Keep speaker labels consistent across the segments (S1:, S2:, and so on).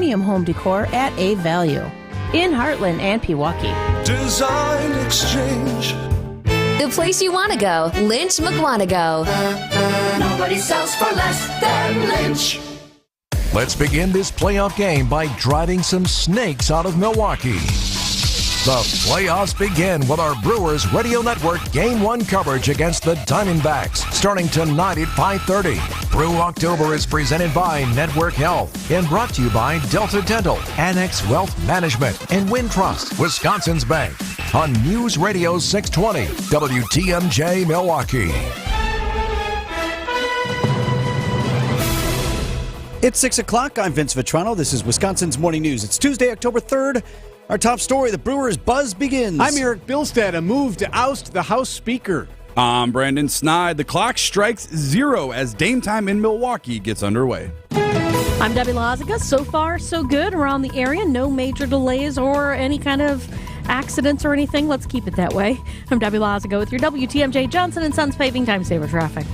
S1: premium home decor at a value. In Heartland and Pewaukee.
S2: Design Exchange.
S3: The place you want to go, Lynch McWanago.
S4: Nobody sells for less than Lynch.
S5: Let's begin this playoff game by driving some snakes out of Milwaukee. The playoffs begin with our Brewers Radio Network Game 1 coverage against the Diamondbacks, starting tonight at 5:30. Brew October is presented by Network Health and brought to you by Delta Dental, Annex Wealth Management, and Wintrust, Wisconsin's Bank, on News Radio 620, WTMJ Milwaukee.
S6: It's 6 o'clock. I'm Vince Vitrano. This is Wisconsin's Morning News. It's Tuesday, October 3rd. Our top story, the Brewers' buzz begins.
S7: I'm Eric Bilstead. A move to oust the House Speaker.
S8: I'm Brandon Snide. The clock strikes 0 as Dame Time in Milwaukee gets underway.
S1: I'm Debbie Lozica. So far, so good around the area. No major delays or any kind of accidents or anything. Let's keep it that way. I'm Debbie Lozica with your WTMJ Johnson & Sons Paving Time Saver traffic.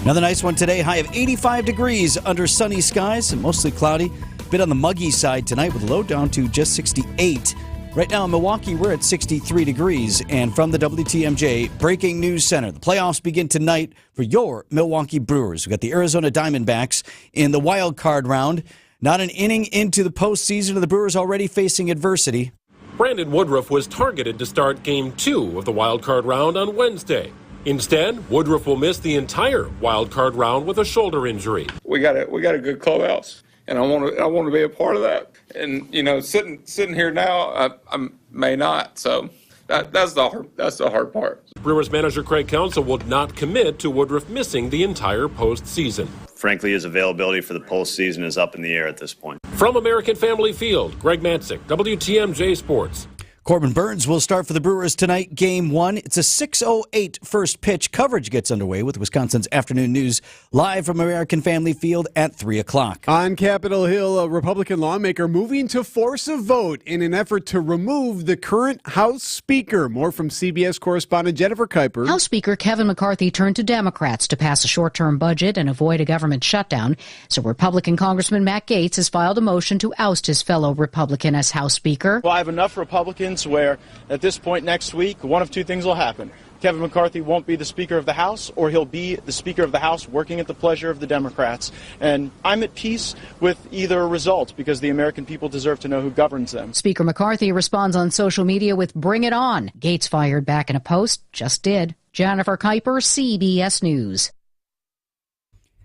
S6: Another nice one today. High of 85 degrees under sunny skies and mostly cloudy. Bit on the muggy side tonight with a low down to just 68. Right now in Milwaukee, we're at 63 degrees. And from the WTMJ Breaking News Center, the playoffs begin tonight for your Milwaukee Brewers. We've got the Arizona Diamondbacks in the wild card round. Not an inning into the postseason, and the Brewers already facing adversity.
S9: Brandon Woodruff was targeted to start Game 2 of the wild card round on Wednesday. Instead, Woodruff will miss the entire wild card round with a shoulder injury.
S10: We got a good clubhouse, and I want to be a part of that. And sitting here now, I may not. So that's the hard part.
S9: Brewers manager Craig Counsell will not commit to Woodruff missing the entire postseason.
S11: Frankly, his availability for the postseason is up in the air at this point.
S9: From American Family Field, Greg Matzik, WTMJ Sports.
S6: Corbin Burns will start for the Brewers tonight, Game 1. It's a 6:08 first pitch. Coverage gets underway with Wisconsin's Afternoon News live from American Family Field at 3 o'clock.
S7: On Capitol Hill, a Republican lawmaker moving to force a vote in an effort to remove the current House Speaker. More from CBS correspondent Jennifer Kuiper.
S12: House Speaker Kevin McCarthy turned to Democrats to pass a short-term budget and avoid a government shutdown. So Republican Congressman Matt Gaetz has filed a motion to oust his fellow Republican as House Speaker.
S13: Well, I have enough Republicans where at this point next week, one of two things will happen. Kevin McCarthy won't be the Speaker of the House, or he'll be the Speaker of the House working at the pleasure of the Democrats. And I'm at peace with either result because the American people deserve to know who governs them.
S12: Speaker McCarthy responds on social media with "Bring it on." Gaetz fired back in a post, just did. Jennifer Kuiper, CBS News.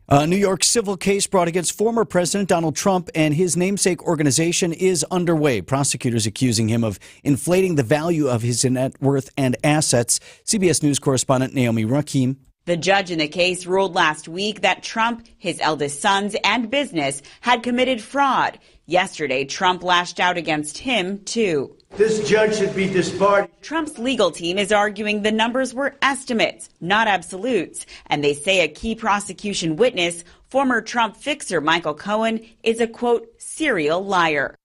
S6: A New York civil case brought against former President Donald Trump and his namesake organization is underway. Prosecutors accusing him of inflating the value of his net worth and assets. CBS News correspondent Naomi Rakim.
S14: The judge in the case ruled last week that Trump, his eldest sons, and business had committed fraud. Yesterday, Trump lashed out against him, too.
S15: This judge should be disbarred.
S14: Trump's legal team is arguing the numbers were estimates, not absolutes. And they say a key prosecution witness, former Trump fixer Michael Cohen, is a, quote, serial liar.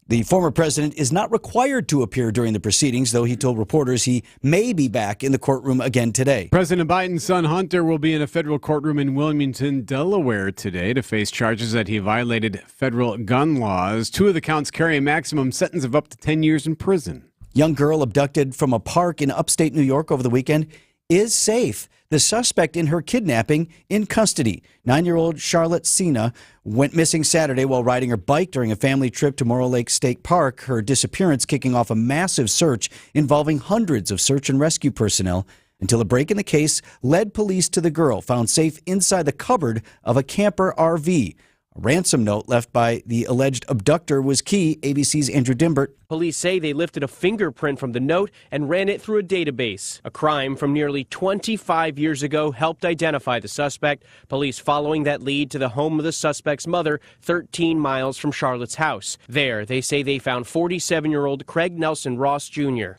S6: The former president is not required to appear during the proceedings, though he told reporters he may be back in the courtroom again today.
S7: President Biden's son Hunter will be in a federal courtroom in Wilmington, Delaware today to face charges that he violated federal gun laws. Two of the counts carry a maximum sentence of up to 10 years in prison.
S6: Young girl abducted from a park in upstate New York over the weekend is safe. The suspect in her kidnapping in custody. 9-year-old Charlotte Sena went missing Saturday while riding her bike during a family trip to Morrow Lake State Park. Her disappearance kicking off a massive search involving hundreds of search and rescue personnel until a break in the case led police to the girl found safe inside the cupboard of a camper RV. A ransom note left by the alleged abductor was key. ABC's Andrew Dimbert.
S16: Police say they lifted a fingerprint from the note and ran it through a database. A crime from nearly 25 years ago helped identify the suspect. Police following that lead to the home of the suspect's mother, 13 miles from Charlotte's house. There, they say they found 47-year-old Craig Nelson Ross Jr.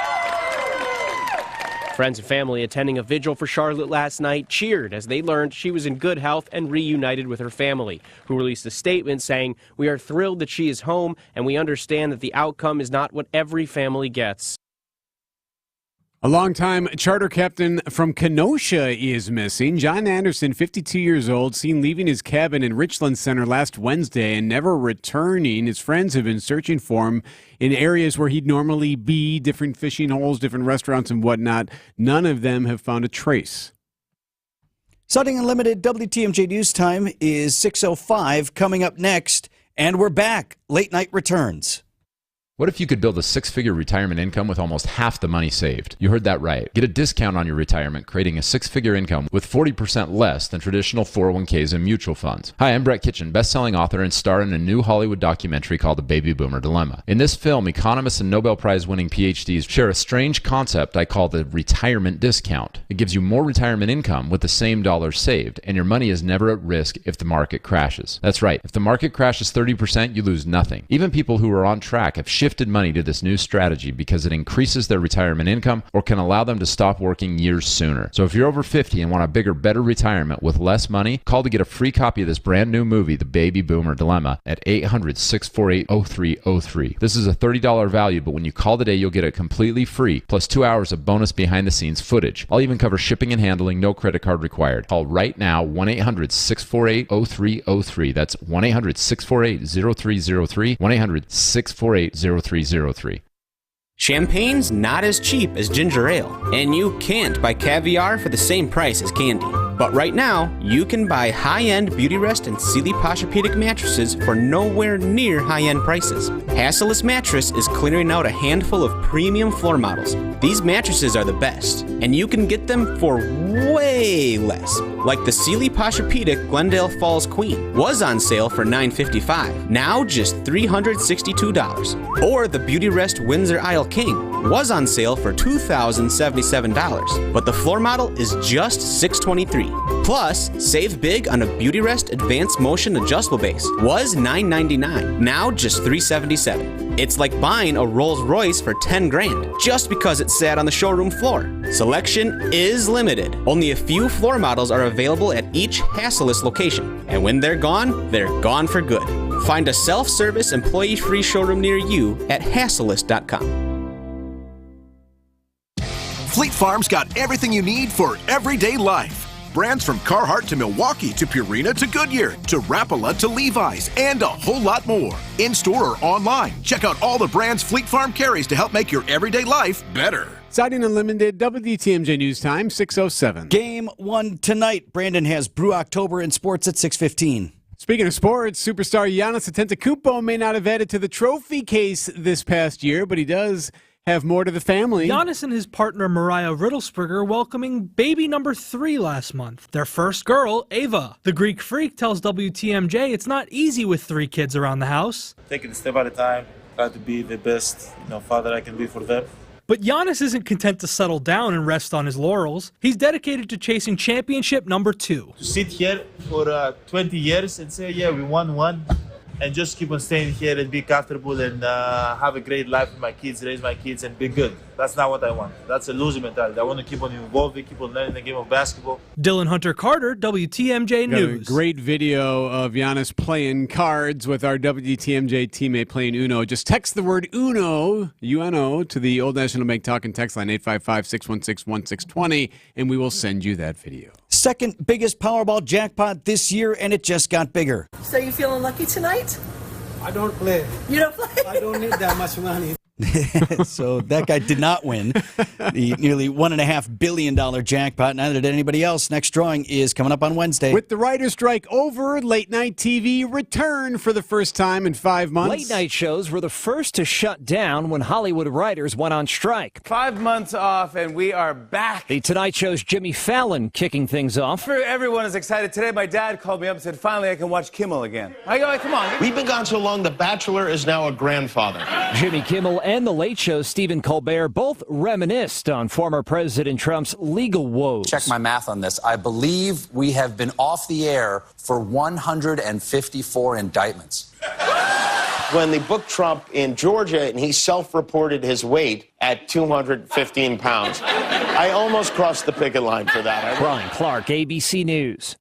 S16: Friends and family attending a vigil for Charlotte last night cheered as they learned she was in good health and reunited with her family, who released a statement saying, "We are thrilled that she is home, and we understand that the outcome is not what every family gets."
S7: A longtime charter captain from Kenosha is missing. John Anderson, 52 years old, seen leaving his cabin in Richland Center last Wednesday and never returning. His friends have been searching for him in areas where he'd normally be, different fishing holes, different restaurants and whatnot. None of them have found a trace.
S6: Sunday Unlimited WTMJ News Time is 6:05. Coming up next, and we're back. Late Night returns.
S17: What if you could build a six-figure retirement income with almost half the money saved? You heard that right. Get a discount on your retirement, creating a six-figure income with 40% less than traditional 401ks and mutual funds. Hi, I'm Brett Kitchen, best-selling author and star in a new Hollywood documentary called The Baby Boomer Dilemma. In this film, economists and Nobel Prize-winning PhDs share a strange concept I call the retirement discount. It gives you more retirement income with the same dollars saved, and your money is never at risk if the market crashes. That's right. If the market crashes 30%, you lose nothing. Even people who are on track have shifted money to this new strategy because it increases their retirement income or can allow them to stop working years sooner. So if you're over 50 and want a bigger, better retirement with less money, call to get a free copy of this brand new movie, The Baby Boomer Dilemma, at 800-648-0303. This is a $30 value, but when you call today, you'll get it completely free, plus 2 hours of bonus behind-the-scenes footage. I'll even cover shipping and handling, no credit card required. Call right now, 1-800-648-0303. That's 1-800-648-0303, 1-800-648-0303.
S18: Champagne's not as cheap as ginger ale, and you can't buy caviar for the same price as candy. But right now, you can buy high-end Beautyrest and Sealy Posturepedic mattresses for nowhere near high-end prices. Hasseless Mattress is clearing out a handful of premium floor models. These mattresses are the best, and you can get them for way less. Like the Sealy Posturepedic Glendale Falls Queen was on sale for $955, now just $362. Or the Beautyrest Windsor Isle King was on sale for $2,077, but the floor model is just $623. Plus, save big on a Beautyrest Advanced Motion Adjustable Base. Was $999, now just $377. It's like buying a Rolls Royce for $10,000 just because it sat on the showroom floor. Selection is limited. Only a few floor models are available at each Hasseless location, and when they're gone for good. Find a self-service, employee-free showroom near you at Hasseless.com.
S5: Fleet Farm's got everything you need for everyday life. Brands from Carhartt to Milwaukee to Purina to Goodyear to Rapala to Levi's and a whole lot more. In-store or online, check out all the brands Fleet Farm carries to help make your everyday life better.
S7: Siding Unlimited, WTMJ News Time, 6:07.
S6: Game 1 tonight. Brandon has Brew October in sports at 6:15.
S7: Speaking of sports, superstar Giannis Antetokounmpo may not have added to the trophy case this past year, but he does have more to the family.
S19: Giannis and his partner Mariah Riddlesberger welcoming baby number 3 last month. Their first girl, Ava. The Greek freak tells WTMJ it's not easy with 3 kids around the house.
S20: Taking it step at a time, try to be the best father I can be for them.
S19: But Giannis isn't content to settle down and rest on his laurels. He's dedicated to chasing championship number 2.
S20: To sit here for 20 years and say, yeah, we won one, and just keep on staying here and be comfortable and have a great life with my kids, raise my kids, and be good. That's not what I want. That's a losing mentality. I want to keep on evolving, keep on learning the game of basketball.
S19: Dylan Hunter Carter, WTMJ News.
S7: A great video of Giannis playing cards with our WTMJ teammate playing Uno. Just text the word Uno, UNO, to the Old National Bank talk and text line 855-616-1620, and we will send you that video.
S6: Second biggest Powerball jackpot this year, and it just got bigger.
S21: So you feeling lucky tonight?
S22: I don't play.
S21: You don't play?
S22: I don't need that much money.
S6: So that guy did not win the nearly $1.5 billion jackpot. Neither did anybody else. Next drawing is coming up on Wednesday.
S7: With the writer's strike over, late night TV returned for the first time in 5 months.
S23: Late night shows were the first to shut down when Hollywood writers went on strike.
S24: 5 months off, and we are back.
S23: The Tonight Show's Jimmy Fallon kicking things off.
S24: Everyone is excited. Today, my dad called me up and said, finally, I can watch Kimmel again. I go, come on.
S25: We've been gone so long, The Bachelor is now a grandfather.
S23: Jimmy Kimmel and The Late Show's Stephen Colbert both reminisced on former President Trump's legal woes.
S26: Check my math on this. I believe we have been off the air for 154 indictments.
S25: When they booked Trump in Georgia and he self-reported his weight at 215 pounds, I almost crossed the picket line for that.
S23: Brian Clark, ABC News.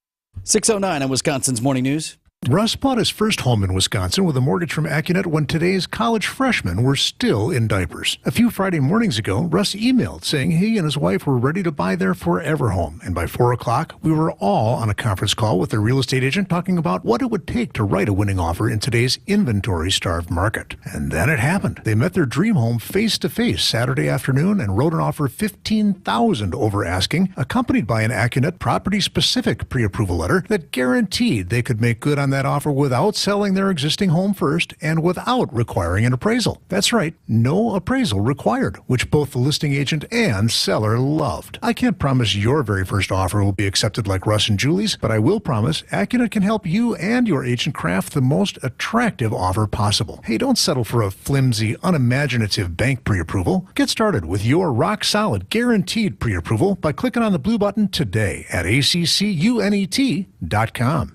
S6: 6:09 on Wisconsin's Morning News.
S1: Russ bought his first home in Wisconsin with a mortgage from Accunet when today's college freshmen were still in diapers. A few Friday mornings ago, Russ emailed saying he and his wife were ready to buy their forever home. And by 4 o'clock, we were all on a conference call with their real estate agent talking about what it would take to write a winning offer in today's inventory-starved market. And then it happened. They met their dream home face-to-face Saturday afternoon and wrote an offer $15,000 over asking, accompanied by an Accunet property-specific pre-approval letter that guaranteed they could make good on that offer without selling their existing home first and without requiring an appraisal. That's right, no appraisal required, which both the listing agent and seller loved. I can't promise your very first offer will be accepted like Russ and Julie's, but I will promise Accunet can help you and your agent craft the most attractive offer possible. Hey, don't settle for a flimsy, unimaginative bank pre-approval. Get started with your rock-solid, guaranteed pre-approval by clicking on the blue button today at accunet.com.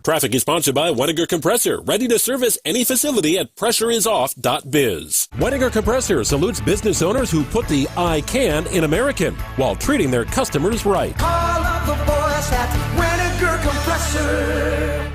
S9: Traffic is sponsored by Weniger Compressor, ready to service any facility at pressureisoff.biz. Weniger Compressor salutes business owners who put the I can in American while treating their customers right.
S22: All of the boys at Weniger Compressor.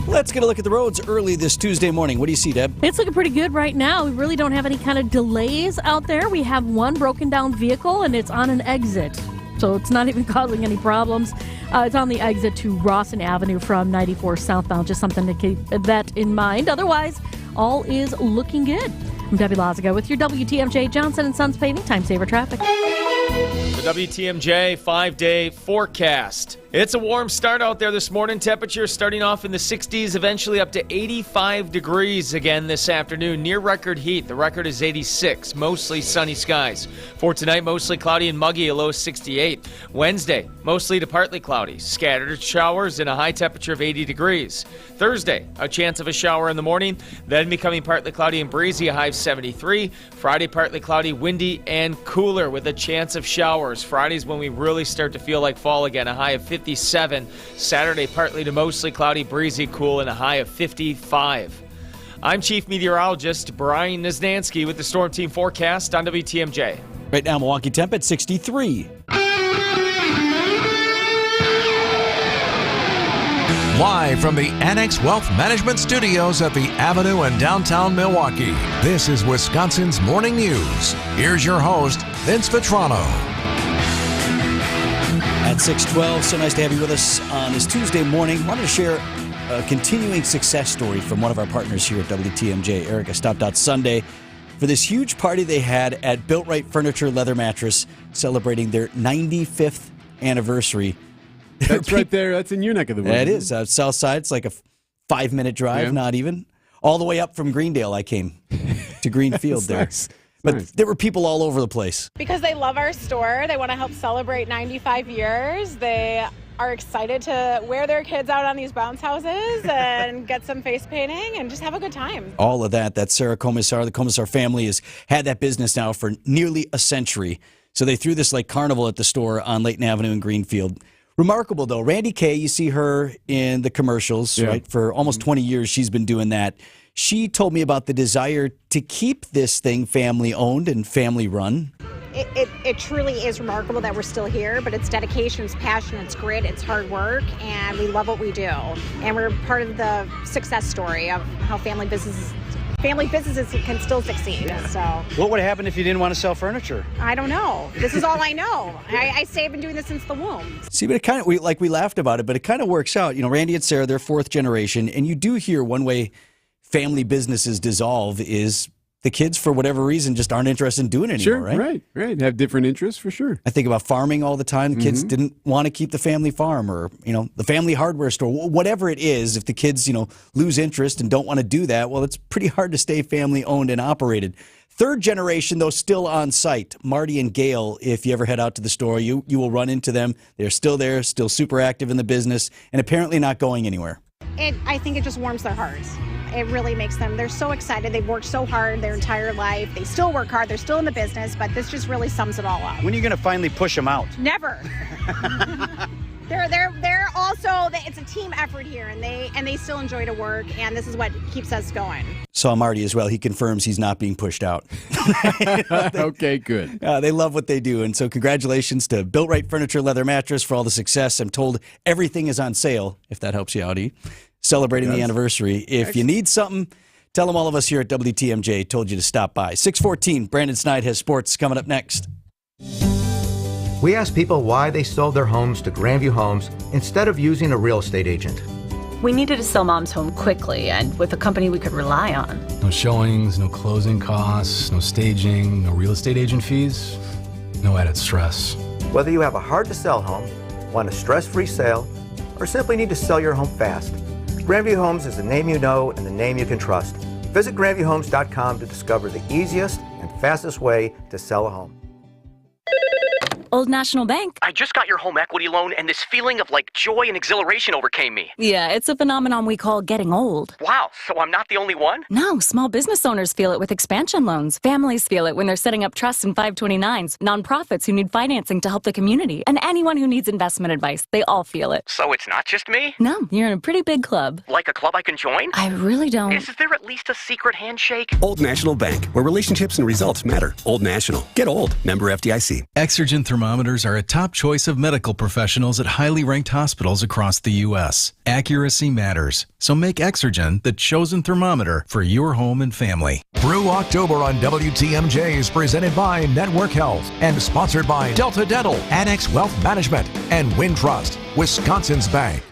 S6: Let's get a look at the roads early this Tuesday morning. What do you see, Deb?
S2: It's looking pretty good right now. We really don't have any kind of delays out there. We have one broken down vehicle, and it's on an exit. So it's not even causing any problems. It's on the exit to Rawson Avenue from 94 southbound. Just something to keep that in mind. Otherwise, all is looking good. I'm Debbie Lazaga with your WTMJ Johnson & Sons Paving Time Saver Traffic.
S3: The WTMJ 5-day forecast. It's a warm start out there this morning. Temperatures starting off in the 60s, eventually up to 85 degrees again this afternoon. Near record heat. The record is 86. Mostly sunny skies. For tonight, mostly cloudy and muggy, a low of 68. Wednesday, mostly to partly cloudy. Scattered showers and a high temperature of 80 degrees. Thursday, a chance of a shower in the morning, then becoming partly cloudy and breezy, a high of 73. Friday, partly cloudy, windy, and cooler with a chance of showers. Friday's when we really start to feel like fall again, a high of 57. Saturday, partly to mostly cloudy, breezy, cool, and a high of 55. I'm Chief Meteorologist Brian Niznansky with the Storm Team forecast on WTMJ.
S6: Right now, Milwaukee temp at 63.
S5: Live from the Annex Wealth Management Studios at the Avenue in downtown Milwaukee, this is Wisconsin's Morning News. Here's your host, Vince Vitrano.
S6: At 6:12, so nice to have you with us on this Tuesday morning. Wanted to share a continuing success story from one of our partners here at WTMJ. Erica stopped out Sunday for this huge party they had at Built Right Furniture Leather Mattress, celebrating their 95th anniversary.
S7: That's right there. That's in your neck of the woods.
S6: That is. South side. It's like a 5-minute drive, not even. All the way up from Greendale I came to Greenfield there.
S7: Nice.
S6: But
S7: nice.
S6: There were people all over the place.
S4: Because they love our store. They want to help celebrate 95 years. They are excited to wear their kids out on these bounce houses and get some face painting and just have a good time.
S6: All of that. That's Sarah Komisar. The Komisar family has had that business now for nearly a century. So they threw this like carnival at the store on Layton Avenue in Greenfield. Remarkable, though. Randy Kay, you see her in the commercials, right? For almost 20 years, she's been doing that. She told me about the desire to keep this thing family-owned and family-run.
S8: It truly is remarkable that we're still here, but it's dedication, it's passion, it's grit, it's hard work, and we love what we do. And we're part of the success story of how family businesses can still succeed. So,
S6: what would happen if you didn't want to sell furniture?
S8: I don't know. This is all I know. I say I've been doing this since the womb.
S6: See, but it kind of we laughed about it, but it kind of works out. You know, Randy and Sarah, they're fourth generation, and you do hear one way family businesses dissolve is the kids, for whatever reason, just aren't interested in doing it anymore, right?
S7: Right. Have different interests, for sure.
S6: I think about farming all the time. The kids didn't want to keep the family farm or, the family hardware store. Whatever it is, if the kids, lose interest and don't want to do that, well, it's pretty hard to stay family-owned and operated. Third generation, though, still on site. Marty and Gail, if you ever head out to the store, you will run into them. They're still there, still super active in the business, and apparently not going anywhere.
S8: I think it just warms their hearts. It really makes them, they're so excited. They've worked so hard their entire life. They still work hard. They're still in the business, but this just really sums it all up.
S6: When are you going to finally push them out?
S8: Never. They're also, it's a team effort here, and they still enjoy to work, and this is what keeps us going.
S6: Saw Marty as well. He confirms he's not being pushed out.
S7: Okay, good.
S6: They love what they do, and so congratulations to Built Right Furniture Leather Mattress for all the success. I'm told everything is on sale, if that helps you out, E. celebrating the anniversary. If you need something, tell them all of us here at WTMJ told you to stop by. 6:14, Brandon Snide has sports coming up next.
S10: We asked people why they sold their homes to Grandview Homes instead of using a real estate agent.
S11: We needed to sell Mom's home quickly and with a company we could rely on.
S12: No showings, no closing costs, no staging, no real estate agent fees, no added stress.
S10: Whether you have a hard-to-sell home, want a stress-free sale, or simply need to sell your home fast, Grandview Homes is the name you know and the name you can trust. Visit GrandviewHomes.com to discover the easiest and fastest way to sell a home.
S13: Old National Bank.
S14: I just got your home equity loan, and this feeling of joy and exhilaration overcame me.
S13: Yeah, it's a phenomenon we call getting old.
S14: Wow, so I'm not the only one?
S13: No, small business owners feel it with expansion loans. Families feel it when they're setting up trusts and 529s. Nonprofits who need financing to help the community. And anyone who needs investment advice, they all feel it.
S14: So it's not just me?
S13: No, you're in a pretty big club.
S14: Like a club I can join?
S13: I really don't.
S14: Is there at least a secret handshake?
S15: Old National Bank, where relationships and results matter. Old National. Get old. Member FDIC.
S27: Exergen thermometers are a top choice of medical professionals at highly ranked hospitals across the U.S. Accuracy matters, so make Exergen the chosen thermometer for your home and family.
S5: Brew October on WTMJ is presented by Network Health and sponsored by Delta Dental, Annex Wealth Management, and Wintrust, Wisconsin's bank.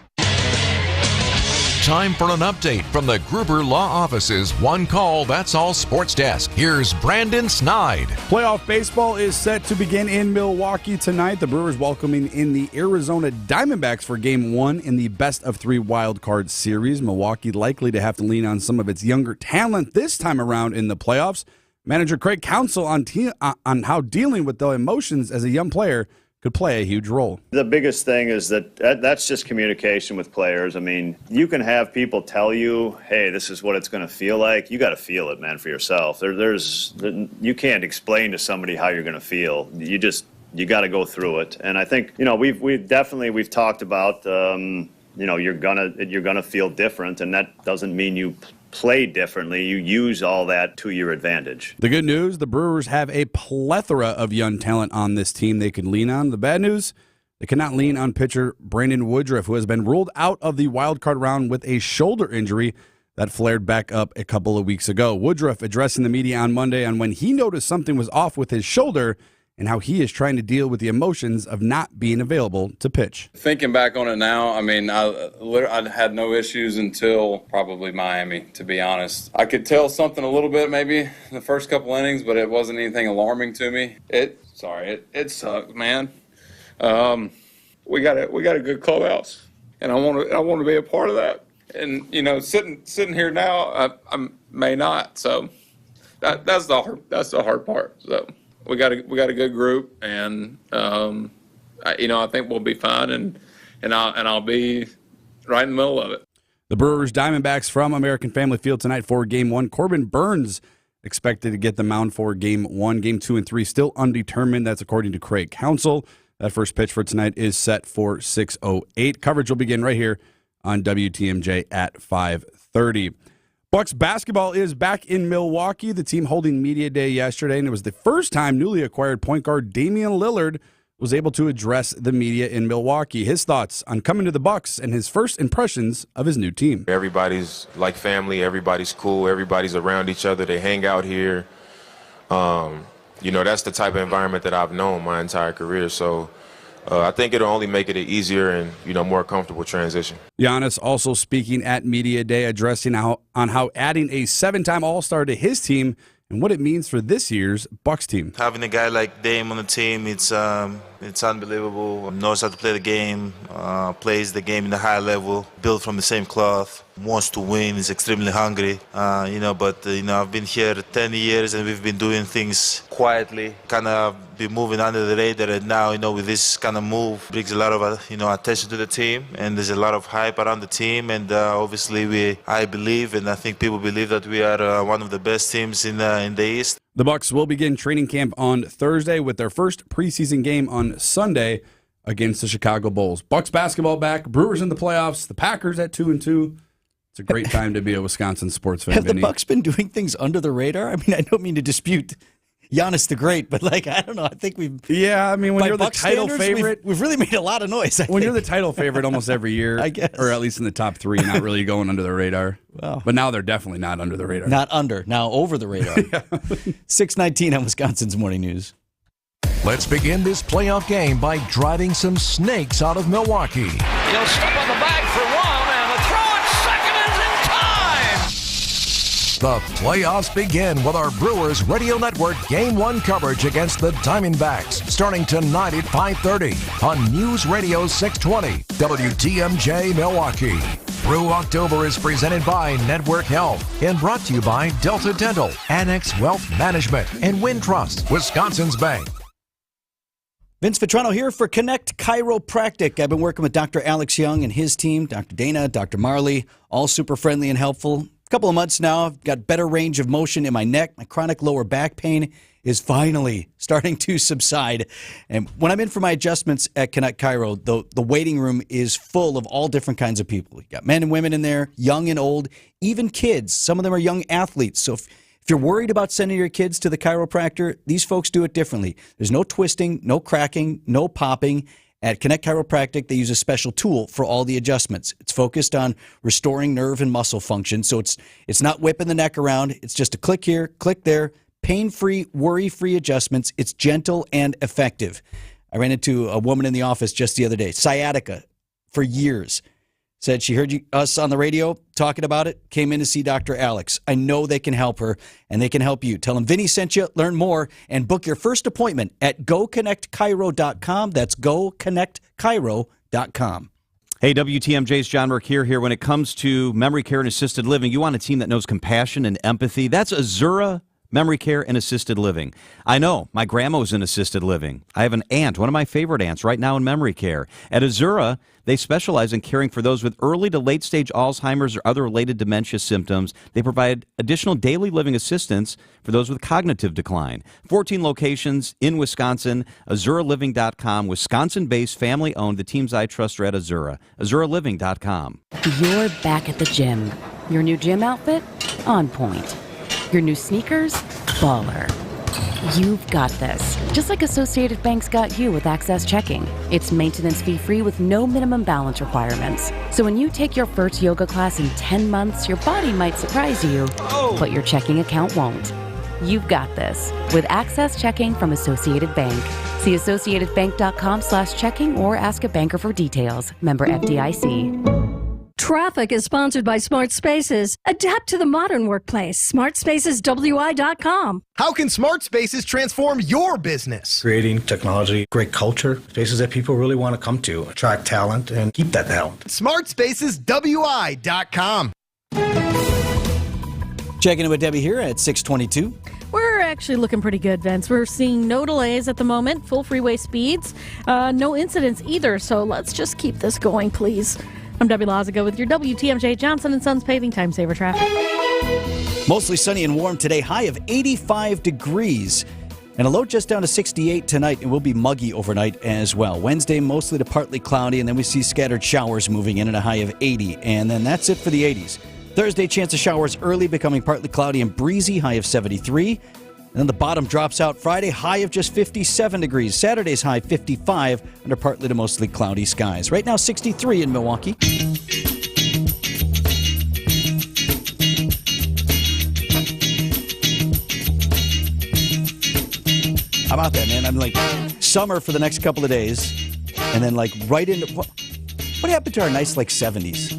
S5: Time for an update from the Gruber Law Office's One Call, That's All Sports Desk. Here's Brandon Snide.
S28: Playoff baseball is set to begin in Milwaukee tonight. The Brewers welcoming in the Arizona Diamondbacks for Game 1 in the best-of-3 wild card series. Milwaukee likely to have to lean on some of its younger talent this time around in the playoffs. Manager Craig Counsell on how dealing with the emotions as a young player could play a huge role.
S29: The biggest thing is that's just communication with players. I mean, you can have people tell you, hey, this is what it's going to feel like. You got to feel it, man, for yourself. You can't explain to somebody how you're going to feel. You got to go through it. And I think, we've talked about, you're gonna feel different, and that doesn't mean you play differently. You use all that to your advantage.
S28: The good news, the Brewers have a plethora of young talent on this team they can lean on. The bad news, they cannot lean on pitcher Brandon Woodruff, who has been ruled out of the wild card round with a shoulder injury that flared back up a couple of weeks ago. Woodruff addressing the media on Monday on when he noticed something was off with his shoulder and how he is trying to deal with the emotions of not being available to pitch.
S30: Thinking back on it now, I mean, I had no issues until probably Miami, to be honest. I could tell something a little bit maybe in the first couple innings, but it wasn't anything alarming to me. It sucked, man. We got a good clubhouse, and I want to be a part of that. And sitting here now, I may not. So that's the hard part. So. We got a good group, and I think we'll be fine, and I'll be right in the middle of it.
S28: The Brewers Diamondbacks from American Family Field tonight for Game 1. Corbin Burns expected to get the mound for Game 1. Game 2 and 3 still undetermined. That's according to Craig Counsell. That first pitch for tonight is set for 6:08. Coverage will begin right here on WTMJ at 5:30. Bucks basketball is back in Milwaukee. The team holding media day yesterday, and it was the first time newly acquired point guard Damian Lillard was able to address the media in Milwaukee. His thoughts on coming to the Bucks and his first impressions of his new team.
S31: Everybody's like family. Everybody's cool. Everybody's around each other. They hang out here. That's the type of environment that I've known my entire career. So I think it'll only make it an easier and more comfortable transition.
S28: Giannis also speaking at Media Day, addressing how adding a 7-time All-Star to his team and what it means for this year's Bucks team.
S32: Having a guy like Dame on the team, it's unbelievable. Knows how to play the game, plays the game in a high level, built from the same cloth, wants to win, is extremely hungry. I've been here 10 years and we've been doing things quietly, kind of been moving under the radar. And now, with this kind of move, brings a lot of attention to the team, and there's a lot of hype around the team. And obviously, I believe, and I think people believe that we are one of the best teams in the East.
S28: The Bucks will begin training camp on Thursday with their first preseason game on Sunday against the Chicago Bulls. Bucks basketball back, Brewers in the playoffs, the Packers at 2-2. It's a great time to be a Wisconsin sports fan.
S6: Have the Bucks been doing things under the radar? I mean, I don't mean to dispute Giannis the Great, but I don't know. I think we've
S28: Yeah, I mean, when
S6: by
S28: you're the
S6: Buck
S28: title
S6: standards,
S28: favorite,
S6: we've really made a lot of noise.
S28: when you're the title favorite almost every year,
S6: I guess,
S28: or at least in the top 3, not really going under the radar.
S6: Well,
S28: but now they're definitely not under the radar.
S6: Not under, now over the radar. 6:19 on Wisconsin's Morning News.
S5: Let's begin this playoff game by driving some snakes out of Milwaukee.
S22: He'll step on the bag for one, and the throw at second is in time.
S5: The playoffs begin with our Brewers Radio Network Game 1 coverage against the Diamondbacks, starting tonight at 5:30 on News Radio 620, WTMJ Milwaukee. Brew October is presented by Network Health and brought to you by Delta Dental, Annex Wealth Management, and Wintrust, Wisconsin's Bank.
S6: Vince Vitrano here for Connect Chiropractic. I've been working with Dr. Alex Young and his team, Dr. Dana, Dr. Marley, all super friendly and helpful. A couple of months now, I've got better range of motion in my neck. My chronic lower back pain is finally starting to subside. And when I'm in for my adjustments at Connect Chiro, the waiting room is full of all different kinds of people. You got men and women in there, young and old, even kids. Some of them are young athletes. So if you're worried about sending your kids to the chiropractor, these folks do it differently. There's no twisting, no cracking, no popping. At Connect Chiropractic, they use a special tool for all the adjustments. It's focused on restoring nerve and muscle function, so it's not whipping the neck around. It's just a click here, click there, pain-free, worry-free adjustments. It's gentle and effective. I ran into a woman in the office just the other day, sciatica for years. Said she heard us on the radio talking about it, came in to see Dr. Alex. I know they can help her, and they can help you. Tell them Vinny sent you, learn more, and book your first appointment at goconnectchiro.com. That's goconnectchiro.com.
S1: Hey, WTMJ's John Mercure here. When it comes to memory care and assisted living, you want a team that knows compassion and empathy. That's Azura Memory Care and Assisted Living. I know, my grandma was in assisted living. I have an aunt, one of my favorite aunts, right now in memory care. At Azura, they specialize in caring for those with early to late stage Alzheimer's or other related dementia symptoms. They provide additional daily living assistance for those with cognitive decline. 14 locations in Wisconsin, AzuraLiving.com, Wisconsin-based, family-owned. The teams I trust are at Azura. AzuraLiving.com.
S9: You're back at the gym. Your new gym outfit? On point. Your new sneakers? Baller. You've got this. Just like Associated Bank's got you with Access Checking. It's maintenance fee-free with no minimum balance requirements. So when you take your first yoga class in 10 months, your body might surprise you, but your checking account won't. You've got this with Access Checking from Associated Bank. See associatedbank.com/checking or ask a banker for details. Member FDIC.
S16: Traffic is sponsored by Smart Spaces. Adapt to the modern workplace. SmartSpacesWI.com.
S17: How can Smart Spaces transform your business?
S18: Creating technology, great culture, spaces that people really want to come to, attract talent, and keep that talent.
S17: SmartSpacesWI.com.
S6: Checking in with Debbie here at 6:22.
S2: We're actually looking pretty good, Vince. We're seeing no delays at the moment, full freeway speeds, no incidents either, so let's just keep this going, please. I'm Debbie Lazaga with your WTMJ Johnson & Sons Paving Time Saver traffic.
S6: Mostly sunny and warm today, high of 85 degrees. And a low just down to 68 tonight. It will be muggy overnight as well. Wednesday, mostly to partly cloudy, and then we see scattered showers moving in at a high of 80. And then that's it for the 80s. Thursday, chance of showers early, becoming partly cloudy and breezy, high of 73. And then the bottom drops out Friday, high of just 57 degrees. Saturday's high 55 under partly to mostly cloudy skies. Right now 63 in Milwaukee. How about that, man? I'm like summer for the next couple of days. And then like right into what happened to our nice like 70s?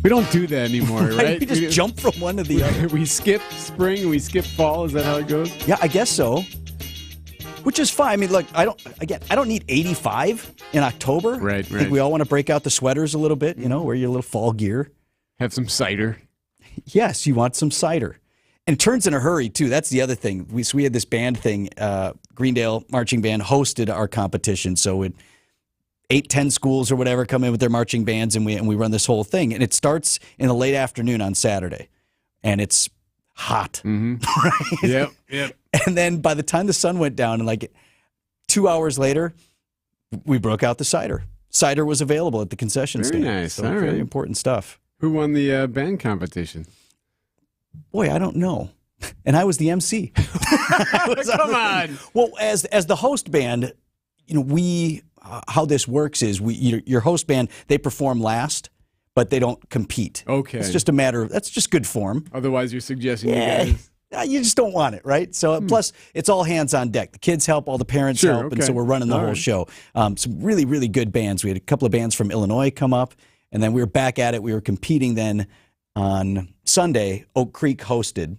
S7: We don't do that anymore, right?
S6: We just jump from one to the other.
S7: We skip spring and we skip fall. Is that how it goes?
S6: Yeah, I guess so. Which is fine. I mean, look, I don't need 85 in October.
S7: Right.
S6: I think we all want to break out the sweaters a little bit, wear your little fall gear.
S7: Have some cider.
S6: Yes, you want some cider. And turns in a hurry, too. That's the other thing. We had this band thing. Greendale Marching Band hosted our competition. So 8-10 schools or whatever come in with their marching bands, and we run this whole thing. And it starts in the late afternoon on Saturday. And it's hot.
S7: Mm-hmm.
S6: Right? Yep. And then by the time the sun went down, and like 2 hours later, we broke out the cider. Cider was available at the concession stand.
S7: Very nice.
S6: So
S7: All
S6: very
S7: right.
S6: important stuff.
S7: Who won the band competition?
S6: Boy, I don't know. and I was the MC.
S7: Come on.
S6: Well, as the host band, we how this works is your host band, they perform last, but they don't compete.
S7: Okay.
S6: It's just a matter of, that's just good form.
S7: Otherwise, you're suggesting you guys...
S6: You just don't want it, right? So plus, it's all hands on deck. The kids help, all the parents help, and so we're running the whole show. Some really, really good bands. We had a couple of bands from Illinois come up, and then we were back at it. We were competing then on Sunday. Oak Creek hosted.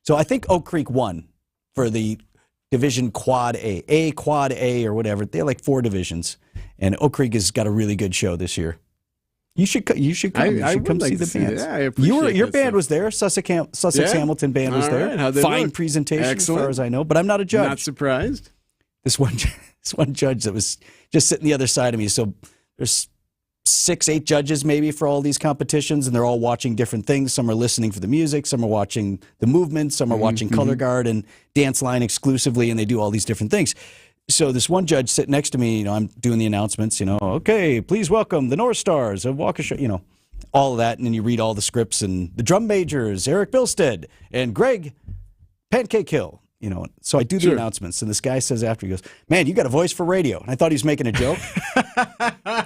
S6: So I think Oak Creek won for the division Quad A, Quad A, or whatever. They have like 4 divisions, and Oak Creek has got a really good show this year. You should come. You should come see the bands.
S7: I appreciate
S6: your band was there. Sussex Hamilton band was there.
S7: How'd they
S6: Fine
S7: look?
S6: presentation
S7: Excellent.
S6: as far as I know, but I'm not a judge.
S7: Not surprised.
S6: This one judge that was just sitting the other side of me. So there's 6-8 judges maybe for all these competitions, and they're all watching different things. Some are listening for the music, some are watching the movement, some are watching Color Guard and Dance Line exclusively, and they do all these different things. So this one judge sitting next to me, I'm doing the announcements, okay, please welcome the North Stars of Waukesha, all of that, and then you read all the scripts, and the drum majors, Eric Bilstead and Greg Pancake Hill, So I do the announcements, and this guy says after, he goes, "Man, you got a voice for radio." And I thought he was making a joke.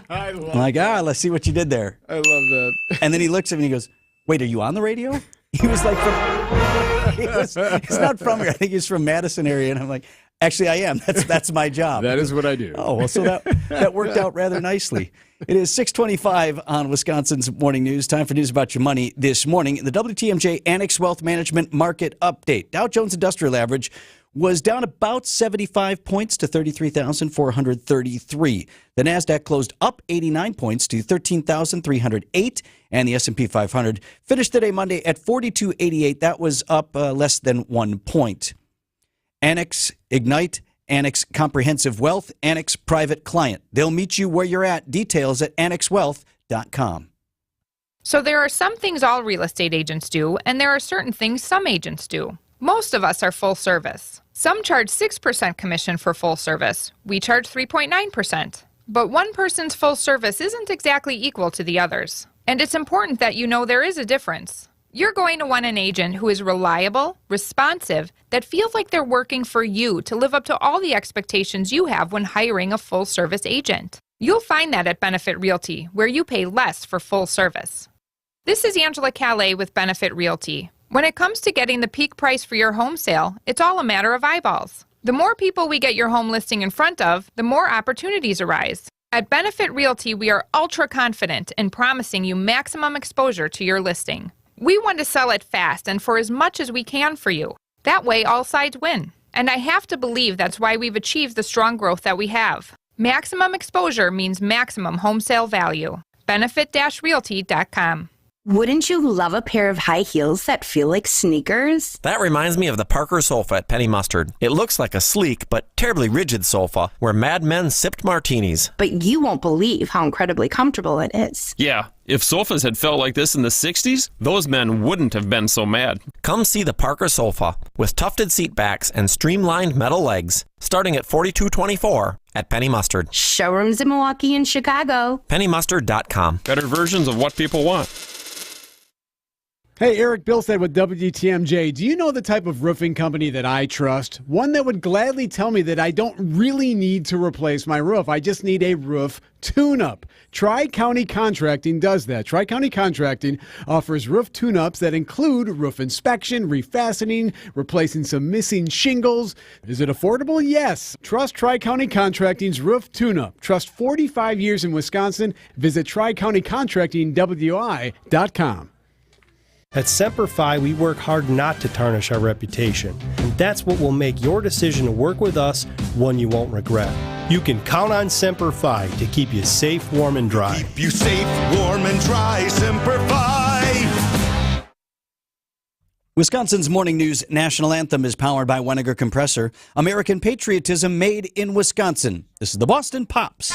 S6: I'm like, let's see what you did there.
S7: I love that.
S6: And then he looks at me and he goes, "Wait, are you on the radio?" He was like, he's not from here. I think he's from Madison area, and I'm like, actually, I am. That's my job.
S7: That is what I do.
S6: Oh, well, so that worked out rather nicely. It is 6:25 on Wisconsin's Morning News. Time for news about your money this morning. The WTMJ Annex Wealth Management Market Update. Dow Jones Industrial Average was down about 75 points to 33,433. The NASDAQ closed up 89 points to 13,308. And the S&P 500 finished today Monday at 4288. That was up less than 1 point. Annex Ignite, Annex Comprehensive Wealth, Annex Private Client. They'll meet you where you're at. Details at annexwealth.com.
S3: So there are some things all real estate agents do, and there are certain things some agents do. Most of us are full service. Some charge 6% commission for full service. We charge 3.9%. But one person's full service isn't exactly equal to the others. And it's important that you know there is a difference. You're going to want an agent who is reliable, responsive, that feels like they're working for you to live up to all the expectations you have when hiring a full-service agent. You'll find that at Benefit Realty, where you pay less for full service. This is Angela Calais with Benefit Realty. When it comes to getting the peak price for your home sale, it's all a matter of eyeballs. The more people we get your home listing in front of, the more opportunities arise. At Benefit Realty, we are ultra confident in promising you maximum exposure to your listing. We want to sell it fast and for as much as we can for you. That way, all sides win. And I have to believe that's why we've achieved the strong growth that we have. Maximum exposure means maximum home sale value. Benefit-realty.com.
S4: Wouldn't you love a pair of high heels that feel like sneakers?
S8: That reminds me of the Parker sofa at Penny Mustard. It looks like a sleek but terribly rigid sofa where Mad Men sipped martinis.
S4: But you won't believe how incredibly comfortable it is.
S11: Yeah, if sofas had felt like this in the 60s, those men wouldn't have been so mad.
S8: Come see the Parker sofa with tufted seat backs and streamlined metal legs, starting at $42.24 at Penny Mustard.
S4: Showrooms in Milwaukee and Chicago.
S8: PennyMustard.com.
S11: Better versions of what people want.
S7: Hey, Eric Bilstead with WTMJ. Do you know the type of roofing company that I trust? One that would gladly tell me that I don't really need to replace my roof. I just need a roof tune-up. Tri-County Contracting does that. Tri-County Contracting offers roof tune-ups that include roof inspection, refastening, replacing some missing shingles. Is it affordable? Yes. Trust Tri-County Contracting's roof tune-up. Trust 45 years in Wisconsin. Visit TriCountyContractingWI.com.
S12: At Semper Fi, we work hard not to tarnish our reputation, and that's what will make your decision to work with us one you won't regret. You can count on Semper Fi to keep you safe, warm, and dry.
S19: Keep you safe, warm, and dry, Semper Fi.
S6: Wisconsin's Morning News National Anthem is powered by Weniger Compressor. American patriotism made in Wisconsin. This is the Boston Pops.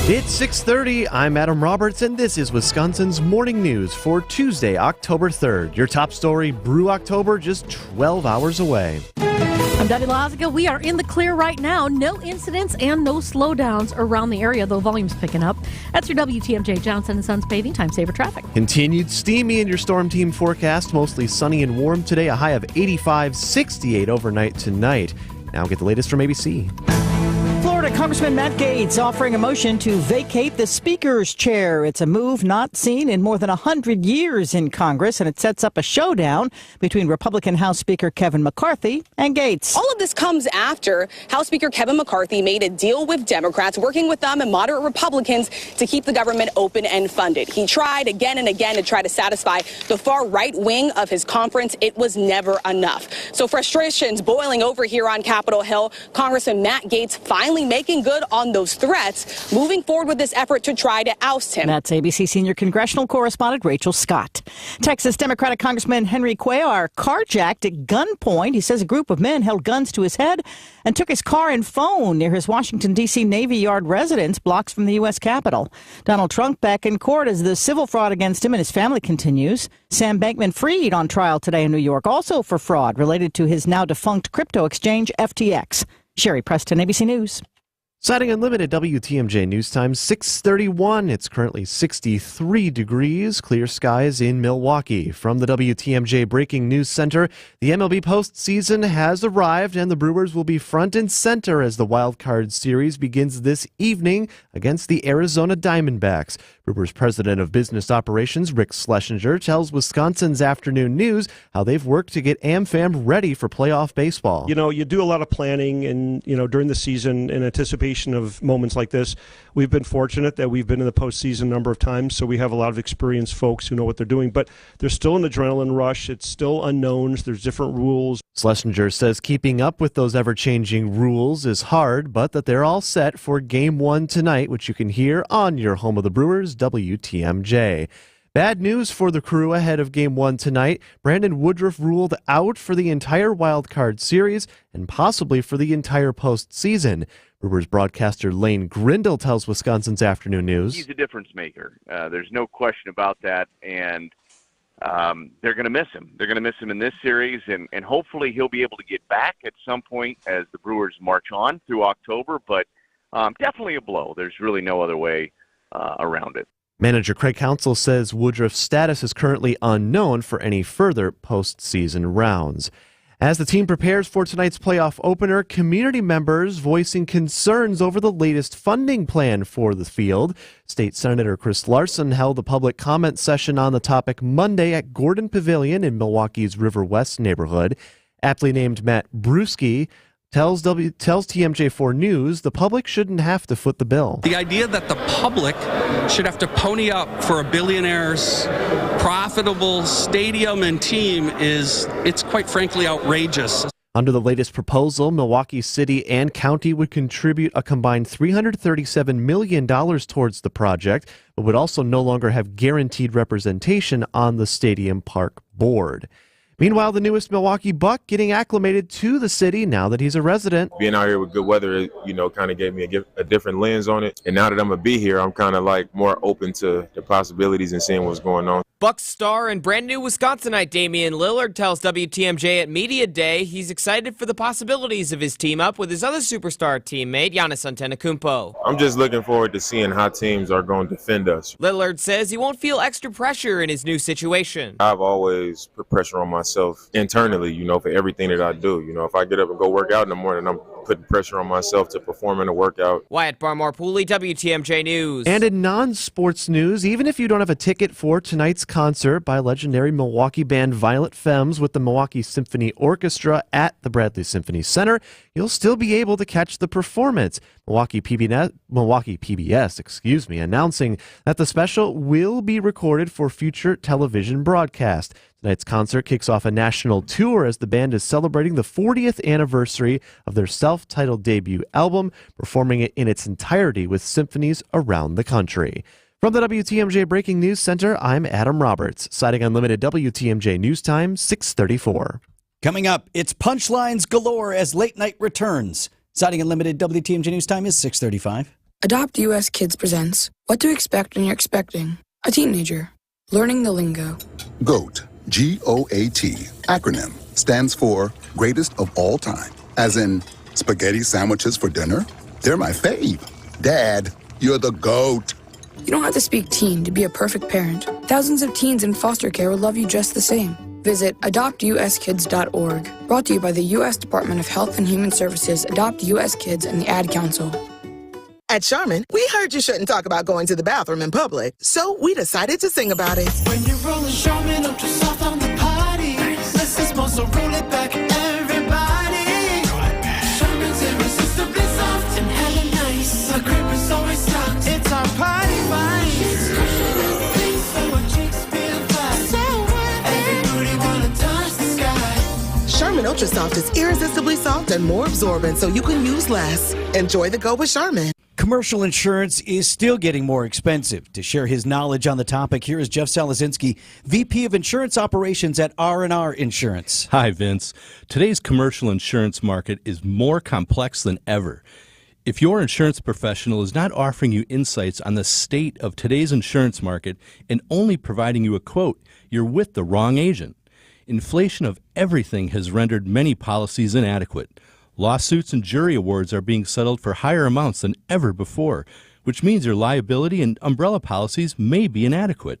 S10: It's 6:30. I'm Adam Roberts, and this is Wisconsin's Morning News for Tuesday, October 3rd. Your top story, Brew October, just 12 hours away.
S2: I'm Dottie Lazica. We are in the clear right now. No incidents and no slowdowns around the area, though volume's picking up. That's your WTMJ Johnson & Sons paving time saver traffic.
S10: Continued steamy in your storm team forecast. Mostly sunny and warm today. A high of 85, 68 overnight tonight. Now get the latest from ABC.
S13: Florida Congressman Matt Gaetz offering a motion to vacate the Speaker's chair. It's a move not seen in more than 100 years in Congress, and it sets up a showdown between Republican House Speaker Kevin McCarthy and Gaetz.
S14: All of this comes after House Speaker Kevin McCarthy made a deal with Democrats, working with them and moderate Republicans to keep the government open and funded. He tried again and again to try to satisfy the far right wing of his conference. It was never enough. So frustrations boiling over here on Capitol Hill. Congressman Matt Gaetz finally making good on those threats, moving forward with this effort to try to oust him.
S13: That's ABC senior congressional correspondent Rachel Scott. Texas Democratic Congressman Henry Cuellar carjacked at gunpoint. He says a group of men held guns to his head and took his car and phone near his Washington, D.C. Navy Yard residence, blocks from the U.S. Capitol. Donald Trump back in court as the civil fraud against him and his family continues. Sam Bankman-Fried on trial today in New York, also for fraud related to his now defunct crypto exchange, FTX. Sherry Preston, ABC News.
S10: Citing Unlimited WTMJ News Time, 6:31. It's currently 63 degrees. Clear skies in Milwaukee. From the WTMJ Breaking News Center, the MLB postseason has arrived, and the Brewers will be front and center as the Wild Card Series begins this evening against the Arizona Diamondbacks. Brewers President of Business Operations, Rick Schlesinger, tells Wisconsin's Afternoon News how they've worked to get AmFam ready for playoff baseball.
S15: You know, you do a lot of planning and, during the season in anticipation of moments like this. We've been fortunate that we've been in the postseason a number of times, so we have a lot of experienced folks who know what they're doing. But there's still an adrenaline rush. It's still unknowns. There's different rules.
S10: Schlesinger says keeping up with those ever-changing rules is hard, but that they're all set for Game 1 tonight, which you can hear on your home of the Brewers, WTMJ. Bad news for the crew ahead of Game 1 tonight. Brandon Woodruff ruled out for the entire Wild Card Series and possibly for the entire postseason. Brewers broadcaster Lane Grindle tells Wisconsin's Afternoon News.
S20: He's a difference maker. There's no question about that, and they're going to miss him. They're going to miss him in this series, and hopefully he'll be able to get back at some point as the Brewers march on through October, but definitely a blow. There's really no other way around it.
S10: Manager Craig Counsell says Woodruff's status is currently unknown for any further postseason rounds. As the team prepares for tonight's playoff opener, community members voicing concerns over the latest funding plan for the field. State Senator Chris Larson held a public comment session on the topic Monday at Gordon Pavilion in Milwaukee's River West neighborhood. Aptly named Matt Bruschi tells TMJ4 News the public shouldn't have to foot the bill.
S21: The idea that the public should have to pony up for a billionaire's profitable stadium and team it's quite frankly outrageous.
S10: Under the latest proposal, Milwaukee City and County would contribute a combined $337 million towards the project, but would also no longer have guaranteed representation on the Stadium Park Board. Meanwhile, the newest Milwaukee Buck getting acclimated to the city now that he's a resident.
S31: Being out here with good weather, kind of gave me a different lens on it. And now that I'm going to be here, I'm kind of more open to the possibilities and seeing what's going on.
S23: Bucks star and brand new Wisconsinite Damian Lillard tells WTMJ at Media Day he's excited for the possibilities of his team up with his other superstar teammate, Giannis Antetokounmpo.
S31: I'm just looking forward to seeing how teams are going to defend us.
S23: Lillard says he won't feel extra pressure in his new situation.
S31: I've always put pressure on myself internally, for everything that I do. If I get up and go work out in the morning, I'm putting pressure on myself to perform in a workout.
S23: Wyatt Barmore-Pooley, WTMJ News.
S10: And in non-sports news, even if you don't have a ticket for tonight's concert by legendary Milwaukee band Violent Femmes with the Milwaukee Symphony Orchestra at the Bradley Symphony Center, you'll still be able to catch the performance. Milwaukee PBS, announcing that the special will be recorded for future television broadcast. Tonight's concert kicks off a national tour as the band is celebrating the 40th anniversary of their self-titled debut album, performing it in its entirety with symphonies around the country. From the WTMJ Breaking News Center, I'm Adam Roberts, citing Unlimited WTMJ News Time, 6:34.
S6: Coming up, it's punchlines galore as late night returns. Citing Unlimited WTMJ News Time is 6:35.
S1: Adopt US Kids presents What to Expect When You're Expecting a Teenager. Learning the lingo.
S5: GOAT, G-O-A-T, acronym, stands for Greatest of All Time. As in, spaghetti sandwiches for dinner? They're my fave. Dad, you're the GOAT.
S1: You don't have to speak teen to be a perfect parent. Thousands of teens in foster care will love you just the same. Visit adoptuskids.org. Brought to you by the U.S. Department of Health and Human Services, Adopt U.S. Kids, and the Ad Council.
S9: At Charmin, we heard you shouldn't talk about going to the bathroom in public, so we decided to sing about it.
S22: When you're rolling Charmin up to soft on the potty, less is more, so roll it back, everybody. Charmin's irresistibly soft and hella nice. The grip is always stocked. It's our party vice. Please, so our cheeks feel flat. So worth it. Everybody wanna touch the sky.
S9: Charmin Ultra Soft is irresistibly soft and more absorbent, so you can use less. Enjoy the go with Charmin.
S6: Commercial insurance is still getting more expensive. To share his knowledge on the topic, here is Jeff Salazinski, VP of Insurance Operations at R&R Insurance.
S31: Hi, Vince. Today's commercial insurance market is more complex than ever. If your insurance professional is not offering you insights on the state of today's insurance market and only providing you a quote, you're with the wrong agent. Inflation of everything has rendered many policies inadequate. Lawsuits and jury awards are being settled for higher amounts than ever before, which means your liability and umbrella policies may be inadequate.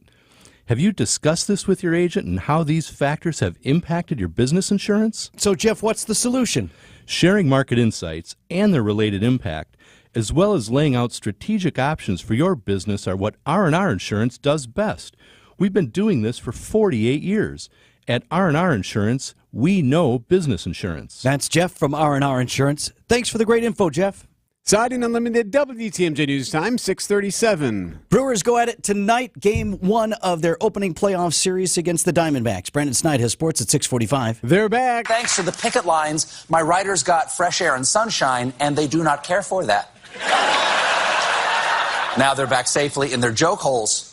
S31: Have you discussed this with your agent and how these factors have impacted your business insurance?
S6: So, Jeff, what's the solution?
S31: Sharing market insights and their related impact, as well as laying out strategic options for your business, are what R&R Insurance does best. We've been doing this for 48 years. At R&R Insurance, we know business insurance.
S6: That's Jeff from R&R Insurance. Thanks for the great info, Jeff.
S7: Siding Unlimited WTMJ News Time, 6:37.
S6: Brewers go at it tonight, game one of their opening playoff series against the Diamondbacks. Brandon Snide has sports at 6:45.
S7: They're back.
S24: Thanks to the picket lines, my riders got fresh air and sunshine, and they do not care for that. Now they're back safely in their joke holes.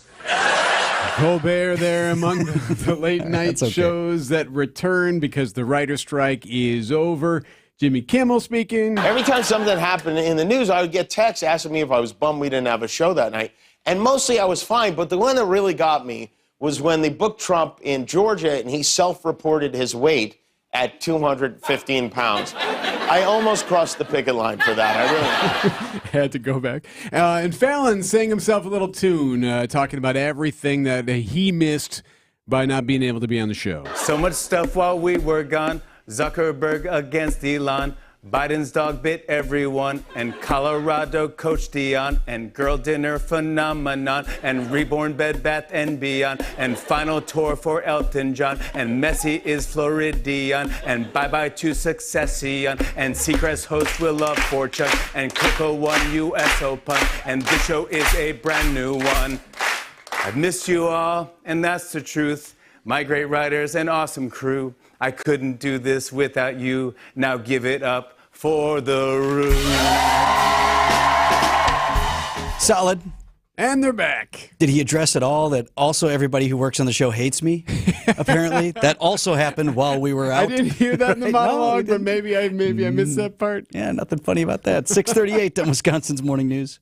S7: Colbert there among the late night shows that return because the writer's strike is over. Jimmy Kimmel speaking.
S25: Every time something happened in the news, I would get texts asking me if I was bummed we didn't have a show that night. And mostly I was fine, but the one that really got me was when they booked Trump in Georgia and he self-reported his weight at 215 pounds. I almost crossed the picket line for that. I really
S7: had to go back. And Fallon sang himself a little tune talking about everything that he missed by not being able to be on the show.
S26: So much stuff while we were gone. Zuckerberg against Elon. Biden's dog bit everyone, and Colorado Coach Dion, and girl dinner phenomenon, and reborn Bed Bath and Beyond, and final tour for Elton John, and Messi is Floridian, and bye-bye to Succession, and Seacrest host Will Love Fortune, and Coco won US Open, and this show is a brand new one. I've missed you all, and that's the truth. My great writers and awesome crew. I couldn't do this without you. Now give it up for the room.
S6: Solid.
S7: And they're back.
S6: Did he address at all that also everybody who works on the show hates me? Apparently. That also happened while we were out.
S7: I didn't hear that in the monologue, but maybe I missed that part.
S6: Yeah, nothing funny about that. 6:38 on Wisconsin's Morning News.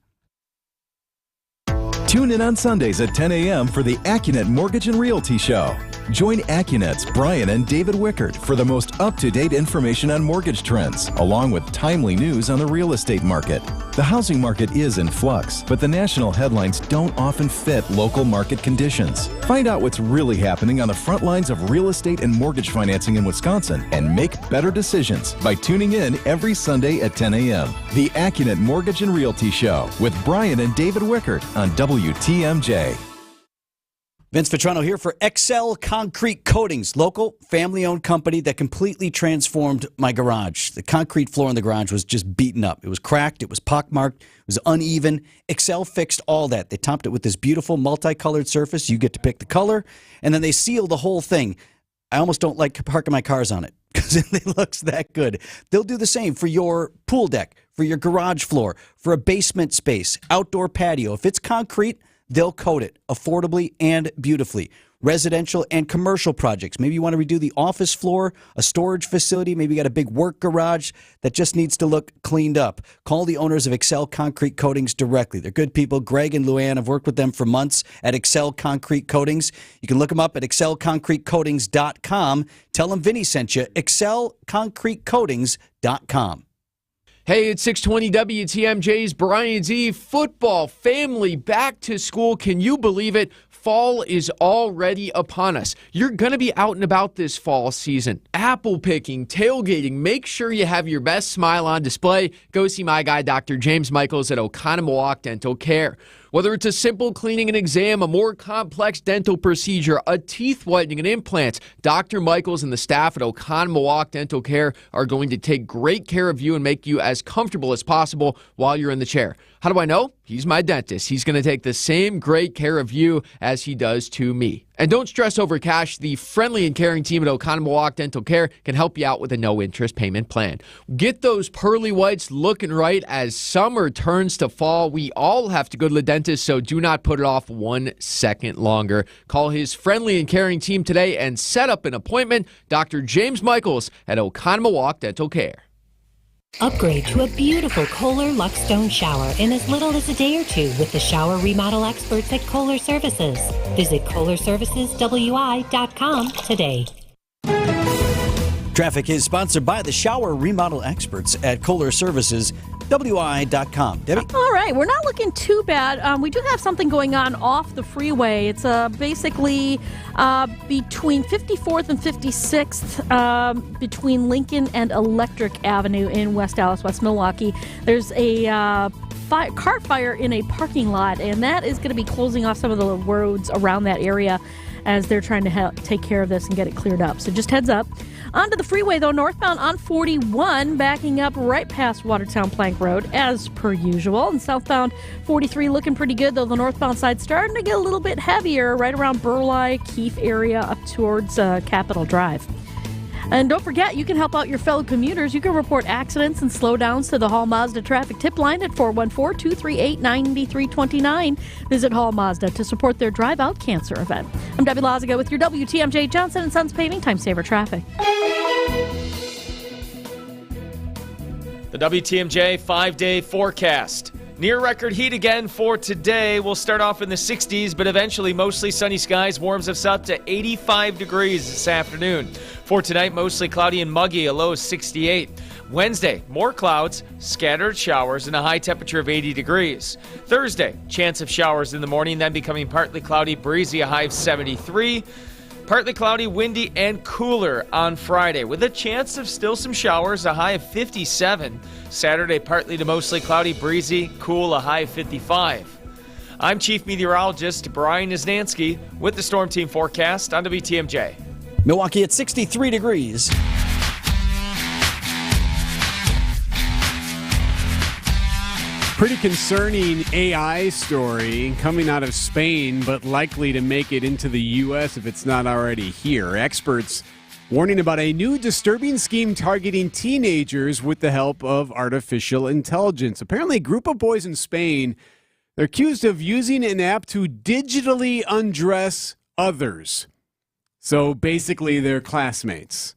S27: Tune in on Sundays at 10 a.m. for the AccuNet Mortgage and Realty Show. Join AccuNet's Brian and David Wickert for the most up-to-date information on mortgage trends, along with timely news on the real estate market. The housing market is in flux, but the national headlines don't often fit local market conditions. Find out what's really happening on the front lines of real estate and mortgage financing in Wisconsin and make better decisions by tuning in every Sunday at 10 a.m. The AccuNet Mortgage and Realty Show with Brian and David Wickert on WTMJ.
S6: Vince Vitrano here for Excel Concrete Coatings, local, family-owned company that completely transformed my garage. The concrete floor in the garage was just beaten up. It was cracked. It was pockmarked. It was uneven. Excel fixed all that. They topped it with this beautiful multicolored surface. You get to pick the color, and then they seal the whole thing. I almost don't like parking my cars on it because it looks that good. They'll do the same for your pool deck, for your garage floor, for a basement space, outdoor patio. If it's concrete, they'll coat it affordably and beautifully. residential and commercial projects. Maybe you want to redo the office floor, a storage facility. Maybe you got a big work garage that just needs to look cleaned up. Call the owners of Excel Concrete Coatings directly. They're good people. Greg and Luann have worked with them for months at Excel Concrete Coatings. You can look them up at excelconcretecoatings.com. Tell them Vinny sent you. excelconcretecoatings.com.
S3: Hey, it's 620 WTMJ's Brian Z. Football, family, back to school. Can you believe it? Fall is already upon us. You're going to be out and about this fall season. Apple picking, tailgating. Make sure you have your best smile on display. Go see my guy, Dr. James Michaels at Oconomowoc Dental Care. Whether it's a simple cleaning and exam, a more complex dental procedure, a teeth whitening and implants, Dr. Michaels and the staff at Oconomowoc Dental Care are going to take great care of you and make you as comfortable as possible while you're in the chair. How do I know? He's my dentist. He's going to take the same great care of you as he does to me. And don't stress over cash. The friendly and caring team at Oconomowoc Dental Care can help you out with a no-interest payment plan. Get those pearly whites looking right as summer turns to fall. We all have to go to the dentist, so do not put it off 1 second longer. Call his friendly and caring team today and set up an appointment. Dr. James Michaels at Oconomowoc Dental Care.
S4: Upgrade to a beautiful Kohler Luxstone shower in as little as a day or two with the shower remodel experts at Kohler Services. Visit KohlerServicesWI.com today.
S6: Traffic is sponsored by the shower remodel experts at Kohler Services, WI.com. Debbie?
S2: All right, we're not looking too bad. We do have something going on off the freeway. It's basically between 54th and 56th, between Lincoln and Electric Avenue in West Dallas, West Milwaukee. There's a car fire in a parking lot, and that is going to be closing off some of the roads around that area as they're trying to take care of this and get it cleared up. So just heads up. Onto the freeway, though, northbound on 41, backing up right past Watertown Plank Road, as per usual. And southbound 43 looking pretty good, though the northbound side starting to get a little bit heavier right around Burleigh, Keefe area up towards Capitol Drive. And don't forget, you can help out your fellow commuters. You can report accidents and slowdowns to the Hall Mazda traffic tip line at 414-238-9329. Visit Hall Mazda to support their Drive Out Cancer event. I'm Debbie Lazaga with your WTMJ Johnson & Sons Paving Time Saver Traffic.
S23: The WTMJ 5-day forecast. Near record heat again for today. We'll start off in the 60s, but eventually mostly sunny skies warms us up to 85 degrees this afternoon. For tonight, mostly cloudy and muggy, a low of 68. Wednesday, more clouds, scattered showers, and a high temperature of 80 degrees. Thursday, chance of showers in the morning, then becoming partly cloudy, breezy, a high of 73. Partly cloudy, windy, and cooler on Friday, with a chance of still some showers, a high of 57. Saturday, partly to mostly cloudy, breezy, cool, a high of 55. I'm Chief Meteorologist Brian Isnansky with the Storm Team forecast on WTMJ.
S6: Milwaukee at 63 degrees.
S7: Pretty concerning AI story coming out of Spain, but likely to make it into the U.S. if it's not already here. Experts warning about a new disturbing scheme targeting teenagers with the help of artificial intelligence. Apparently, a group of boys in Spain, they're accused of using an app to digitally undress others. So basically, they're classmates.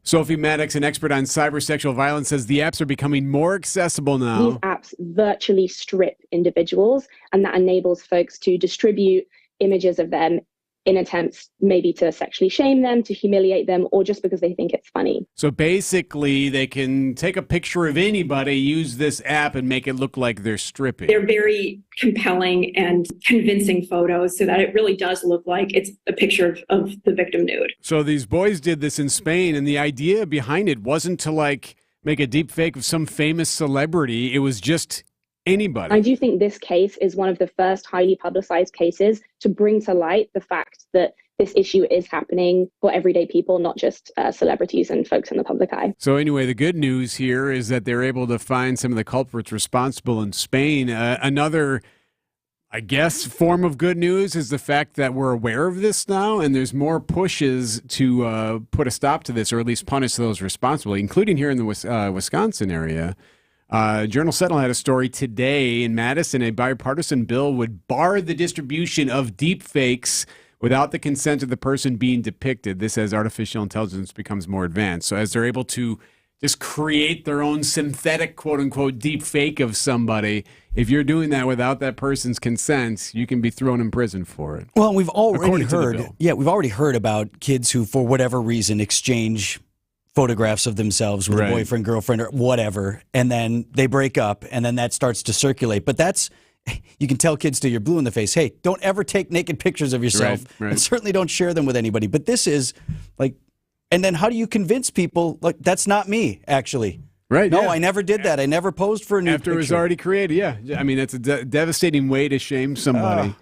S7: Sophie Maddox, an expert on cybersexual violence, says the apps are becoming more accessible now.
S8: These apps virtually strip individuals, and that enables folks to distribute images of them in attempts maybe to sexually shame them, to humiliate them, or just because they think it's funny.
S7: So basically, they can take a picture of anybody, use this app, and make it look like they're stripping.
S11: They're very compelling and convincing photos so that it really does look like it's a picture of the victim nude.
S7: So these boys did this in Spain, and the idea behind it wasn't to make a deep fake of some famous celebrity. It was just anybody.
S8: I do think this case is one of the first highly publicized cases to bring to light the fact that this issue is happening for everyday people, not just celebrities and folks in the public eye.
S7: So anyway, the good news here is that they're able to find some of the culprits responsible in Spain. Another, I guess, form of good news is the fact that we're aware of this now, and there's more pushes to put a stop to this, or at least punish those responsible, including here in the Wisconsin area. Journal Sentinel had a story today in Madison. A bipartisan bill would bar the distribution of deep fakes without the consent of the person being depicted. This as artificial intelligence becomes more advanced. So as they're able to just create their own synthetic, quote unquote, deep fake of somebody, if you're doing that without that person's consent, you can be thrown in prison for it.
S6: Well, we've already
S7: According to the
S6: heard,
S7: bill.
S6: we've already heard about kids who, for whatever reason, exchange photographs of themselves with
S7: Right.
S6: a boyfriend, girlfriend, or whatever, and then they break up, and then that starts to circulate. But that's, you can tell kids till you're blue in the face, hey, don't ever take naked pictures of yourself,
S7: Right.
S6: and certainly don't share them with anybody. But this is like, and then how do you convince people, like, that's not me, actually?
S7: Right.
S6: No,
S7: yeah.
S6: I never did that. I never posed for a new
S7: After it was
S6: picture.
S7: already created, yeah. I mean, that's a devastating way to shame somebody.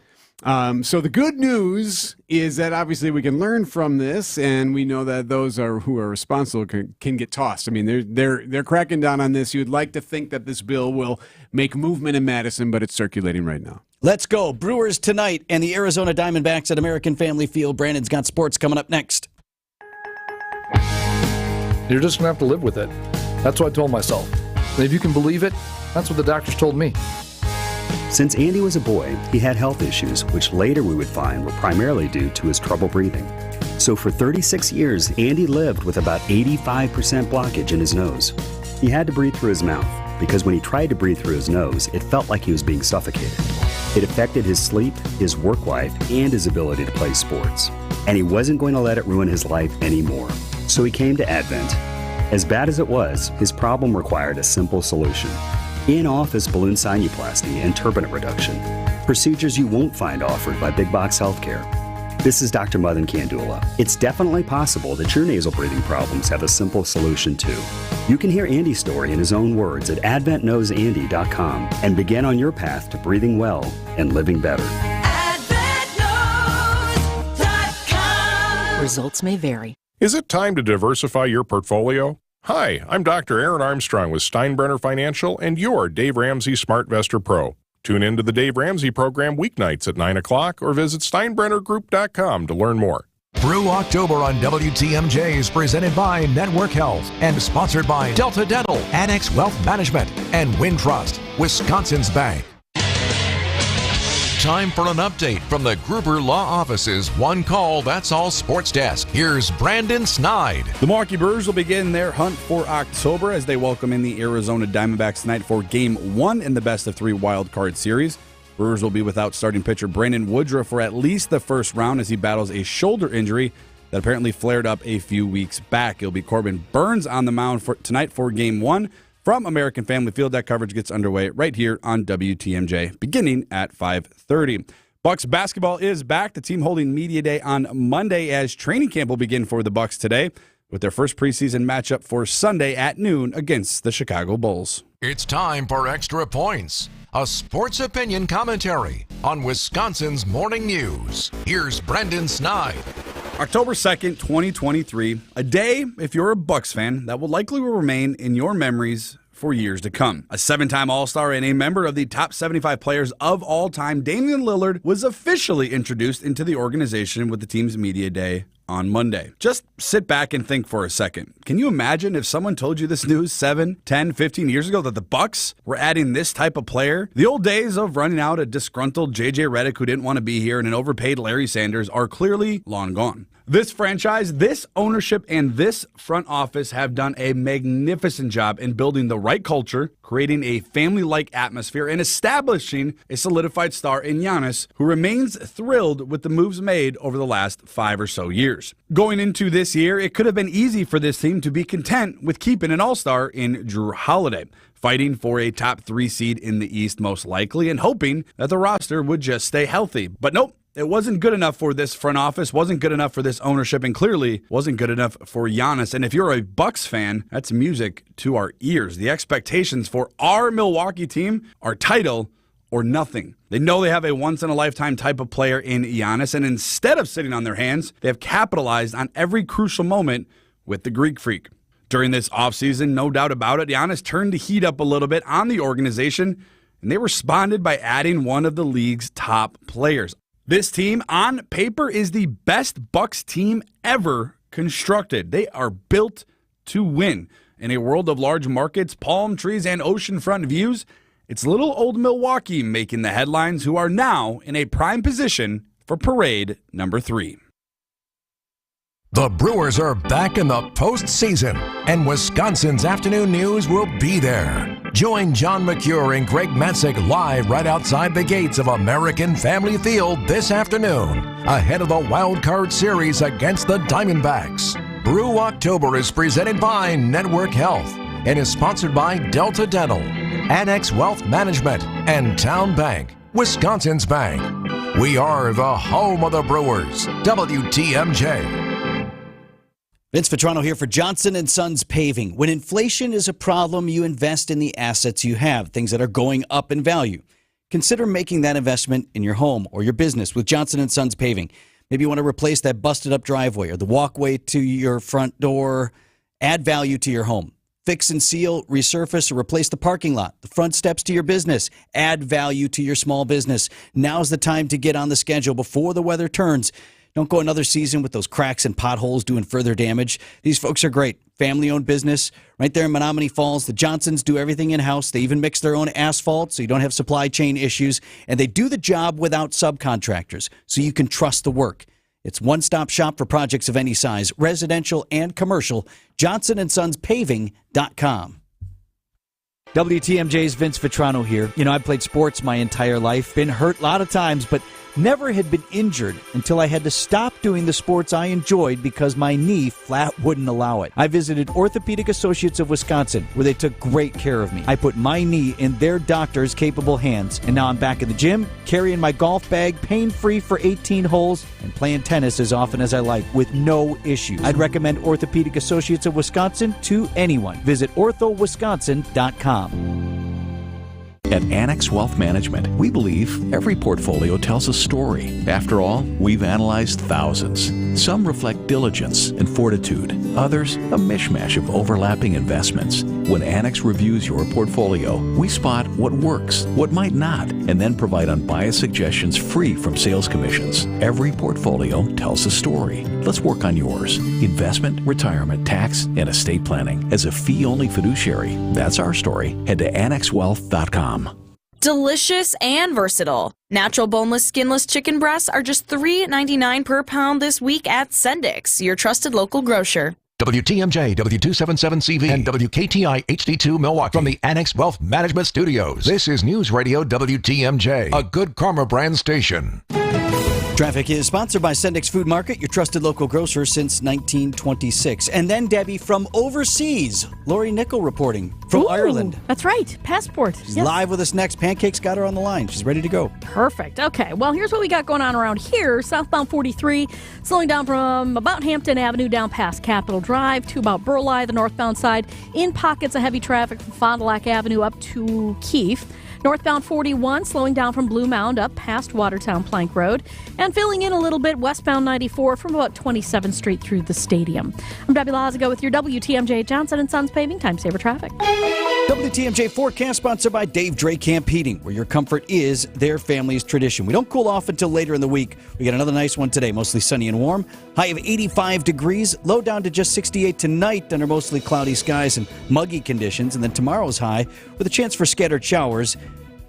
S7: So the good news is that obviously we can learn from this, and we know that those who are responsible can get tossed. I mean, they're cracking down on this. You'd like to think that this bill will make movement in Madison, but it's circulating right now.
S6: Let's go. Brewers tonight and the Arizona Diamondbacks at American Family Field. Brandon's got sports coming up next.
S12: You're just going to have to live with it. That's what I told myself. And if you can believe it, that's what the doctors told me.
S13: Since Andy was a boy, he had health issues, which later we would find were primarily due to his trouble breathing. So for 36 years, Andy lived with about 85% blockage in his nose. He had to breathe through his mouth, because when he tried to breathe through his nose, it felt like he was being suffocated. It affected his sleep, his work life, and his ability to play sports. And he wasn't going to let it ruin his life anymore. So he came to Advent. As bad as it was, his problem required a simple solution. In-office balloon sinuplasty and turbinate reduction. Procedures you won't find offered by big box healthcare. This is Dr. Madan Kandula. It's definitely possible that your nasal breathing problems have a simple solution too. You can hear Andy's story in his own words at adventknowsandy.com and begin on your path to breathing well and living better.
S14: Results may vary.
S15: Is it time to diversify your portfolio? Hi, I'm Dr. Aaron Armstrong with Steinbrenner Financial and your Dave Ramsey SmartVestor Pro. Tune in to the Dave Ramsey program weeknights at 9 o'clock or visit steinbrennergroup.com to learn more.
S16: Brew October on WTMJ is presented by Network Health and sponsored by Delta Dental, Annex Wealth Management, and Wintrust, Wisconsin's Bank. Time for an update from the Gruber Law Office's One Call, That's All Sports Desk. Here's Brandon Snide.
S17: The Milwaukee Brewers will begin their hunt for October as they welcome in the Arizona Diamondbacks tonight for Game 1 in the best-of-3 wild card series. Brewers will be without starting pitcher Brandon Woodruff for at least the first round as he battles a shoulder injury that apparently flared up a few weeks back. It'll be Corbin Burns on the mound tonight for Game 1. From American Family Field, that coverage gets underway right here on WTMJ, beginning at 5:30. Bucks basketball is back. The team holding Media Day on Monday as training camp will begin for the Bucks today with their first preseason matchup for Sunday at noon against the Chicago Bulls.
S16: It's time for Extra Points, a sports opinion commentary on Wisconsin's morning news. Here's Brendan Snide.
S17: October 2nd, 2023, a day, if you're a Bucks fan, that will likely remain in your memories for years to come. A 7-time All-Star and a member of the top 75 players of all time, Damian Lillard was officially introduced into the organization with the team's Media Day on Monday. Just sit back and think for a second. Can you imagine if someone told you this news 7, 10, 15 years ago that the Bucks were adding this type of player? The old days of running out a disgruntled J.J. Redick who didn't want to be here and an overpaid Larry Sanders are clearly long gone. This franchise, this ownership, and this front office have done a magnificent job in building the right culture, creating a family-like atmosphere, and establishing a solidified star in Giannis, who remains thrilled with the moves made over the last 5 or so years. Going into this year, it could have been easy for this team to be content with keeping an all-star in Drew Holiday, fighting for a top 3 seed in the East most likely, and hoping that the roster would just stay healthy. But nope. It wasn't good enough for this front office, wasn't good enough for this ownership, and clearly wasn't good enough for Giannis. And if you're a Bucks fan, that's music to our ears. The expectations for our Milwaukee team are title or nothing. They know they have a once-in-a-lifetime type of player in Giannis, and instead of sitting on their hands, they have capitalized on every crucial moment with the Greek Freak. During this offseason, no doubt about it, Giannis turned the heat up a little bit on the organization, and they responded by adding one of the league's top players. This team, on paper, is the best Bucks team ever constructed. They are built to win. In a world of large markets, palm trees, and oceanfront views, it's little old Milwaukee making the headlines, who are now in a prime position for parade number 3.
S16: The Brewers are back in the postseason, and Wisconsin's afternoon news will be there. Join John McCure and Greg Matzek live right outside the gates of American Family Field this afternoon, ahead of the Wild Card Series against the Diamondbacks. Brew October is presented by Network Health and is sponsored by Delta Dental, Annex Wealth Management, and Town Bank, Wisconsin's bank. We are the home of the Brewers. WTMJ.
S6: Vince Vitrano here for Johnson & Sons Paving. When inflation is a problem, you invest in the assets you have, things that are going up in value. Consider making that investment in your home or your business with Johnson & Sons Paving. Maybe you want to replace that busted-up driveway or the walkway to your front door. Add value to your home. Fix and seal, resurface, or replace the parking lot, the front steps to your business. Add value to your small business. Now's the time to get on the schedule before the weather turns. Don't go another season with those cracks and potholes doing further damage. These folks are great. Family-owned business right there in Menominee Falls. The Johnsons do everything in-house. They even mix their own asphalt so you don't have supply chain issues. And they do the job without subcontractors so you can trust the work. It's one-stop shop for projects of any size, residential and commercial. JohnsonandSonsPaving.com. WTMJ's Vince Vitrano here. You know, I've played sports my entire life, been hurt a lot of times, but never had been injured until I had to stop doing the sports I enjoyed because my knee flat wouldn't allow it. I visited Orthopedic Associates of Wisconsin, where they took great care of me. I put my knee in their doctors' capable hands, and now I'm back in the gym, carrying my golf bag, pain-free for 18 holes, and playing tennis as often as I like with no issues. I'd recommend Orthopedic Associates of Wisconsin to anyone. Visit orthowisconsin.com.
S1: At Annex Wealth Management, we believe every portfolio tells a story. After all, we've analyzed thousands. Some reflect diligence and fortitude, others a mishmash of overlapping investments. When Annex reviews your portfolio, we spot what works, what might not, and then provide unbiased suggestions free from sales commissions. Every portfolio tells a story. Let's work on yours. Investment, retirement, tax, and estate planning. As a fee-only fiduciary, that's our story. Head to annexwealth.com.
S5: Delicious and versatile. Natural boneless, skinless chicken breasts are just $3.99 per pound this week at Sendix, your trusted local grocer.
S16: WTMJ, W277CV, and WKTI HD2 Milwaukee from the Annex Wealth Management Studios. This is News Radio WTMJ, a Good Karma brand station.
S6: Traffic is sponsored by Sendix Food Market, your trusted local grocer since 1926. And then, Debbie, from overseas, Lori Nickel reporting from Ireland.
S2: That's right. Passport.
S6: She's live with us next. Pancake's got her on the line. She's ready to go.
S2: Perfect. Okay. Well, here's what we got going on around here. Southbound 43, slowing down from about Hampton Avenue down past Capitol Drive to about Burleigh, the northbound side. In pockets of heavy traffic from Fond du Lac Avenue up to Keefe. Northbound 41, slowing down from Blue Mound up past Watertown Plank Road. And filling in a little bit westbound 94 from about 27th Street through the stadium. I'm Debbie Lazago with your WTMJ Johnson & Sons Paving Time Saver Traffic.
S6: WTMJ forecast sponsored by Dave Dre Camp Heating, where your comfort is their family's tradition. We don't cool off until later in the week. We got another nice one today, mostly sunny and warm. High of 85 degrees, low down to just 68 tonight under mostly cloudy skies and muggy conditions. And then tomorrow's high with a chance for scattered showers,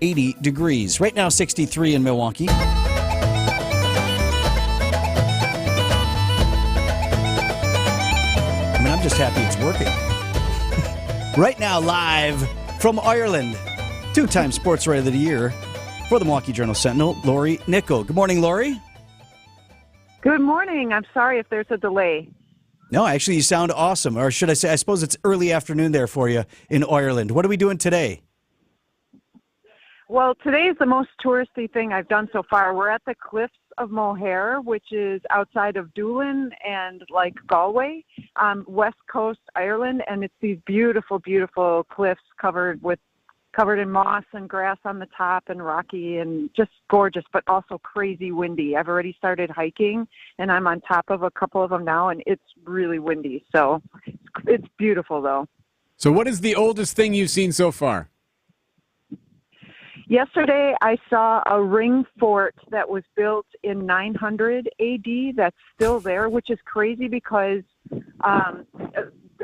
S6: 80 degrees. Right now, 63 in Milwaukee. I mean, I'm just happy it's working. Right now, live from Ireland, two-time Sports Writer of the Year for the Milwaukee Journal-Sentinel, Lori Nickel. Good morning, Lori.
S10: Good morning. I'm sorry if there's a delay.
S6: No, actually, you sound awesome. Or should I say, I suppose it's early afternoon there for you in Ireland. What are we doing today?
S10: Well, today is the most touristy thing I've done so far. We're at the Cliffs of Moher, which is outside of Doolin and like Galway, west coast Ireland, and it's these beautiful, beautiful cliffs covered in moss and grass on the top and rocky and just gorgeous, but also crazy windy. I've already started hiking, and I'm on top of a couple of them now, and it's really windy. So it's beautiful, though.
S7: So what is the oldest thing you've seen so far?
S10: Yesterday, I saw a ring fort that was built in 900 AD that's still there, which is crazy because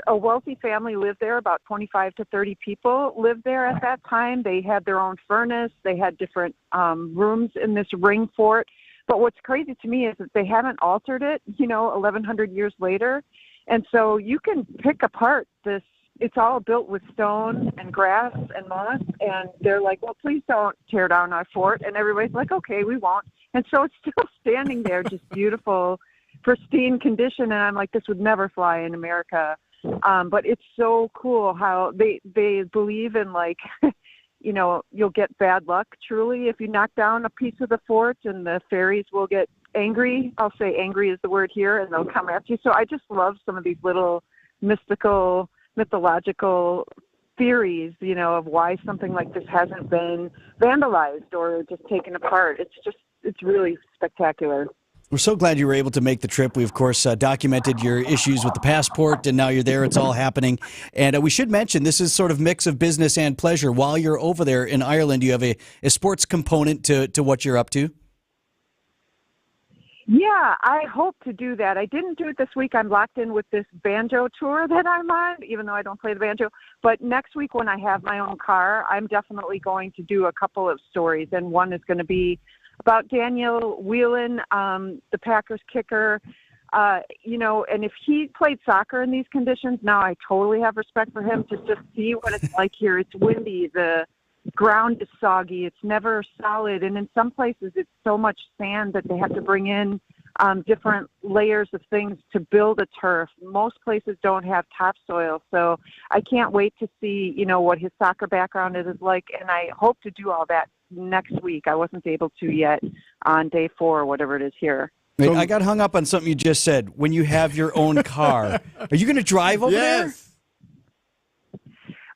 S10: a wealthy family lived there. About 25 to 30 people lived there at that time. They had their own furnace. They had different rooms in this ring fort. But what's crazy to me is that they haven't altered it, 1,100 years later. And so you can pick apart this. It's all built with stone and grass and moss. And they're like, well, please don't tear down our fort. And everybody's like, okay, we won't. And so it's still standing there, just beautiful, pristine condition. And I'm like, this would never fly in America. But it's so cool how they believe in, like, you'll get bad luck, truly, if you knock down a piece of the fort, and the fairies will get angry. I'll say angry is the word here, and they'll come after you. So I just love some of these little mythological theories, of why something like this hasn't been vandalized or just taken apart. It's really spectacular.
S6: We're so glad you were able to make the trip. We, of course, documented your issues with the passport, and now you're there. It's all happening. And we should mention, this is sort of mix of business and pleasure. While you're over there in Ireland, you have a sports component to what you're up to?
S10: Yeah, I hope to do that. I didn't do it this week. I'm locked in with this banjo tour that I'm on, even though I don't play the banjo. But next week when I have my own car, I'm definitely going to do a couple of stories. And one is going to be about Daniel Whelan, the Packers kicker, and if he played soccer in these conditions, now I totally have respect for him to just see what it's like here. It's windy. The ground is soggy. It's never solid. And in some places, it's so much sand that they have to bring in different layers of things to build a turf. Most places don't have topsoil. So I can't wait to see, what his soccer background is like. And I hope to do all that next week. I wasn't able to yet on day 4 or whatever it is here.
S6: Wait, I got hung up on something you just said. When you have your own car, are you going to drive over there?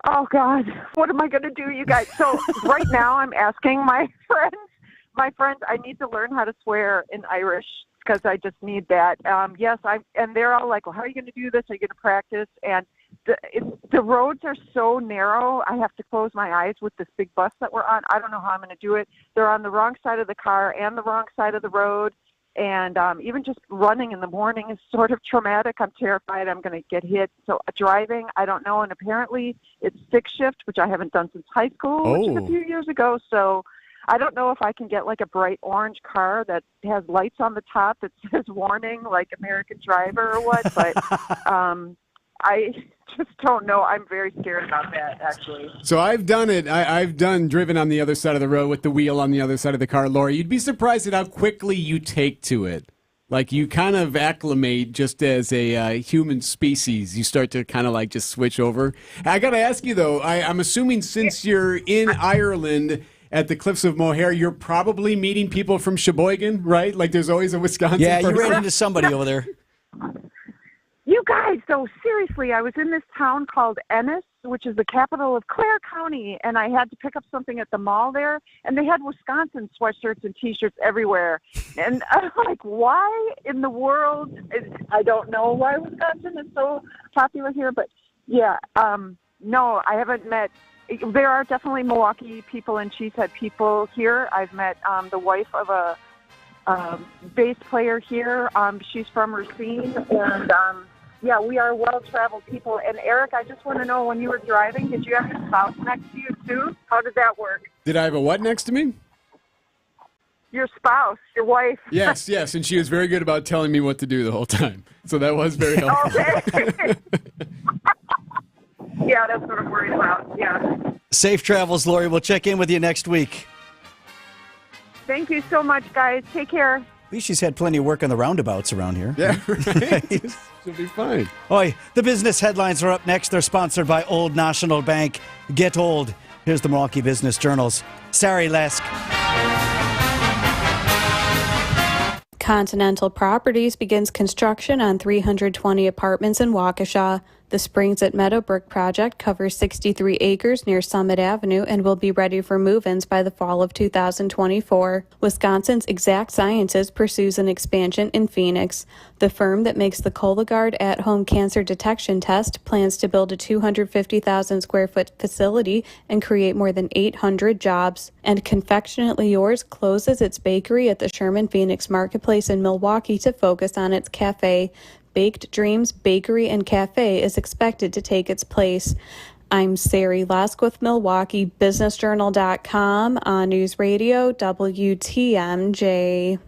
S10: Oh God, what am I going to do, you guys? So right now I'm asking my friends, I need to learn how to swear in Irish because I just need that. And they're all like, well, how are you going to do this? Are you going to practice? And the roads are so narrow. I have to close my eyes with this big bus that we're on. I don't know how I'm going to do it. They're on the wrong side of the car and the wrong side of the road. And even just running in the morning is sort of traumatic. I'm terrified I'm going to get hit. So driving, I don't know. And apparently it's stick shift, which I haven't done since high school, which is a few years ago. So I don't know if I can get like a bright orange car that has lights on the top that says warning, like American driver or what. But I just don't know. I'm very scared about that, actually.
S7: So I've done it. I've driven on the other side of the road with the wheel on the other side of the car. Laura, you'd be surprised at how quickly you take to it. Like, you kind of acclimate just as a human species. You start to kind of like just switch over. I got to ask you, though, I'm assuming since you're in Ireland at the Cliffs of Moher, you're probably meeting people from Sheboygan, right? Like, there's always a Wisconsin person.
S6: You ran into somebody over there.
S10: You guys, though, seriously, I was in this town called Ennis, which is the capital of Clare County, and I had to pick up something at the mall there, and they had Wisconsin sweatshirts and T-shirts everywhere. And I'm like, why in the world? I don't know why Wisconsin is so popular here, but yeah, no, I haven't met. There are definitely Milwaukee people and Cheesehead people here. I've met the wife of a bass player here. She's from Racine, and yeah, we are well-traveled people. And Eric, I just want to know, when you were driving, did you have your spouse next to you too? How did that work?
S7: Did I have a what next to me?
S10: Your spouse, your wife.
S7: Yes, and she was very good about telling me what to do the whole time. So that was very helpful.
S10: Okay. Yeah, that's what I'm worried about. Yeah.
S6: Safe travels, Lori. We'll check in with you next week.
S10: Thank you so much, guys. Take care.
S6: At least she's had plenty of work on the roundabouts around here.
S7: Yeah, right. She'll be fine.
S6: Oi, the business headlines are up next. They're sponsored by Old National Bank. Get old. Here's the Milwaukee Business Journal's Sari Lesk.
S9: Continental Properties begins construction on 320 apartments in Waukesha. The Springs at Meadowbrook project covers 63 acres near Summit Avenue and will be ready for move-ins by the fall of 2024. Wisconsin's Exact Sciences pursues an expansion in Phoenix. The firm that makes the Cologuard at-home cancer detection test plans to build a 250,000 square foot facility and create more than 800 jobs. And Confectionately Yours closes its bakery at the Sherman Phoenix Marketplace in Milwaukee to focus on its cafe. Baked Dreams Bakery and Cafe is expected to take its place. I'm Sari Lesk with MilwaukeeBusinessJournal.com on News Radio WTMJ.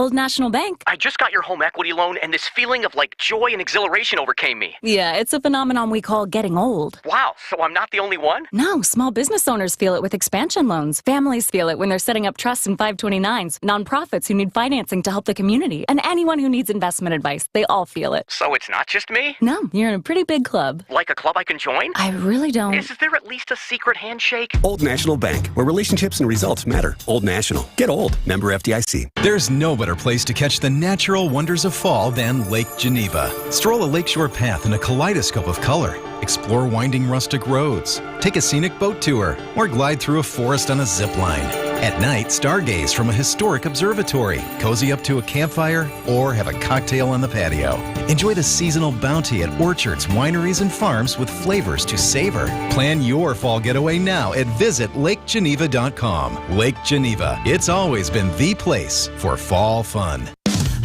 S14: Old National Bank.
S18: I just got your home equity loan, and this feeling of joy and exhilaration overcame me.
S14: Yeah, it's a phenomenon we call getting old.
S18: Wow, so I'm not the only one?
S14: No, small business owners feel it with expansion loans. Families feel it when they're setting up trusts and 529s. Nonprofits who need financing to help the community. And anyone who needs investment advice, they all feel it.
S18: So it's not just me?
S14: No, you're in a pretty big club.
S18: Like a club I can join?
S14: I really don't.
S18: Is there at least a secret handshake?
S19: Old National Bank, where relationships and results matter. Old National. Get old. Member FDIC.
S27: There's no better place to catch the natural wonders of fall than Lake Geneva. Stroll a lakeshore path in a kaleidoscope of color. Explore winding rustic roads. Take a scenic boat tour or glide through a forest on a zip line. At night, stargaze from a historic observatory, cozy up to a campfire, or have a cocktail on the patio. Enjoy the seasonal bounty at orchards, wineries, and farms with flavors to savor. Plan your fall getaway now at visitlakegeneva.com. Lake Geneva. It's always been the place for fall fun.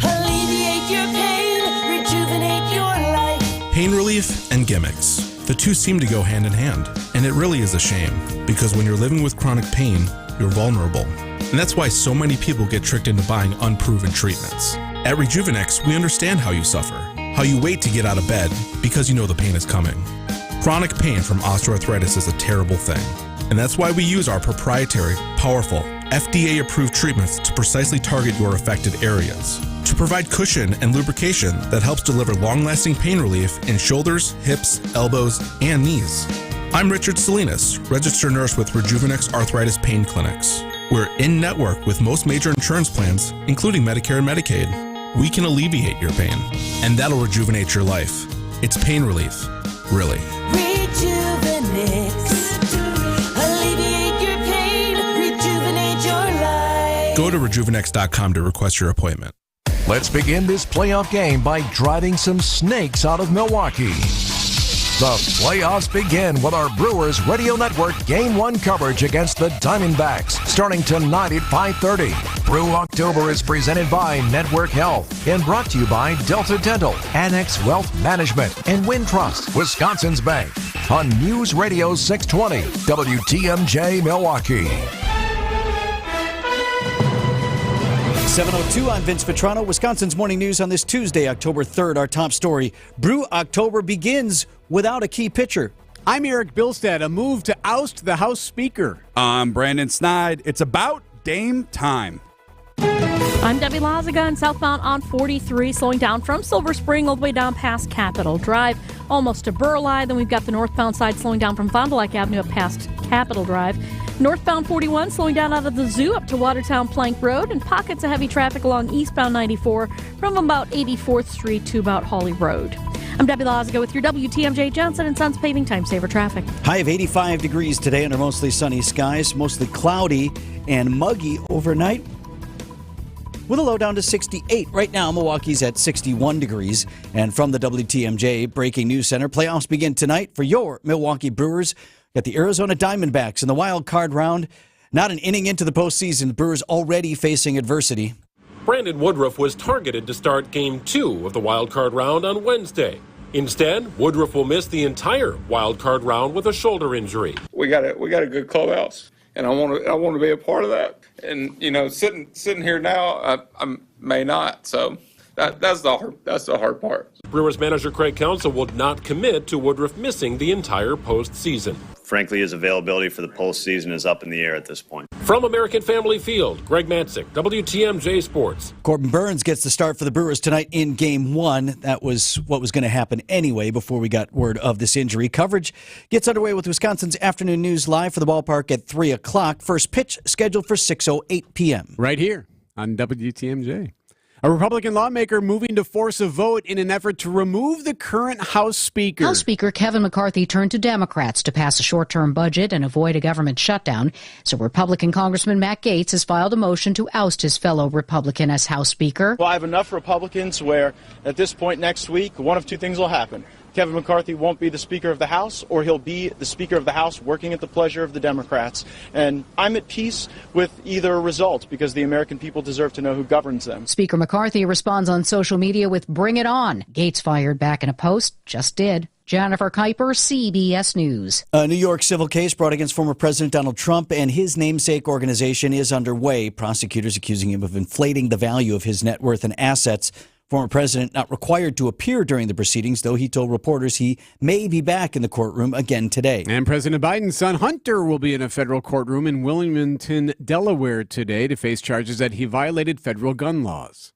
S20: Alleviate your pain, rejuvenate your life.
S21: Pain relief and gimmicks. The two seem to go hand in hand, and it really is a shame, because when you're living with chronic pain, you're vulnerable. And that's why so many people get tricked into buying unproven treatments. At Rejuvenex, we understand how you suffer, how you wait to get out of bed because you know the pain is coming. Chronic pain from osteoarthritis is a terrible thing. And that's why we use our proprietary, powerful, FDA-approved treatments to precisely target your affected areas, to provide cushion and lubrication that helps deliver long-lasting pain relief in shoulders, hips, elbows, and knees. I'm Richard Salinas, registered nurse with Rejuvenex Arthritis Pain Clinics. We're in-network with most major insurance plans, including Medicare and Medicaid. We can alleviate your pain, and that'll rejuvenate your life. It's pain relief, really.
S20: Rejuvenex. Alleviate your pain, rejuvenate your life.
S21: Go to rejuvenex.com to request your appointment.
S16: Let's begin this playoff game by driving some snakes out of Milwaukee. The playoffs begin with our Brewers Radio Network Game 1 coverage against the Diamondbacks, starting tonight at 5:30. Brew October is presented by Network Health and brought to you by Delta Dental, Annex Wealth Management, and Wintrust, Wisconsin's Bank, on News Radio 620, WTMJ Milwaukee.
S6: 7:02, I'm Vince Vitrano. Wisconsin's Morning News on this Tuesday, October 3rd. Our top story, Brew October begins without a key pitcher.
S7: I'm Eric Bilstead. A move to oust the House Speaker.
S17: I'm Brandon Snide. It's about Dame time.
S2: I'm Debbie Lazaga, southbound on 43, slowing down from Silver Spring all the way down past Capitol Drive, almost to Burleigh. Then we've got the northbound side slowing down from Fond du Lac Avenue up past Capitol Drive. Northbound 41 slowing down out of the zoo up to Watertown Plank Road, and pockets of heavy traffic along eastbound 94 from about 84th Street to about Hawley Road. I'm Debbie Lazaga with your WTMJ Johnson & Sons Paving Time Saver traffic.
S6: High of 85 degrees today under mostly sunny skies, mostly cloudy and muggy overnight, with a low down to 68. Right now, Milwaukee's at 61 degrees. And from the WTMJ Breaking News Center, playoffs begin tonight for your Milwaukee Brewers. Got the Arizona Diamondbacks in the wild card round. Not an inning into the postseason, Brewers already facing adversity.
S22: Brandon Woodruff was targeted to start Game 2 of the wild card round on Wednesday. Instead, Woodruff will miss the entire wild card round with a shoulder injury.
S24: We got a good clubhouse, and I want to be a part of that. And sitting here now, I may not. So that's the hard part.
S22: Brewers manager Craig Counsell will not commit to Woodruff missing the entire postseason.
S28: Frankly, his availability for the postseason is up in the air at this point.
S22: From American Family Field, Greg Matzik, WTMJ Sports.
S6: Corbin Burns gets the start for the Brewers tonight in Game 1. That was what was going to happen anyway before we got word of this injury. Coverage gets underway with Wisconsin's Afternoon News live for the ballpark at 3 o'clock. First pitch scheduled for 6:08 p.m.
S7: Right here on WTMJ. A Republican lawmaker moving to force a vote in an effort to remove the current House Speaker.
S29: House Speaker Kevin McCarthy turned to Democrats to pass a short-term budget and avoid a government shutdown. So Republican Congressman Matt Gaetz has filed a motion to oust his fellow Republican as House Speaker.
S30: Well, I have enough Republicans where at this point next week, one of two things will happen. Kevin McCarthy won't be the Speaker of the House, or he'll be the Speaker of the House working at the pleasure of the Democrats. And I'm at peace with either result because the American people deserve to know who governs them.
S29: Speaker McCarthy responds on social media with "Bring it on." Gaetz fired back in a post, "Just did." Jennifer Kuiper, CBS News.
S6: A New York civil case brought against former President Donald Trump and his namesake organization is underway. Prosecutors accusing him of inflating the value of his net worth and assets. Former president not required to appear during the proceedings, though he told reporters he may be back in the courtroom again today.
S7: And President Biden's son Hunter will be in a federal courtroom in Wilmington, Delaware today to face charges that he violated federal gun laws.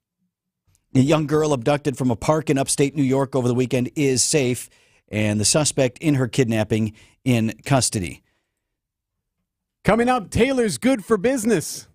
S6: A young girl abducted from a park in upstate New York over the weekend is safe, and the suspect in her kidnapping in custody.
S7: Coming up, Taylor's good for business.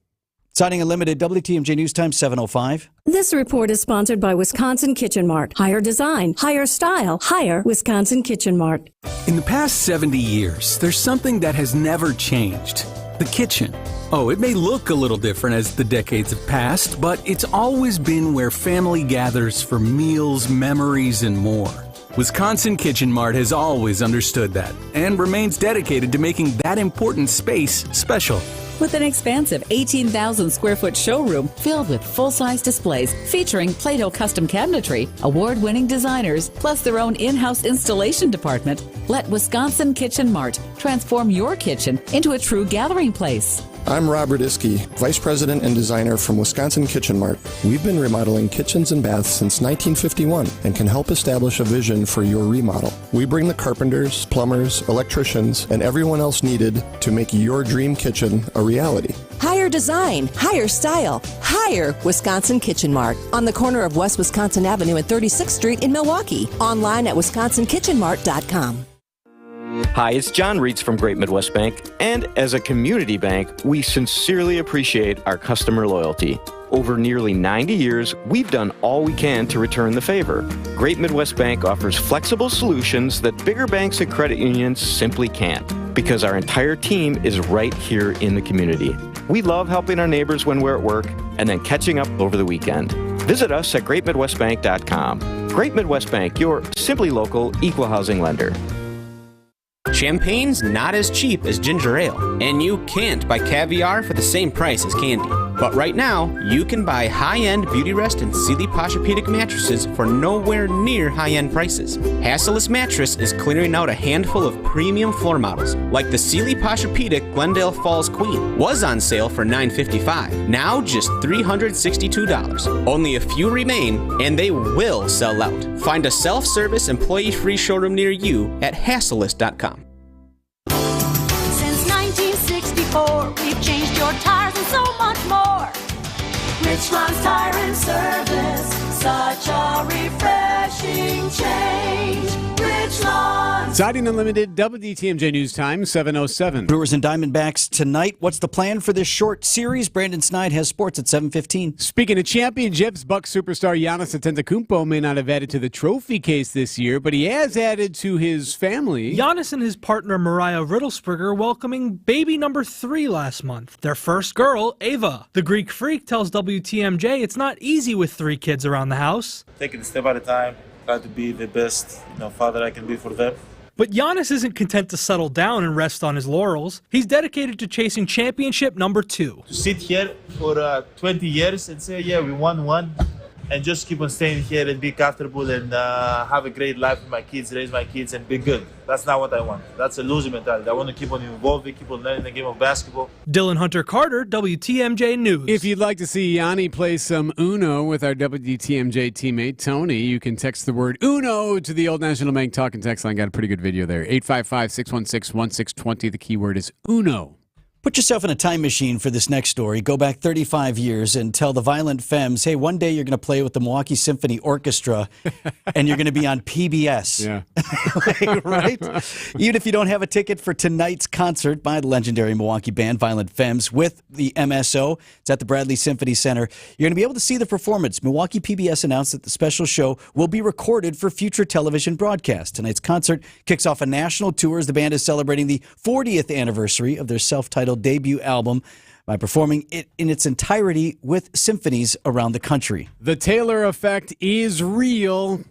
S6: Citing a limited WTMJ News Time 7:05.
S3: This report is sponsored by Wisconsin Kitchen Mart. Higher design, higher style, higher Wisconsin Kitchen Mart.
S4: In the past 70 years, there's something that has never changed. The kitchen. Oh, it may look a little different as the decades have passed, but it's always been where family gathers for meals, memories, and more. Wisconsin Kitchen Mart has always understood that and remains dedicated to making that important space special.
S8: With an expansive 18,000 square foot showroom filled with full-size displays featuring Play-Doh custom cabinetry, award-winning designers, plus their own in-house installation department, let Wisconsin Kitchen Mart transform your kitchen into a true gathering place.
S11: I'm Robert Iskey, Vice President and Designer from Wisconsin Kitchen Mart. We've been remodeling kitchens and baths since 1951 and can help establish a vision for your remodel. We bring the carpenters, plumbers, electricians, and everyone else needed to make your dream kitchen a reality.
S12: Higher design, higher style, higher Wisconsin Kitchen Mart on the corner of West Wisconsin Avenue and 36th Street in Milwaukee. Online at wisconsinkitchenmart.com.
S13: Hi, it's John Reitz from Great Midwest Bank, and as a community bank, we sincerely appreciate our customer loyalty. Over nearly 90 years, we've done all we can to return the favor. Great Midwest Bank offers flexible solutions that bigger banks and credit unions simply can't, because our entire team is right here in the community. We love helping our neighbors when we're at work and then catching up over the weekend. Visit us at greatmidwestbank.com. Great Midwest Bank, your simply local equal housing lender.
S15: Champagne's not as cheap as ginger ale, and you can't buy caviar for the same price as candy. But right now, you can buy high-end Beautyrest and Sealy Posturepedic mattresses for nowhere near high-end prices. Hasseless Mattress is clearing out a handful of premium floor models, like the Sealy Posturepedic Glendale Falls Queen. Was on sale for $955, now just $362. Only a few remain, and they will sell out. Find a self-service, employee-free showroom near you at hasseless.com.
S20: Since 1964, we've changed your tires and so much more. Richland's Tire and Service, such a refreshing change. Richland's.
S7: Siding Unlimited, WTMJ News Time, 7:07.
S6: Brewers and Diamondbacks tonight. What's the plan for this short series? Brandon Snide has sports at 7:15.
S7: Speaking of championships, Bucks superstar Giannis Antetokounmpo may not have added to the trophy case this year, but he has added to his family.
S23: Giannis and his partner Mariah Riddlesberger welcoming baby number 3 last month. Their first girl, Ava. The Greek freak tells WTMJ it's not easy with 3 kids around the house.
S25: Taking it step at a time, try to be the best father I can be for them.
S23: But Giannis isn't content to settle down and rest on his laurels. He's dedicated to chasing championship number 2.
S25: To sit here for 20 years and say, yeah, we won one, and just keep on staying here and be comfortable and have a great life with my kids, raise my kids, and be good. That's not what I want. That's a losing mentality. I want to keep on evolving, keep on learning the game of basketball.
S23: Dylan Hunter Carter, WTMJ News.
S7: If you'd like to see Yanni play some Uno with our WTMJ teammate Tony, you can text the word Uno to the Old National Bank talk and text line. Got a pretty good video there. 855-616-1620. The keyword is Uno.
S6: Put yourself in a time machine for this next story. Go back 35 years and tell the Violent Femmes, hey, one day you're going to play with the Milwaukee Symphony Orchestra and you're going to be on PBS.
S7: Yeah.
S6: Right? Even if you don't have a ticket for tonight's concert by the legendary Milwaukee band Violent Femmes with the MSO, it's at the Bradley Symphony Center. You're going to be able to see the performance. Milwaukee PBS announced that the special show will be recorded for future television broadcast. Tonight's concert kicks off a national tour as the band is celebrating the 40th anniversary of their self-titled debut album by performing it in its entirety with symphonies around the country.
S7: The Taylor effect is real.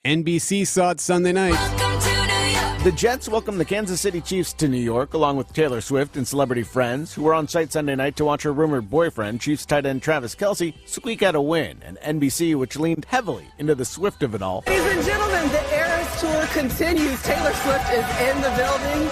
S7: NBC saw it Sunday night.
S20: Welcome to New York.
S1: The Jets welcome the Kansas City Chiefs to New York, along with Taylor Swift and celebrity friends, who were on site Sunday night to watch her rumored boyfriend, Chiefs tight end Travis Kelce, squeak out a win, and NBC, which leaned heavily into the Swift of it all.
S5: Ladies and gentlemen, the Eras Tour continues. Taylor Swift is in the building.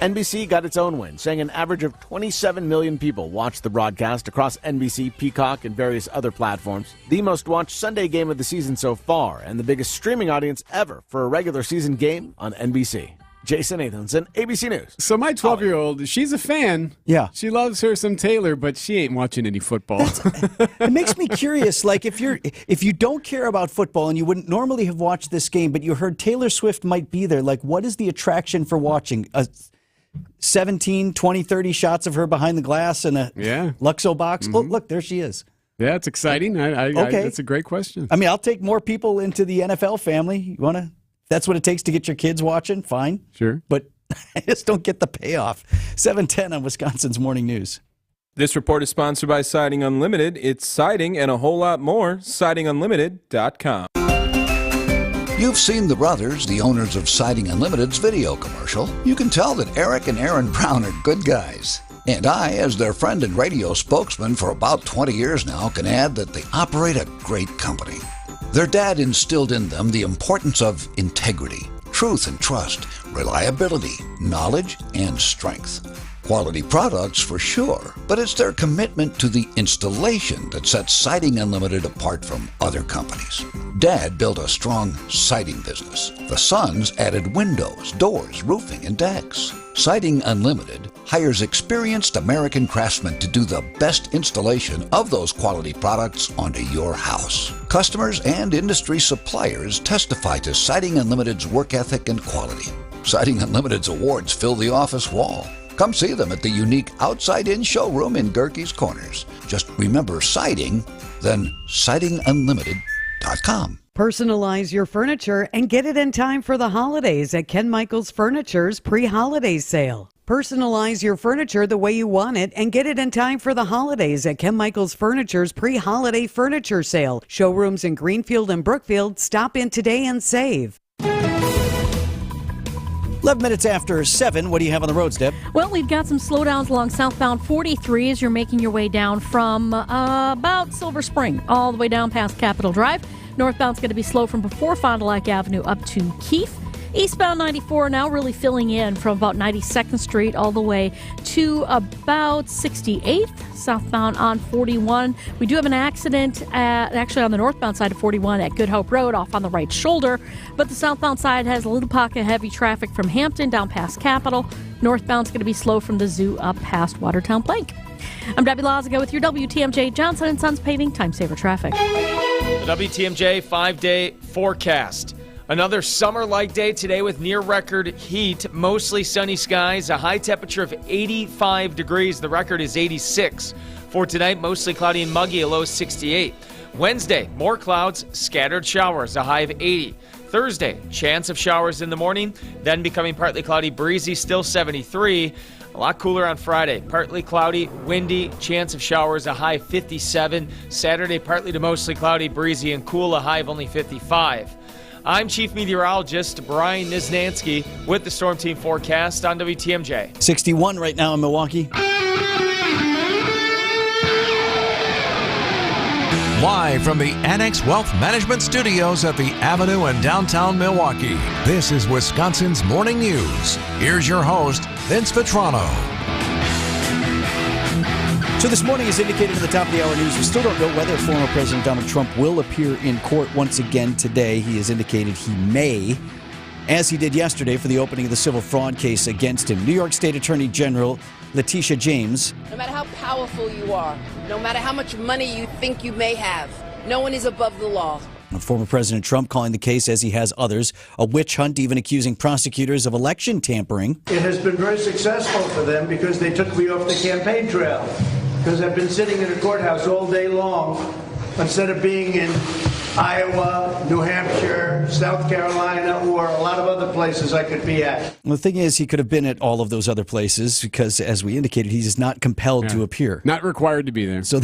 S1: NBC got its own win, saying an average of 27 million people watched the broadcast across NBC, Peacock, and various other platforms. The most watched Sunday game of the season so far, and the biggest streaming audience ever for a regular season game on NBC. Jason Nathanson, ABC News.
S7: So my 12-year-old, she's a fan.
S6: Yeah.
S7: She loves her some Taylor, but she ain't watching any football.
S6: It makes me curious, like if you don't care about football and you wouldn't normally have watched this game, but you heard Taylor Swift might be there, like what is the attraction for watching 17, 20, 30 shots of her behind the glass in a Luxo box? Oh, look, there she is.
S7: Yeah, it's exciting.
S6: Okay.
S7: That's a great question.
S6: I mean, I'll take more people into the NFL family. You want to? That's what it takes to get your kids watching. Fine.
S7: Sure.
S6: But I just don't get the payoff. 7:10 on Wisconsin's Morning News.
S9: This report is sponsored by Siding Unlimited. It's siding and a whole lot more. SidingUnlimited.com.
S10: You've seen the brothers, the owners of Siding Unlimited's video commercial. You can tell that Eric and Aaron Brown are good guys. And I, as their friend and radio spokesman for about 20 years now, can add that they operate a great company. Their dad instilled in them the importance of integrity, truth and trust, reliability, knowledge, and strength. Quality products for sure, but it's their commitment to the installation that sets Siding Unlimited apart from other companies. Dad built a strong siding business. The sons added windows, doors, roofing, and decks. Siding Unlimited hires experienced American craftsmen to do the best installation of those quality products onto your house. Customers and industry suppliers testify to Siding Unlimited's work ethic and quality. Siding Unlimited's awards fill the office wall. Come see them at the unique outside-in showroom in Gerke's Corners. Just remember siding, then sidingunlimited.com.
S14: Personalize your furniture and get it in time for the holidays at Ken Michaels Furniture's pre-holiday sale. Personalize your furniture the way you want it and get it in time for the holidays at Ken Michaels Furniture's pre-holiday furniture sale. Showrooms in Greenfield and Brookfield. Stop in today and save.
S6: 11 minutes after 7, what do you have on the roads, Deb?
S2: Well, we've got some slowdowns along southbound 43 as you're making your way down from about Silver Spring all the way down past Capitol Drive. Northbound's going to be slow from before Fond du Lac Avenue up to Keith. Eastbound 94 now really filling in from about 92nd Street all the way to about 68th. Southbound on 41. We do have an accident actually on the northbound side of 41 at Good Hope Road off on the right shoulder. But the southbound side has a little pocket of heavy traffic from Hampton down past Capitol. Northbound's going to be slow from the zoo up past Watertown Plank. I'm Debbie Lazaga with your WTMJ Johnson & Sons Paving Time Saver Traffic.
S18: The WTMJ 5-day forecast. Another summer-like day today with near-record heat, mostly sunny skies, a high temperature of 85 degrees. The record is 86. For tonight, mostly cloudy and muggy, a low of 68. Wednesday, more clouds, scattered showers, a high of 80. Thursday, chance of showers in the morning, then becoming partly cloudy, breezy, still 73. A lot cooler on Friday. Partly cloudy, windy, chance of showers, a high of 57. Saturday, partly to mostly cloudy, breezy, and cool, a high of only 55. I'm Chief Meteorologist Brian Niznansky with the Storm Team forecast on WTMJ.
S6: 61 right now in Milwaukee.
S16: Live from the Annex Wealth Management Studios at the Avenue in downtown Milwaukee, this is Wisconsin's Morning News. Here's your host, Vince Vitrano.
S6: So this morning, as indicated at the top of the hour news, we still don't know whether former President Donald Trump will appear in court once again today. He has indicated he may, as he did yesterday for the opening of the civil fraud case against him. New York State Attorney General Letitia James.
S19: No matter how powerful you are, no matter how much money you think you may have, no one is above the law.
S6: Former President Trump calling the case, as he has others, a witch hunt, even accusing prosecutors of election tampering.
S21: It has been very successful for them because they took me off the campaign trail. Because I've been sitting in a courthouse all day long instead of being in Iowa, New Hampshire, South Carolina, or a lot of other places I could be at.
S6: Well, the thing is, he could have been at all of those other places because, as we indicated, he's not compelled to appear.
S7: Not required to be there.
S6: So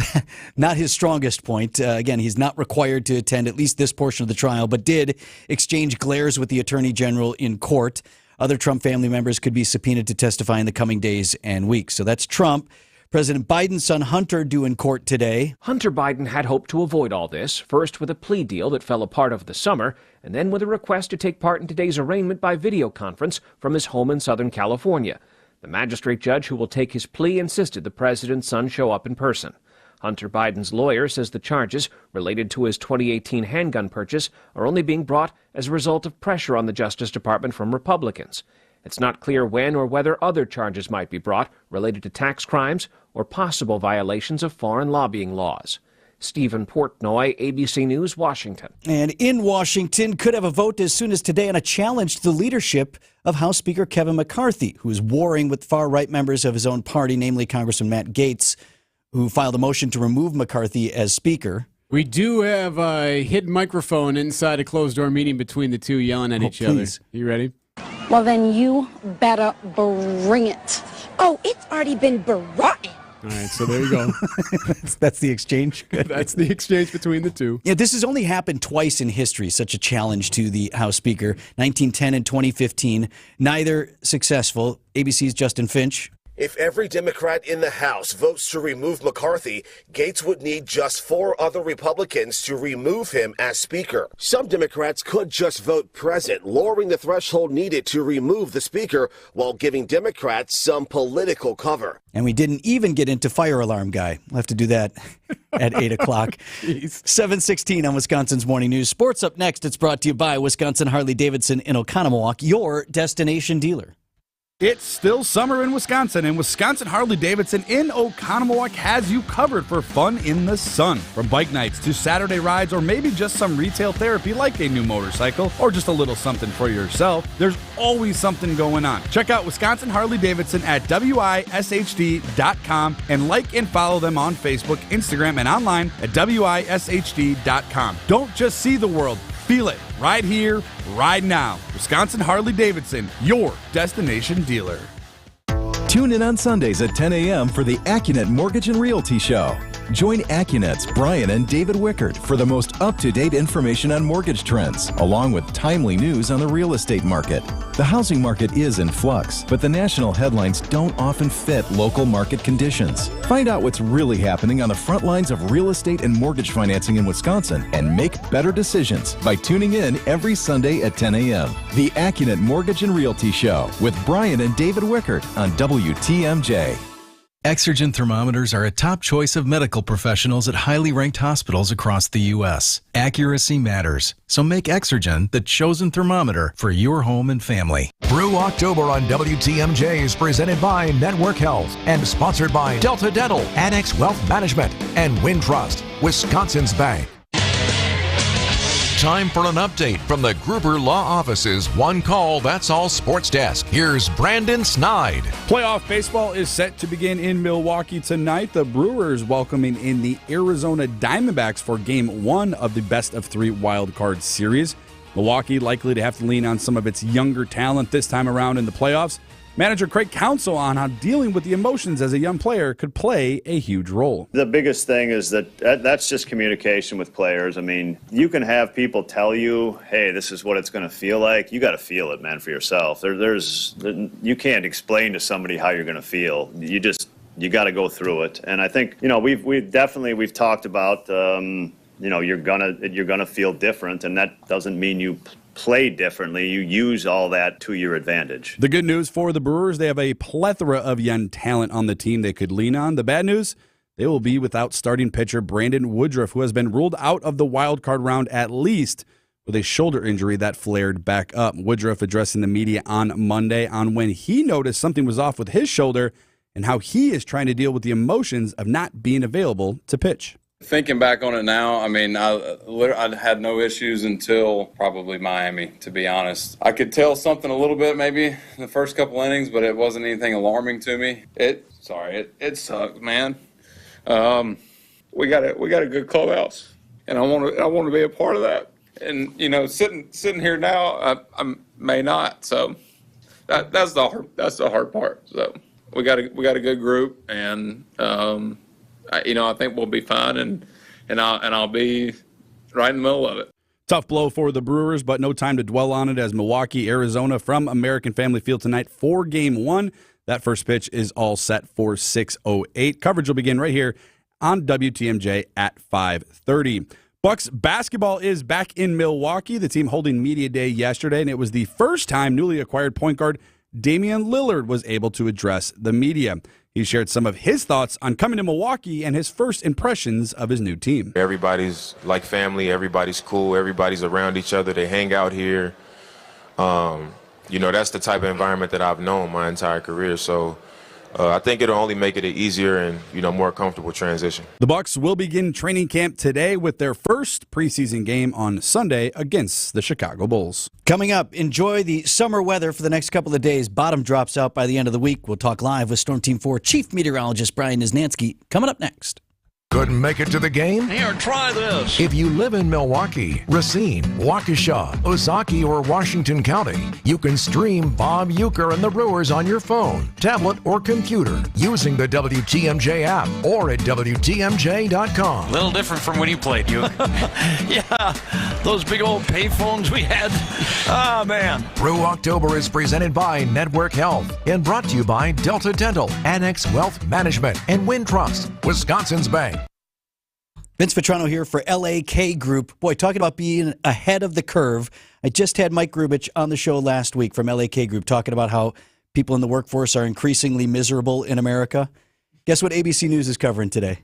S6: not his strongest point. Again, he's not required to attend at least this portion of the trial, but did exchange glares with the Attorney General in court. Other Trump family members could be subpoenaed to testify in the coming days and weeks. So that's Trump. President Biden's son Hunter due in court today.
S3: Hunter Biden had hoped to avoid all this, first with a plea deal that fell apart over the summer, and then with a request to take part in today's arraignment by video conference from his home in Southern California. The magistrate judge who will take his plea insisted the president's son show up in person. Hunter Biden's lawyer says the charges related to his 2018 handgun purchase are only being brought as a result of pressure on the Justice Department from Republicans. It's not clear when or whether other charges might be brought related to tax crimes or possible violations of foreign lobbying laws. Stephen Portnoy, ABC News, Washington.
S6: And in Washington, could have a vote as soon as today on a challenge to the leadership of House Speaker Kevin McCarthy, who is warring with far-right members of his own party, namely Congressman Matt Gaetz, who filed a motion to remove McCarthy as Speaker.
S7: We do have a hidden microphone inside a closed-door meeting between the two yelling at each other. You ready?
S4: Well, then you better bring it. Oh, it's already been brought.
S7: All right, so there you go.
S6: That's the exchange.
S7: That's the exchange between the two.
S6: Yeah, this has only happened twice in history, such a challenge to the House Speaker, 1910 and 2015. Neither successful. ABC's Justin Finch.
S17: If every Democrat in the House votes to remove McCarthy, Gaetz would need just 4 other Republicans to remove him as Speaker. Some Democrats could just vote present, lowering the threshold needed to remove the Speaker while giving Democrats some political cover.
S6: And we didn't even get into fire alarm guy. We'll have to do that at 8 o'clock. 7:16 on Wisconsin's Morning News. Sports up next. It's brought to you by Wisconsin Harley-Davidson in Oconomowoc, your destination dealer.
S22: It's still summer in Wisconsin, and Wisconsin Harley-Davidson in Oconomowoc has you covered for fun in the sun. From bike nights to Saturday rides, or maybe just some retail therapy like a new motorcycle, or just a little something for yourself, there's always something going on. Check out Wisconsin Harley-Davidson at WISHD.com and like and follow them on Facebook, Instagram, and online at WISHD.com. Don't just see the world. Feel it right here, right now. Wisconsin Harley-Davidson, your destination dealer.
S24: Tune in on Sundays at 10 a.m. for the AccuNet Mortgage and Realty Show. Join AccuNet's Brian and David Wickert for the most up-to-date information on mortgage trends, along with timely news on the real estate market. The housing market is in flux, but the national headlines don't often fit local market conditions. Find out what's really happening on the front lines of real estate and mortgage financing in Wisconsin and make better decisions by tuning in every Sunday at 10 a.m. The AccuNet Mortgage and Realty Show with Brian and David Wickert on WTMJ. Exergen thermometers are a top choice of medical professionals at highly ranked hospitals across the U.S. Accuracy matters, so make Exergen the chosen thermometer for your home and family.
S16: Brew October on WTMJ is presented by Network Health and sponsored by Delta Dental, Annex Wealth Management, and Wintrust, Wisconsin's bank. Time for an update from the Gruber Law Office's One Call, That's All Sports Desk. Here's Brandon Snide.
S22: Playoff baseball is set to begin in Milwaukee tonight. The Brewers welcoming in the Arizona Diamondbacks for Game 1 of the best-of-3 wild card series. Milwaukee likely to have to lean on some of its younger talent this time around in the playoffs. Manager Craig counsel on how dealing with the emotions as a young player could play a huge role.
S26: The biggest thing is that's just communication with players. I mean, you can have people tell you, hey, this is what it's going to feel like. You got to feel it, man, for yourself. You can't explain to somebody how you're going to feel. You got to go through it. And I think, we've talked about, you're gonna feel different, and that doesn't mean you play differently. You use all that to your advantage.
S22: The good news for the Brewers, they have a plethora of young talent on the team they could lean on. The bad news, they will be without starting pitcher Brandon Woodruff, who has been ruled out of the wild card round at least with a shoulder injury that flared back up. Woodruff addressing the media on Monday on when he noticed something was off with his shoulder and how he is trying to deal with the emotions of not being available to pitch.
S27: Thinking back on it now, I mean, I had no issues until probably Miami, to be honest. I could tell something a little bit maybe in the first couple innings, but it wasn't anything alarming to me. It sucked, man. We got a good clubhouse, and I want to be a part of that. And sitting here now, I may not. So that's the hard part. So we got a good group, and I think we'll be fine, and I'll be right in the middle of it.
S22: Tough blow for the Brewers, but no time to dwell on it as Milwaukee, Arizona from American Family Field tonight for Game 1. That first pitch is all set for 6:08. Coverage will begin right here on WTMJ at 5:30. Bucks basketball is back in Milwaukee. The team holding media day yesterday, and it was the first time newly acquired point guard Damian Lillard was able to address the media. He shared some of his thoughts on coming to Milwaukee and his first impressions of his new team.
S8: Everybody's like family. Everybody's cool. Everybody's around each other. They hang out here. That's the type of environment that I've known my entire career. So I think it'll only make it an easier and, more comfortable transition.
S22: The Bucks will begin training camp today with their first preseason game on Sunday against the Chicago Bulls.
S6: Coming up, enjoy the summer weather for the next couple of days. Bottom drops out by the end of the week. We'll talk live with Storm Team 4 Chief Meteorologist Brian Niznansky coming up next.
S16: Couldn't make it to the game?
S11: Here, try this.
S16: If you live in Milwaukee, Racine, Waukesha, Ozaukee, or Washington County, you can stream Bob Uecker and the Brewers on your phone, tablet, or computer using the WTMJ app or at WTMJ.com.
S11: A little different from when you played, Uecker. Yeah, those big old payphones we had. Ah, man.
S16: Brew October is presented by Network Health and brought to you by Delta Dental, Annex Wealth Management, and Wintrust, Wisconsin's Bank.
S6: Vince Vitrano here for LAK Group. Boy, talking about being ahead of the curve. I just had Mike Grubich on the show last week from LAK Group talking about how people in the workforce are increasingly miserable in America. Guess what ABC News is covering today?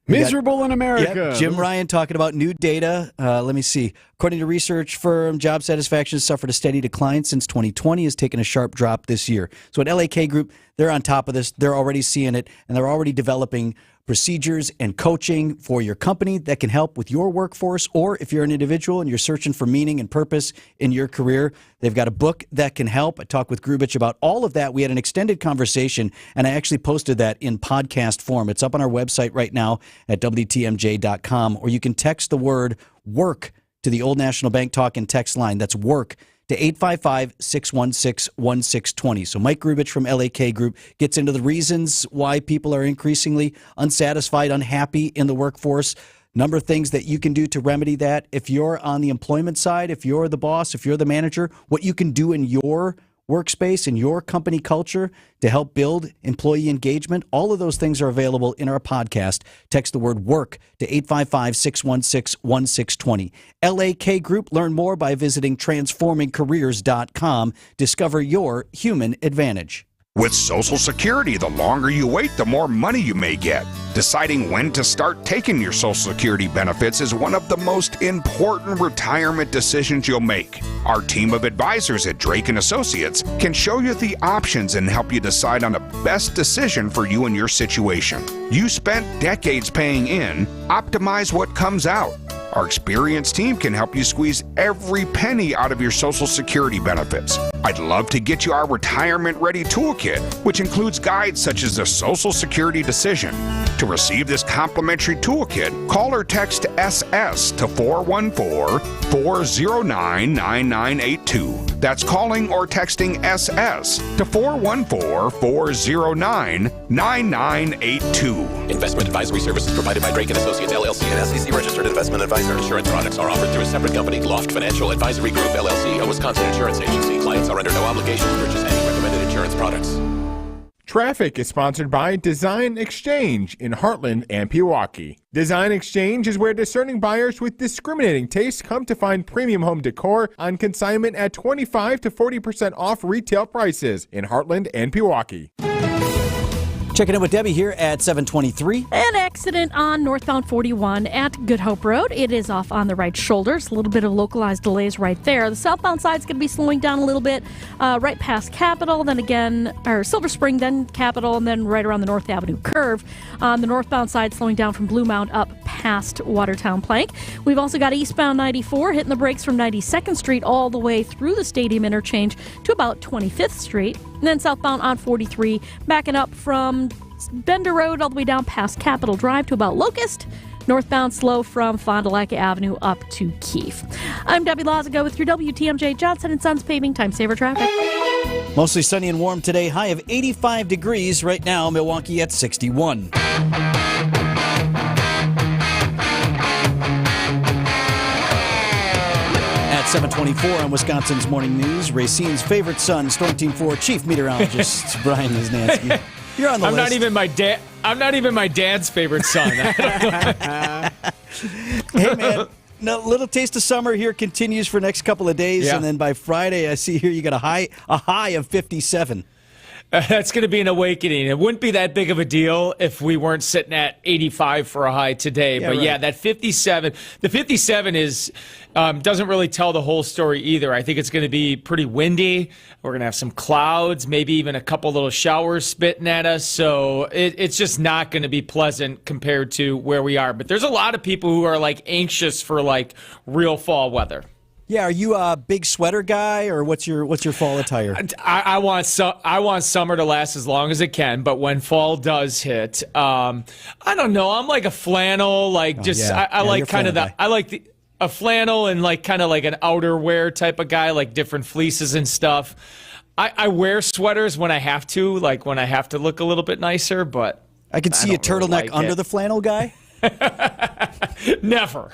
S7: Miserable in America.
S6: Yep, Jim Ryan talking about new data. Let me see. According to research firm, job satisfaction has suffered a steady decline since 2020, has taken a sharp drop this year. So at LAK Group, they're on top of this. They're already seeing it, and they're already developing procedures and coaching for your company that can help with your workforce, or if you're an individual and you're searching for meaning and purpose in your career, they've got a book that can help. I talked with Grubich about all of that. We had an extended conversation, and I actually posted that in podcast form. It's up on our website right now at WTMJ.com, or you can text the word WORK to the Old National Bank talk and text line. That's WORK to 855-616-1620. So Mike Grubich from LAK Group gets into the reasons why people are increasingly unsatisfied, unhappy in the workforce. Number of things that you can do to remedy that. If you're on the employment side, if you're the boss, if you're the manager, what you can do in your workspace and your company culture to help build employee engagement. All of those things are available in our podcast. Text the word WORK to 855-616-1620. LAK Group. Learn more by visiting transformingcareers.com. Discover your human advantage.
S12: With Social Security, the longer you wait, the more money you may get. Deciding when to start taking your Social Security benefits is one of the most important retirement decisions you'll make. Our team of advisors at Drake & Associates can show you the options and help you decide on the best decision for you and your situation. You spent decades paying in, optimize what comes out. Our experienced team can help you squeeze every penny out of your Social Security benefits. I'd love to get you our Retirement Ready Toolkit, which includes guides such as the Social Security Decision. To receive this complimentary toolkit, call or text SS to 414-409-9982. That's calling or texting SS to 414-409-9982.
S13: Investment advisory services provided by Drake & Associates, LLC, an SEC-registered investment advisor. Insurance products are offered through a separate company, Loft Financial Advisory Group, LLC, a Wisconsin insurance agency. Clients are under no obligation to purchase any recommended insurance products.
S15: Traffic is sponsored by Design Exchange in Heartland and Pewaukee. Design Exchange is where discerning buyers with discriminating tastes come to find premium home decor on consignment at 25 to 40% off retail prices in Heartland and Pewaukee.
S6: Checking in with Debbie here at 723.
S2: An accident on northbound 41 at Good Hope Road. It is off on the right shoulder. A little bit of localized delays right there. The southbound side is going to be slowing down a little bit right past Capitol, then again, or Silver Spring, then Capitol, and then right around the North Avenue curve. On the northbound side, slowing down from Blue Mound up past Watertown Plank. We've also got eastbound 94 hitting the brakes from 92nd Street all the way through the Stadium interchange to about 25th Street. And then southbound on 43, backing up from Bender Road all the way down past Capitol Drive to about Locust. Northbound slow from Fond du Lac Avenue up to Keefe. I'm Debbie Lazago with your WTMJ Johnson & Sons Paving Time Saver Traffic.
S6: Mostly sunny and warm today. High of 85 degrees right now. Milwaukee at 61. 724 on Wisconsin's Morning News. Racine's favorite son, Storm Team 4 Chief Meteorologist Brian Wisnansky. You're on the list.
S18: I'm not even my dad's favorite son.
S6: Hey, man. No, little taste of summer here continues for next couple of days, and then by Friday, I see here you got a high of 57.
S18: That's going to be an awakening. It wouldn't be that big of a deal if we weren't sitting at 85 for a high today.
S6: Yeah,
S18: but
S6: right.
S18: yeah, that 57, the 57 is doesn't really tell the whole story either. I think it's going to be pretty windy. We're going to have some clouds, maybe even a couple little showers spitting at us. So it's just not going to be pleasant compared to where we are. But there's a lot of people who are like anxious for like real fall weather.
S6: Yeah, are you a big sweater guy, or what's your fall attire?
S18: I want summer to last as long as it can, but when fall does hit, I don't know. I'm like a flannel, I like kind of a flannel and like kind of like an outerwear type of guy, like different fleeces and stuff. I wear sweaters when I have to, like when I have to look a little bit nicer, but
S6: I could see a turtleneck under the flannel guy.
S18: Never.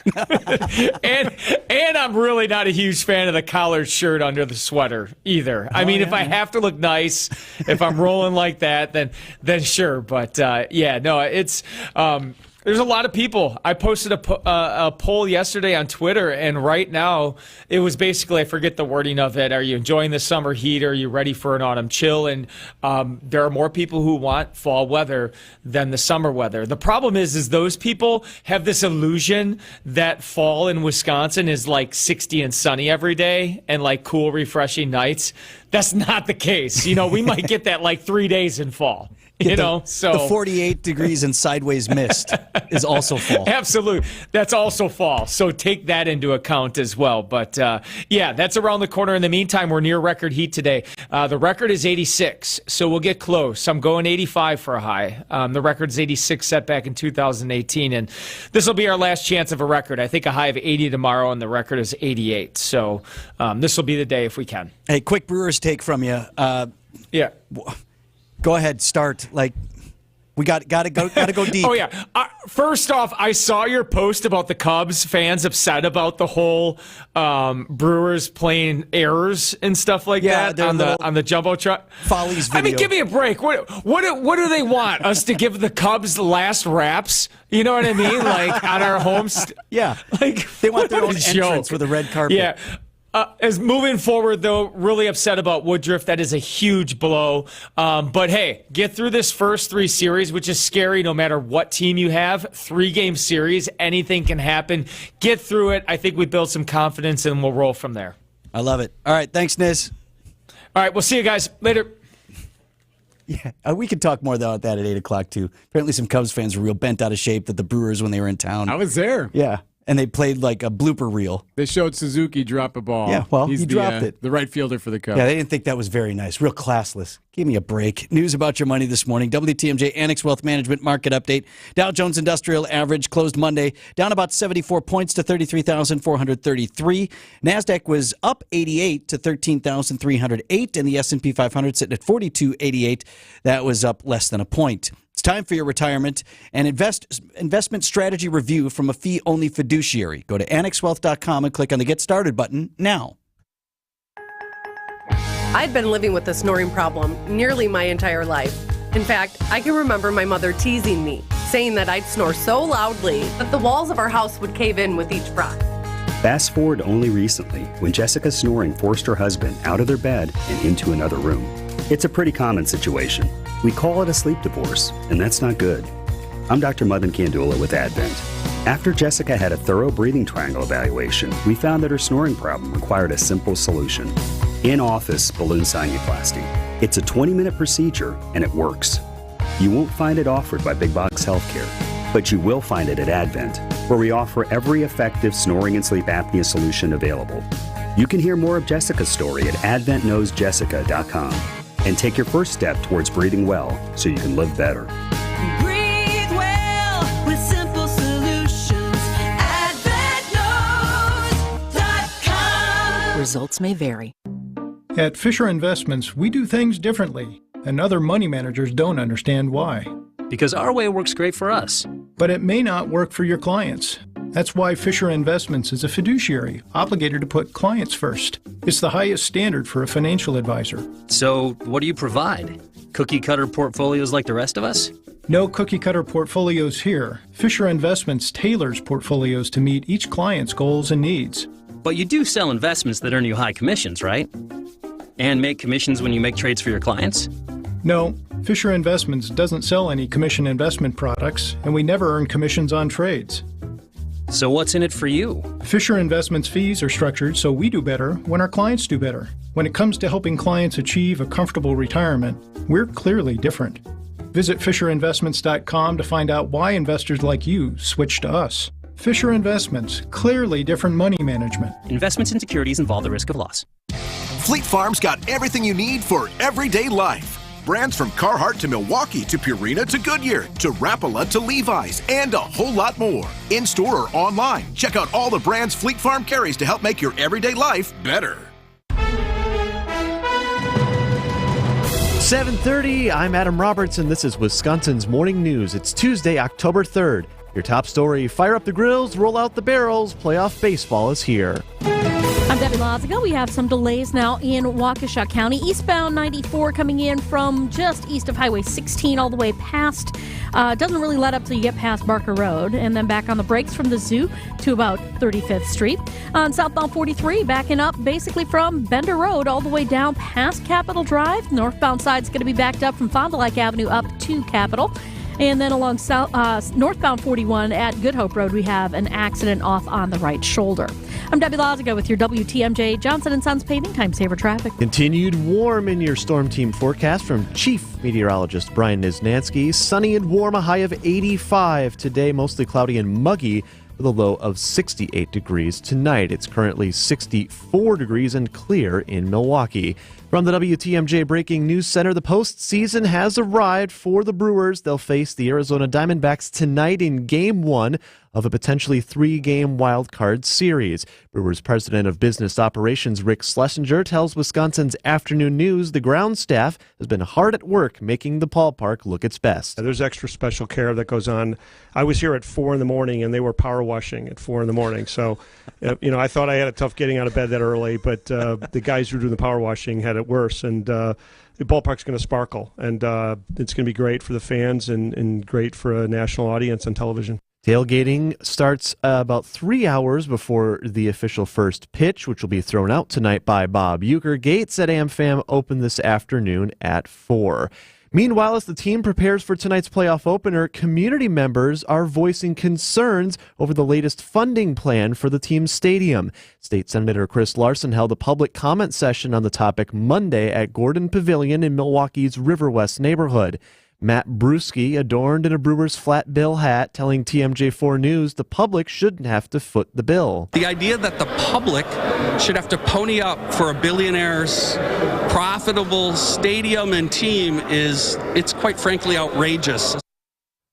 S18: and I'm really not a huge fan of the collared shirt under the sweater either. I mean, if I have to look nice, if I'm rolling like that, then sure. But it's there's a lot of people. I posted a poll yesterday on Twitter, and right now it was basically, I forget the wording of it. Are you enjoying the summer heat? Are you ready for an autumn chill? And there are more people who want fall weather than the summer weather. The problem is those people have this illusion that fall in Wisconsin is like 60 and sunny every day and like cool, refreshing nights. That's not the case. We might get that like 3 days in fall.
S6: The 48 degrees and sideways mist is also fall.
S18: Absolutely. That's also fall. So take that into account as well. But that's around the corner. In the meantime, we're near record heat today. The record is 86, so we'll get close. I'm going 85 for a high. The record's 86 set back in 2018, and this will be our last chance of a record. I think a high of 80 tomorrow, and the record is 88. So this will be the day if we can.
S6: Hey, quick Brewers take from you.
S18: Yeah.
S6: Go ahead, start. We got to go deep.
S18: Oh yeah. First off, I saw your post about the Cubs fans upset about the whole Brewers playing errors and stuff like that on the jumbotron.
S6: Follies video.
S18: I mean, give me a break. What do they want us to give the Cubs the last raps? You know what I mean? Like on our homes.
S6: Yeah.
S18: Like
S6: they want their own entrance with a red carpet.
S18: Yeah. As moving forward, though, really upset about Woodruff. That is a huge blow. But, hey, get through this first 3 series, which is scary no matter what team you have. 3-game series, anything can happen. Get through it. I think we build some confidence, and we'll roll from there.
S6: I love it. All right, thanks, Niz.
S18: All right, we'll see you guys later.
S6: Yeah, we could talk more about that at 8 o'clock, too. Apparently some Cubs fans were real bent out of shape at the Brewers when they were in town.
S7: I was there.
S6: Yeah. And they played like a blooper reel.
S7: They showed Suzuki drop a ball.
S6: Yeah, well,
S7: he
S6: dropped it.
S7: The right fielder for the Cubs.
S6: Yeah, they didn't think that was very nice. Real classless. Give me a break. News about your money this morning. WTMJ Annex Wealth Management Market Update. Dow Jones Industrial Average closed Monday down about 74 points to 33,433. NASDAQ was up 88 to 13,308. And the S&P 500 sitting at 4288. That was up less than a point. It's time for your retirement and investment strategy review from a fee-only fiduciary. Go to annexwealth.com and click on the Get Started button now.
S1: I'd been living with a snoring problem nearly my entire life. In fact, I can remember my mother teasing me, saying that I'd snore so loudly that the walls of our house would cave in with each breath.
S5: Fast forward only recently, when Jessica's snoring forced her husband out of their bed and into another room. It's a pretty common situation. We call it a sleep divorce, and that's not good. I'm Dr. Madan Kandula with Advent. After Jessica had a thorough breathing triangle evaluation, we found that her snoring problem required a simple solution. In-office balloon sinuplasty. It's a 20-minute procedure, and it works. You won't find it offered by Big Box Healthcare, but you will find it at Advent, where we offer every effective snoring and sleep apnea solution available. You can hear more of Jessica's story at adventknowsjessica.com. And take your first step towards breathing well so you can live better.
S9: Breathe well with simple solutions. AdventKnows.com.
S10: Results may vary.
S20: At Fisher Investments, we do things differently, and other money managers don't understand why.
S23: Because our way works great for us.
S20: But it may not work for your clients. That's why Fisher Investments is a fiduciary, obligated to put clients first. It's the highest standard for a financial advisor.
S3: So, what do you provide? Cookie-cutter portfolios like the rest of us?
S20: No cookie-cutter portfolios here. Fisher Investments tailors portfolios to meet each client's goals and needs.
S3: But you do sell investments that earn you high commissions, right? And make commissions when you make trades for your clients?
S20: No, Fisher Investments doesn't sell any commission investment products, and we never earn commissions on trades.
S3: So what's in it for you?
S20: Fisher Investments fees are structured so we do better when our clients do better. When it comes to helping clients achieve a comfortable retirement, we're clearly different. Visit FisherInvestments.com to find out why investors like you switch to us. Fisher Investments, clearly different money management.
S3: Investments in securities involve the risk of loss.
S10: Fleet Farm's got everything you need for everyday life. Brands from Carhartt to Milwaukee to Purina to Goodyear to Rapala to Levi's and a whole lot more. In-store or online, check out all the brands Fleet Farm carries to help make your everyday life better.
S14: 7:30, I'm Adam Roberts, and this is Wisconsin's Morning News. It's Tuesday, October 3rd. Your top story, fire up the grills, roll out the barrels, playoff baseball is here.
S2: I'm Debbie Laziga. We have some delays now in Waukesha County. Eastbound 94 coming in from just east of Highway 16 all the way past. Doesn't really let up till you get past Barker Road. And then back on the brakes from the zoo to about 35th Street. On southbound 43, backing up basically from Bender Road all the way down past Capitol Drive. Northbound side's going to be backed up from Fond du Lac Avenue up to Capitol. And then along northbound 41 at Good Hope Road, we have an accident off on the right shoulder. I'm Debbie Laziga with your WTMJ Johnson & Sons Paving Time Saver Traffic.
S14: Continued warm in your storm team forecast from Chief Meteorologist Brian Niznansky. Sunny and warm, a high of 85 today, mostly cloudy and muggy with a low of 68 degrees tonight. It's currently 64 degrees and clear in Milwaukee. From the WTMJ Breaking News Center, the postseason has arrived for the Brewers. They'll face the Arizona Diamondbacks tonight in Game 1 of a potentially 3-game wild card series. Brewers President of Business Operations Rick Schlesinger tells Wisconsin's Afternoon News the ground staff has been hard at work making the ballpark look its best.
S19: There's extra special care that goes on. I was here at 4 in the morning, and they were power washing at 4 in the morning. So, I thought I had it tough getting out of bed that early, but the guys who were doing the power washing had it worse, and the ballpark's going to sparkle, and it's going to be great for the fans and great for a national audience on television.
S14: Tailgating starts about 3 hours before the official first pitch, which will be thrown out tonight by Bob Uecker. Gates at AmFam open this afternoon at 4. Meanwhile, as the team prepares for tonight's playoff opener, community members are voicing concerns over the latest funding plan for the team's stadium. State Senator Chris Larson held a public comment session on the topic Monday at Gordon Pavilion in Milwaukee's River West neighborhood. Matt Bruschi adorned in a Brewers flat bill hat, telling TMJ4 News the public shouldn't have to foot the bill.
S21: The idea that the public should have to pony up for a billionaire's profitable stadium and team it's quite frankly outrageous.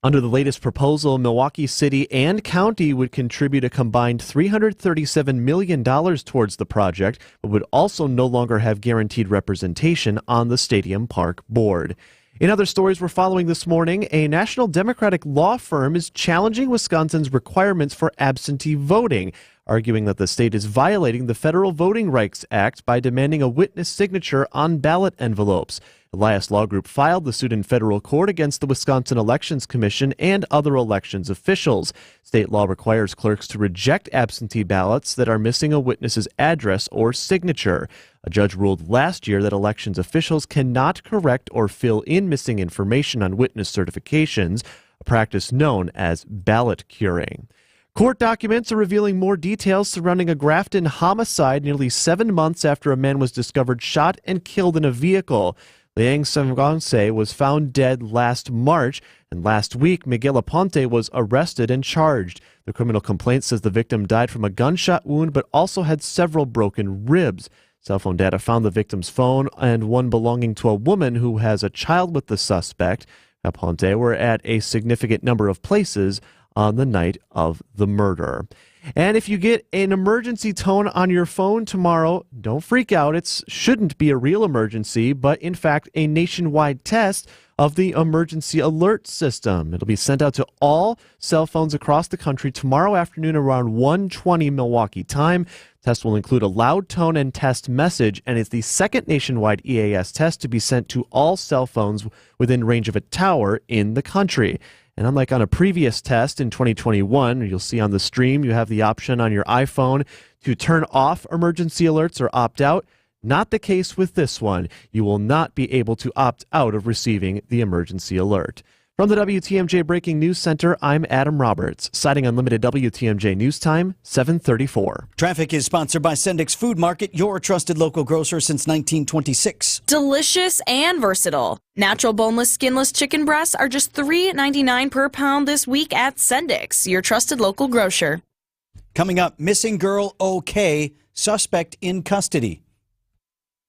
S14: Under the latest proposal, Milwaukee City and County would contribute a combined $337 million towards the project, but would also no longer have guaranteed representation on the Stadium Park Board. In other stories we're following this morning, a national Democratic law firm is challenging Wisconsin's requirements for absentee voting, arguing that the state is violating the Federal Voting Rights Act by demanding a witness signature on ballot envelopes. Elias Law Group filed the suit in federal court against the Wisconsin Elections Commission and other elections officials. State law requires clerks to reject absentee ballots that are missing a witness's address or signature. A judge ruled last year that elections officials cannot correct or fill in missing information on witness certifications, a practice known as ballot curing. Court documents are revealing more details surrounding a Grafton homicide nearly 7 months after a man was discovered shot and killed in a vehicle. Liang Sangongse was found dead last March, and last week Miguel Aponte was arrested and charged. The criminal complaint says the victim died from a gunshot wound but also had several broken ribs. Cell phone data found the victim's phone and one belonging to a woman who has a child with the suspect. Aponte were at a significant number of places on the night of the murder. And if you get an emergency tone on your phone tomorrow, don't freak out. It shouldn't be a real emergency, but in fact, a nationwide test of the emergency alert system. It'll be sent out to all cell phones across the country tomorrow afternoon around 1:20 Milwaukee time. Test will include a loud tone and test message, and it's the second nationwide EAS test to be sent to all cell phones within range of a tower in the country. And unlike on a previous test in 2021, you'll see on the stream, you have the option on your iPhone to turn off emergency alerts or opt out. Not the case with this one. You will not be able to opt out of receiving the emergency alert. From the WTMJ Breaking News Center, I'm Adam Roberts, citing Unlimited WTMJ News Time, 7:34.
S6: Traffic is sponsored by Sendik's Food Market, your trusted local grocer since 1926.
S4: Delicious and versatile. Natural boneless, skinless chicken breasts are just $3.99 per pound this week at Sendik's, your trusted local grocer.
S6: Coming up, missing girl OK, suspect in custody.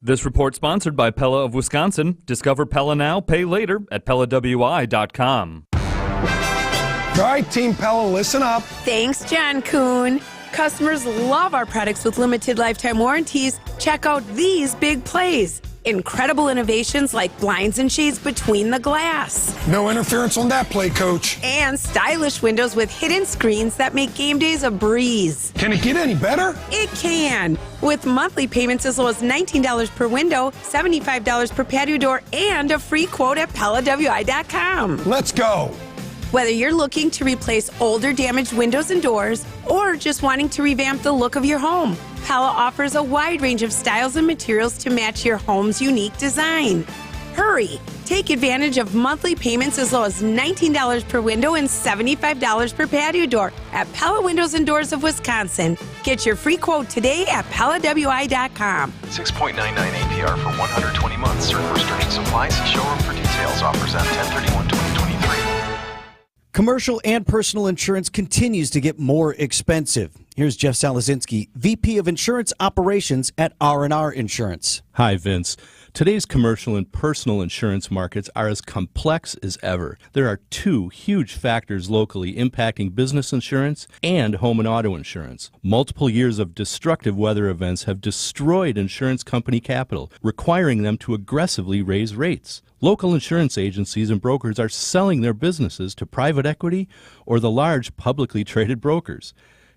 S17: This report sponsored by Pella of Wisconsin. Discover Pella now, pay later at PellaWI.com.
S23: All right, Team Pella, listen up.
S24: Thanks, John Kuhn. Customers love our products with limited lifetime warranties. Check out these big plays. Incredible innovations like blinds and shades between the glass.
S23: No interference on that play, Coach.
S24: And stylish windows with hidden screens that make game days a breeze.
S23: Can it get any better?
S24: It can. With monthly payments as low as $19 per window, $75 per patio door, and a free quote at PellaWI.com.
S23: Let's go.
S24: Whether you're looking to replace older damaged windows and doors or just wanting to revamp the look of your home, Pella offers a wide range of styles and materials to match your home's unique design. Hurry! Take advantage of monthly payments as low as $19 per window and $75 per patio door at Pella Windows and Doors of Wisconsin. Get your free quote today at PellaWI.com.
S25: 6.99 APR for 120 months. Certain restrictions apply. See showroom for details. Offers on 10/31/2023.
S6: Commercial and personal insurance continues to get more expensive. Here's Jeff Salazinski, VP of Insurance Operations at R&R Insurance.
S26: Hi, Vince. Today's commercial and personal insurance markets are as complex as ever. There are two huge factors locally impacting business insurance and home and auto insurance. Multiple years of destructive weather events have destroyed insurance company capital, requiring them to aggressively raise rates. Local insurance agencies and brokers are selling their businesses to private equity or the large publicly traded brokers.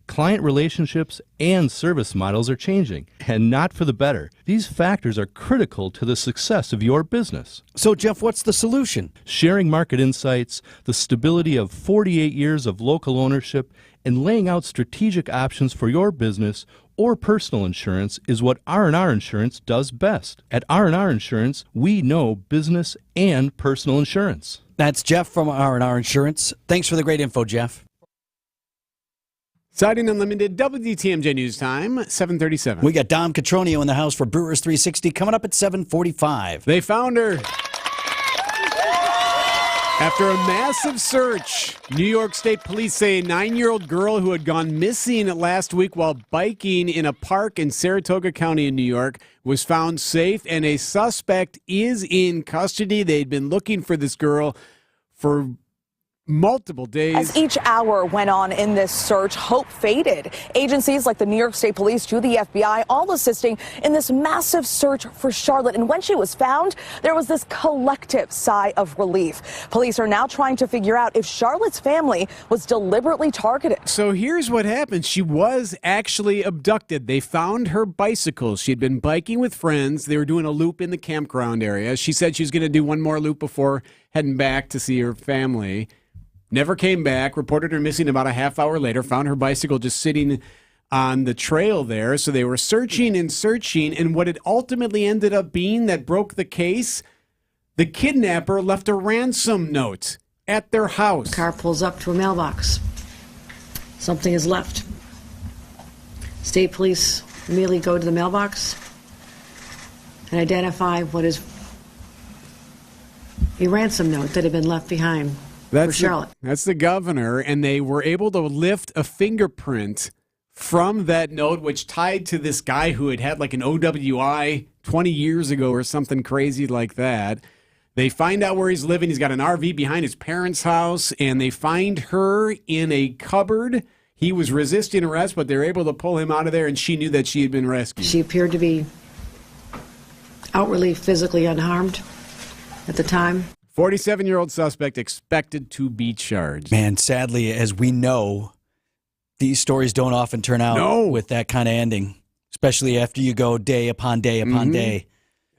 S26: Client relationships and service models are changing, and not for the better. These factors are critical to the success of your business.
S6: So, Jeff, what's the solution?
S26: Sharing market insights, the stability of 48 years of local ownership, and laying out strategic options for your business or personal insurance is what R&R Insurance does best. At R&R Insurance, we know business and personal insurance.
S6: That's Jeff from R&R Insurance. Thanks for the great info, Jeff.
S7: Siding Unlimited WTMJ News Time, 7:37.
S6: We got Dom Catronio in the house for Brewers 360 coming up at 7:45.
S7: They found her. After a massive search, New York State Police say a 9-year-old girl who had gone missing last week while biking in a park in Saratoga County in New York was found safe, and a suspect is in custody. They'd been looking for this girl for multiple days.
S27: As each hour went on in this search, hope faded. Agencies like the New York State Police to the FBI all assisting in this massive search for Charlotte. And when she was found, there was this collective sigh of relief. Police are now trying to figure out if Charlotte's family was deliberately targeted.
S7: So here's what happened. She was actually abducted. They found her bicycle. She had been biking with friends. They were doing a loop in the campground area. She said she was going to do one more loop before heading back to see her family. Never came back, reported her missing about a half hour later, found her bicycle just sitting on the trail there. So they were searching, and what it ultimately ended up being that broke the case, the kidnapper left a ransom note at their house.
S28: The car pulls up to a mailbox. Something is left. State police immediately go to the mailbox and identify what is a ransom note that had been left behind. For Charlotte.
S7: That's the governor, and they were able to lift a fingerprint from that note, which tied to this guy who had like an OWI 20 years ago or something crazy like that. They find out where he's living. He's got an RV behind his parents' house, and they find her in a cupboard. He was resisting arrest, but they're able to pull him out of there, and she knew that she had been rescued.
S28: She appeared to be outwardly physically unharmed at the time.
S7: 47-year-old suspect expected to be charged.
S6: Man, sadly, as we know, these stories don't often turn out with that kind of ending, especially after you go day upon day upon day.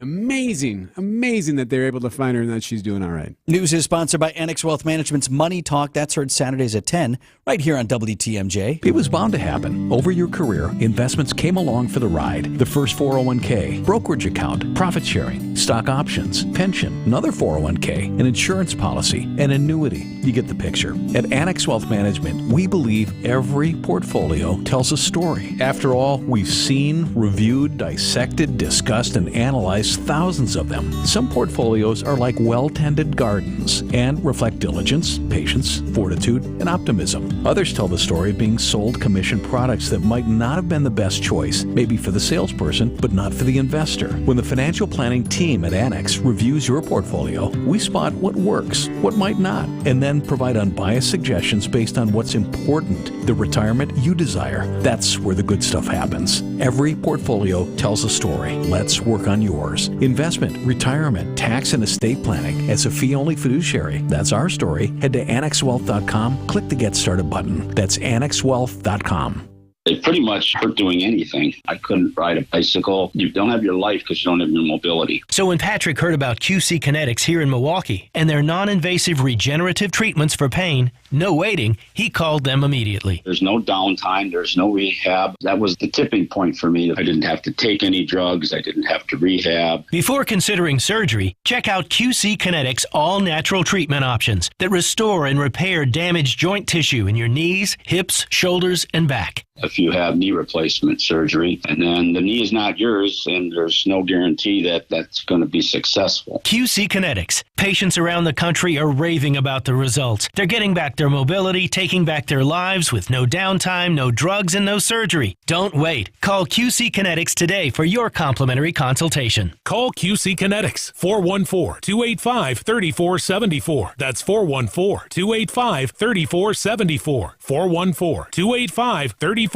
S7: Amazing that they're able to find her and that she's doing all right.
S6: News is sponsored by Annex Wealth Management's Money Talk. That's heard Saturdays at 10, right here on WTMJ.
S8: It was bound to happen. Over your career, investments came along for the ride. The first 401k, brokerage account, profit sharing, stock options, pension, another 401k, an insurance policy, an annuity. You get the picture. At Annex Wealth Management, we believe every portfolio tells a story. After all, we've seen, reviewed, dissected, discussed, and analyzed thousands of them. Some portfolios are like well-tended gardens and reflect diligence, patience, fortitude, and optimism. Others tell the story of being sold commission products that might not have been the best choice, maybe for the salesperson, but not for the investor. When the financial planning team at Annex reviews your portfolio, we spot what works, what might not, and then provide unbiased suggestions based on what's important, the retirement you desire. That's where the good stuff happens. Every portfolio tells a story. Let's work on yours. Investment, retirement, tax, and estate planning. As a fee-only fiduciary, that's our story. Head to AnnexWealth.com, click the Get Started button. That's AnnexWealth.com.
S11: They pretty much hurt doing anything. I couldn't ride a bicycle. You don't have your life because you don't have your mobility.
S12: So when Patrick heard about QC Kinetics here in Milwaukee and their non-invasive regenerative treatments for pain, no waiting, he called them immediately.
S11: There's no downtime. There's no rehab. That was the tipping point for me. I didn't have to take any drugs. I didn't have to rehab.
S12: Before considering surgery, check out QC Kinetics all-natural treatment options that restore and repair damaged joint tissue in your knees, hips, shoulders, and back.
S11: If you have knee replacement surgery, and then the knee is not yours, and there's no guarantee that that's going to be successful.
S12: QC Kinetics. Patients around the country are raving about the results. They're getting back their mobility, taking back their lives with no downtime, no drugs, and no surgery. Don't wait. Call QC Kinetics today for your complimentary consultation.
S13: Call QC Kinetics, 414-285-3474. That's 414-285-3474. 414-285-3474.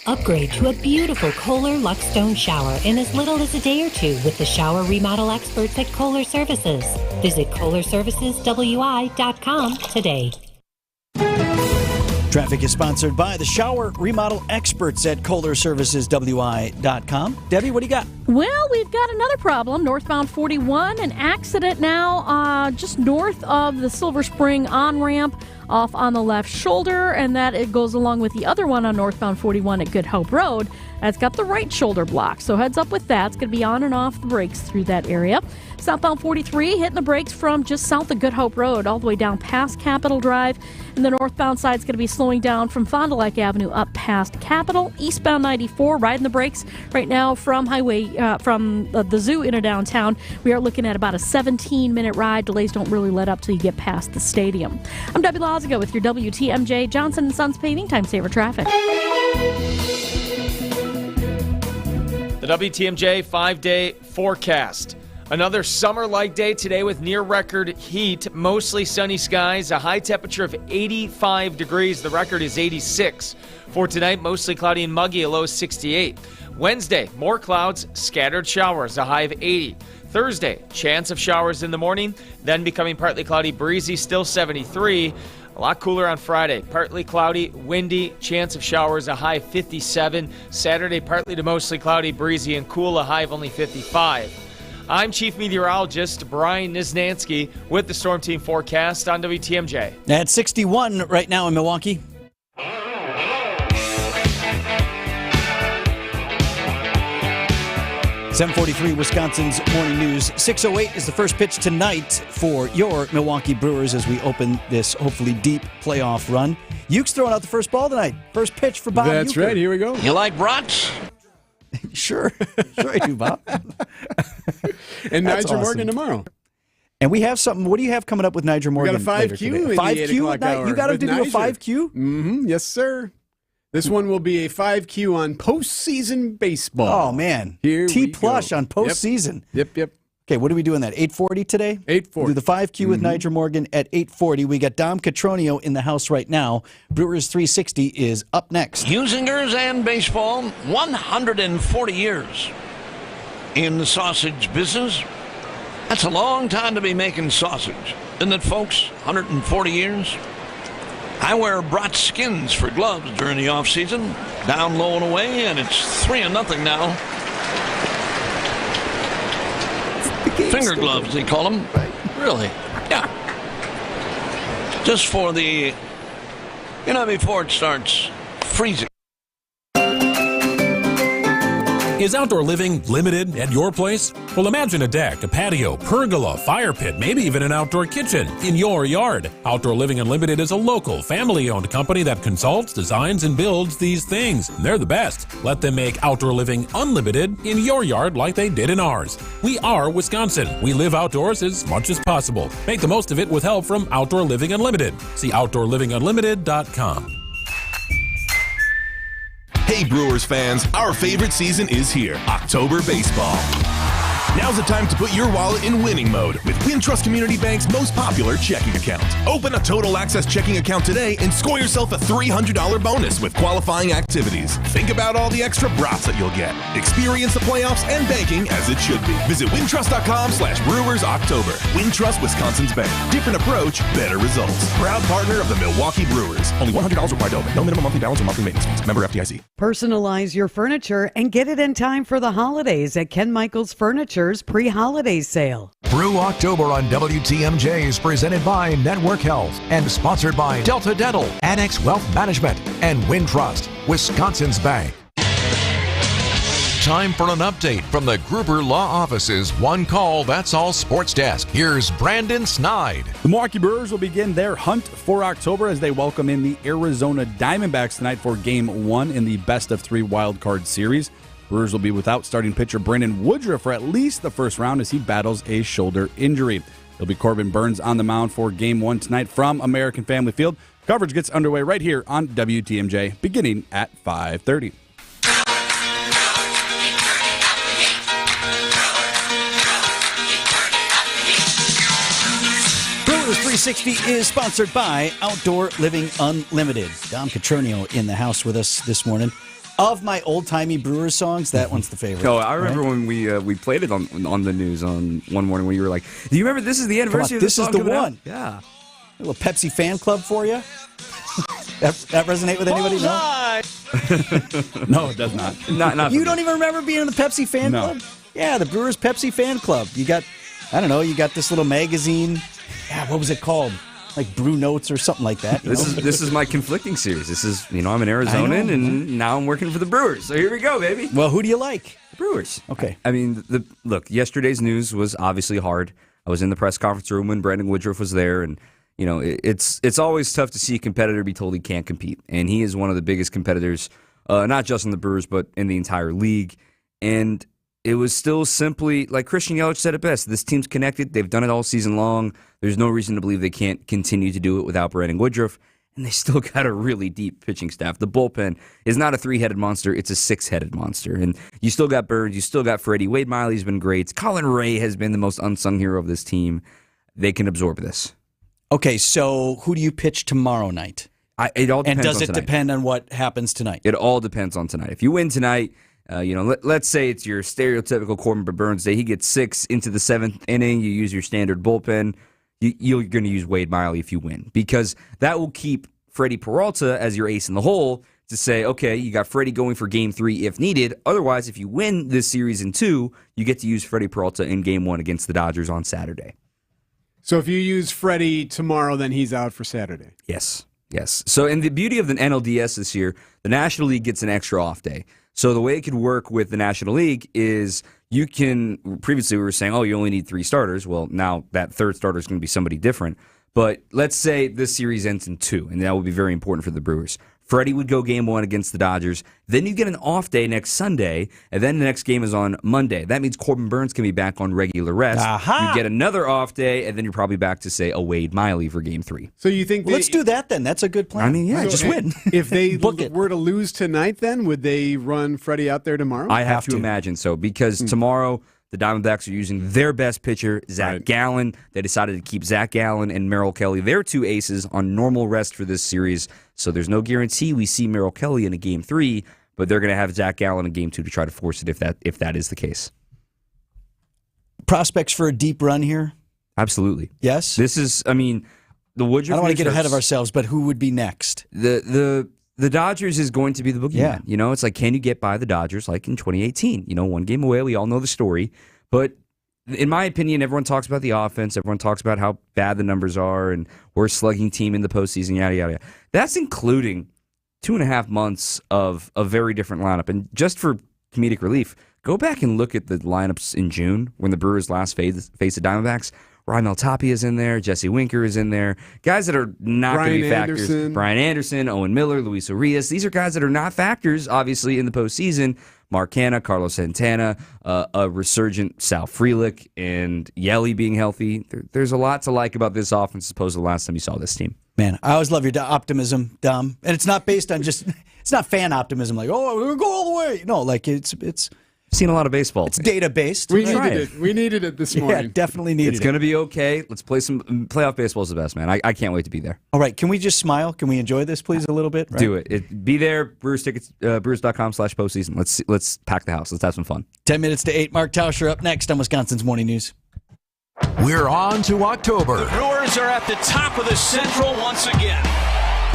S15: Upgrade to a beautiful Kohler Luxstone shower in as little as a day or two with the shower remodel experts at Kohler Services. Visit KohlerServicesWI.com today.
S6: Traffic is sponsored by the shower remodel experts at KohlerServicesWI.com. Debbie, what do you got?
S2: Well, we've got another problem. Northbound 41, an accident now just north of the Silver Spring on-ramp off on the left shoulder, and that it goes along with the other one on northbound 41 at Good Hope Road. That's got the right shoulder blocked, so heads up with that. It's going to be on and off the brakes through that area. Southbound 43, hitting the brakes from just south of Good Hope Road all the way down past Capitol Drive. And the northbound side is going to be slowing down from Fond du Lac Avenue up past Capitol. Eastbound 94, riding the brakes right now from the zoo into downtown. We are looking at about a 17-minute ride. Delays don't really let up till you get past the stadium. I'm Debbie Lazaga with your WTMJ Johnson & Sons Paving Time Saver Traffic.
S16: The WTMJ 5-day forecast. Another summer-like day today with near-record heat, mostly sunny skies, a high temperature of 85 degrees. The record is 86. For tonight, mostly cloudy and muggy, a low of 68. Wednesday, more clouds, scattered showers, a high of 80. Thursday, chance of showers in the morning, then becoming partly cloudy, breezy, still 73. A lot cooler on Friday. Partly cloudy, windy, chance of showers, a high of 57. Saturday, partly to mostly cloudy, breezy, and cool, a high of only 55. I'm Chief Meteorologist Brian Niznansky with the Storm Team forecast on WTMJ.
S6: At 61 right now in Milwaukee. .743 Wisconsin's Morning News. 6:08 is the first pitch tonight for your Milwaukee Brewers as we open this hopefully deep playoff run. Uke's throwing out the first ball tonight. First pitch for Bob
S7: That's
S6: Uecker.
S7: right. Here we go.
S18: You like brats?
S6: Sure I do, Bob.
S7: And
S6: That's
S7: Nigel
S6: awesome.
S7: Morgan tomorrow.
S6: And we have something. What do you have coming up with Nigel Morgan?
S7: We got a 5Q in the 8 o'clock hour.
S6: You got him to do a
S7: Niger.
S6: 5Q?
S7: Mm-hmm. Yes, sir. This one will be a 5Q on postseason baseball.
S6: Oh, man.
S7: Here
S6: T
S7: we
S6: plush
S7: go.
S6: on postseason.
S7: Yep.
S6: Okay, what are we doing that? 8:40 today?
S7: 8:40.
S6: Do the 5Q with Nigel Morgan at 8:40. We got Dom Catronio in the house right now. Brewers 360 is up next.
S18: Husingers and baseball, 140 years in the sausage business. That's a long time to be making sausage. Isn't it, folks? 140 years? I wear brat skins for gloves during the off-season. Down low and away, and it's 3-0 now. Finger gloves, they call them. Really? Yeah. Just for the, before it starts freezing.
S13: Is outdoor living limited at your place? Well, imagine a deck, a patio, pergola, fire pit, maybe even an outdoor kitchen in your yard. Outdoor Living Unlimited is a local, family-owned company that consults, designs, and builds these things. They're the best. Let them make Outdoor Living Unlimited in your yard like they did in ours. We are Wisconsin. We live outdoors as much as possible. Make the most of it with help from Outdoor Living Unlimited. See OutdoorLivingUnlimited.com.
S1: Hey Brewers fans, our favorite season is here, October baseball. Now's the time to put your wallet in winning mode with Wintrust Community Bank's most popular checking account. Open a Total Access checking account today and score yourself a $300 bonus with qualifying activities. Think about all the extra brats that you'll get. Experience the playoffs and banking as it should be. Visit wintrust.com/Brewers October. Wintrust, Wisconsin's bank. Different approach, better results. Proud partner of the Milwaukee Brewers. Only $100 required to open. No minimum monthly balance or monthly maintenance fees. Member FDIC.
S3: Personalize your furniture and get it in time for the holidays at Ken Michaels Furniture's pre-holiday sale.
S5: Brew October on WTMJ is presented by Network Health and sponsored by Delta Dental, Annex Wealth Management, and Wintrust, Wisconsin's bank. Time for an update from the Gruber Law Office's One Call, That's All Sports Desk. Here's Brandon Snide.
S9: The Milwaukee Brewers will begin their hunt for October as they welcome in the Arizona Diamondbacks tonight for Game 1 in the best-of-3 wildcard series. Brewers will be without starting pitcher Brandon Woodruff for at least the first round as he battles a shoulder injury. It'll be Corbin Burns on the mound for Game 1 tonight from American Family Field. Coverage gets underway right here on WTMJ beginning at 5:30.
S6: Brewers 360 is sponsored by Outdoor Living Unlimited. Dom Catronio in the house with us this morning. Of my old-timey Brewers songs, that one's the favorite.
S10: Oh, I remember when we played it on the news on one morning when you were like, do you remember this is the anniversary of this song?
S6: This is the one.
S10: Out? Yeah.
S6: A little Pepsi fan club for you? that resonate with anybody? No, it does not.
S10: Not
S6: you don't even remember being in the Pepsi fan club? Yeah, the Brewers Pepsi fan club. You got this little magazine. Yeah, what was it called? Like Brew Notes or something like that.
S10: This is my conflicting series. This is, I'm an Arizonan, and now I'm working for the Brewers. So here we go, baby.
S6: Well, who do you like?
S10: The Brewers.
S6: Okay.
S10: I mean, look, yesterday's news was obviously hard. I was in the press conference room when Brandon Woodruff was there, and it's always tough to see a competitor be told he can't compete, and he is one of the biggest competitors, not just in the Brewers but in the entire league. And it was still simply, like Christian Yelich said it best, this team's connected. They've done it all season long. There's no reason to believe they can't continue to do it without Brandon Woodruff. And they still got a really deep pitching staff. The bullpen is not a 3-headed monster. It's a 6-headed monster. And you still got Burns. You still got Freddie. Wade Miley's been great. Colin Ray has been the most unsung hero of this team. They can absorb this.
S6: Okay, so who do you pitch tomorrow night?
S10: It all depends on tonight.
S6: And does it depend on what happens tonight?
S10: It all depends on tonight. If you win tonight... let's say it's your stereotypical Corbin Burns day. He gets 6 into the 7th inning. You use your standard bullpen. You're going to use Wade Miley if you win, because that will keep Freddie Peralta as your ace in the hole to say, okay, you got Freddie going for Game 3 if needed. Otherwise, if you win this series in 2, you get to use Freddie Peralta in Game 1 against the Dodgers on Saturday.
S7: So if you use Freddie tomorrow, then he's out for Saturday.
S10: Yes. So, and the beauty of the NLDS this year, the National League gets an extra off day. So the way it could work with the National League is you can, previously we were saying, you only need 3 starters. Well, now that third starter is going to be somebody different. But let's say this series ends in 2, and that would be very important for the Brewers. Freddie would go Game 1 against the Dodgers. Then you get an off day next Sunday, and then the next game is on Monday. That means Corbin Burns can be back on regular rest.
S6: Aha!
S10: You get another off day, and then you're probably back to, say, a Wade Miley for Game 3.
S7: So you think
S6: let's do that then. That's a good plan.
S10: I mean, yeah, just win.
S7: If they were to lose tonight, then would they run Freddie out there tomorrow?
S10: I have to imagine so, because tomorrow the Diamondbacks are using their best pitcher, Zach Gallen. They decided to keep Zach Gallen and Merrill Kelly, their 2 aces, on normal rest for this series. So there's no guarantee we see Merrill Kelly in a Game 3, but they're going to have Zach Gallen in Game 2 to try to force it if that is the case.
S6: prospects for a deep run here?
S10: Absolutely.
S6: Yes?
S10: This is, I mean, the Woodruff.
S6: I don't want to get ahead of ourselves, but who would be next?
S10: The Dodgers is going to be the boogeyman.
S6: Yeah.
S10: You know, it's like, can you get by the Dodgers like in 2018? You know, one game away. We all know the story. But in my opinion, everyone talks about the offense. Everyone talks about how bad the numbers are and we're a slugging team in the postseason, yada, yada, yada. That's including 2.5 months of a very different lineup. And just for comedic relief, go back and look at the lineups in June when the Brewers last faced the Diamondbacks. Raimel Tapia is in there. Jesse Winker is in there. Guys that are not going to be factors. Brian Anderson, Owen Miller, Luis Urias. These are guys that are not factors, obviously, in the postseason. Mark Hanna, Carlos Santana, a resurgent Sal Frelick, and Yelly being healthy. There's a lot to like about this offense as opposed to the last time you saw this team.
S6: Man, I always love your optimism, Dom. And it's not based on just, it's not fan optimism like, oh, we're going to go all the way. No, like it's
S10: seen a lot of baseball.
S6: It's data-based.
S7: We needed it this morning.
S6: Yeah, definitely needed it.
S10: It's going to be okay. Let's play some playoff baseball is the best, man. I can't wait to be there.
S6: All right, can we just smile? Can we enjoy this, please, a little bit? Right?
S10: Do it. Be there. Brewers tickets, Brewers.com/postseason. Let's pack the house. Let's have some fun.
S6: 10 minutes to 8. Mark Tauscher up next on Wisconsin's Morning News.
S5: We're on to October.
S4: The Brewers are at the top of the Central once again.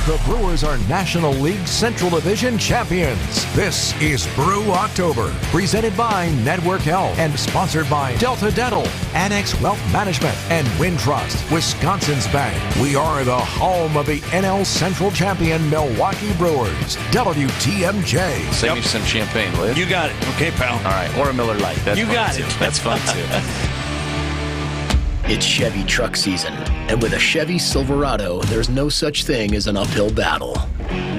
S5: The Brewers are National League Central Division champions. This is Brew October, presented by Network Health and sponsored by Delta Dental, Annex Wealth Management, and Wintrust, Wisconsin's bank. We are the home of the NL Central champion Milwaukee Brewers. WTMJ.
S4: Save me some champagne, will you? You got it. Okay, pal. All right. Or a Miller Lite. That's you got it. That's fun, too.
S14: It's Chevy truck season, and with a Chevy Silverado, there's no such thing as an uphill battle.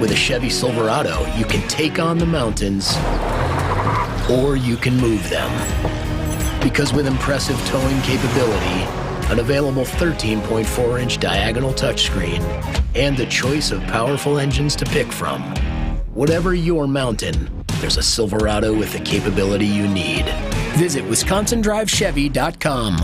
S14: With a Chevy Silverado, you can take on the mountains, or you can move them. Because with impressive towing capability, an available 13.4-inch diagonal touchscreen, and the choice of powerful engines to pick from, whatever your mountain, there's a Silverado with the capability you need. Visit WisconsinDriveChevy.com.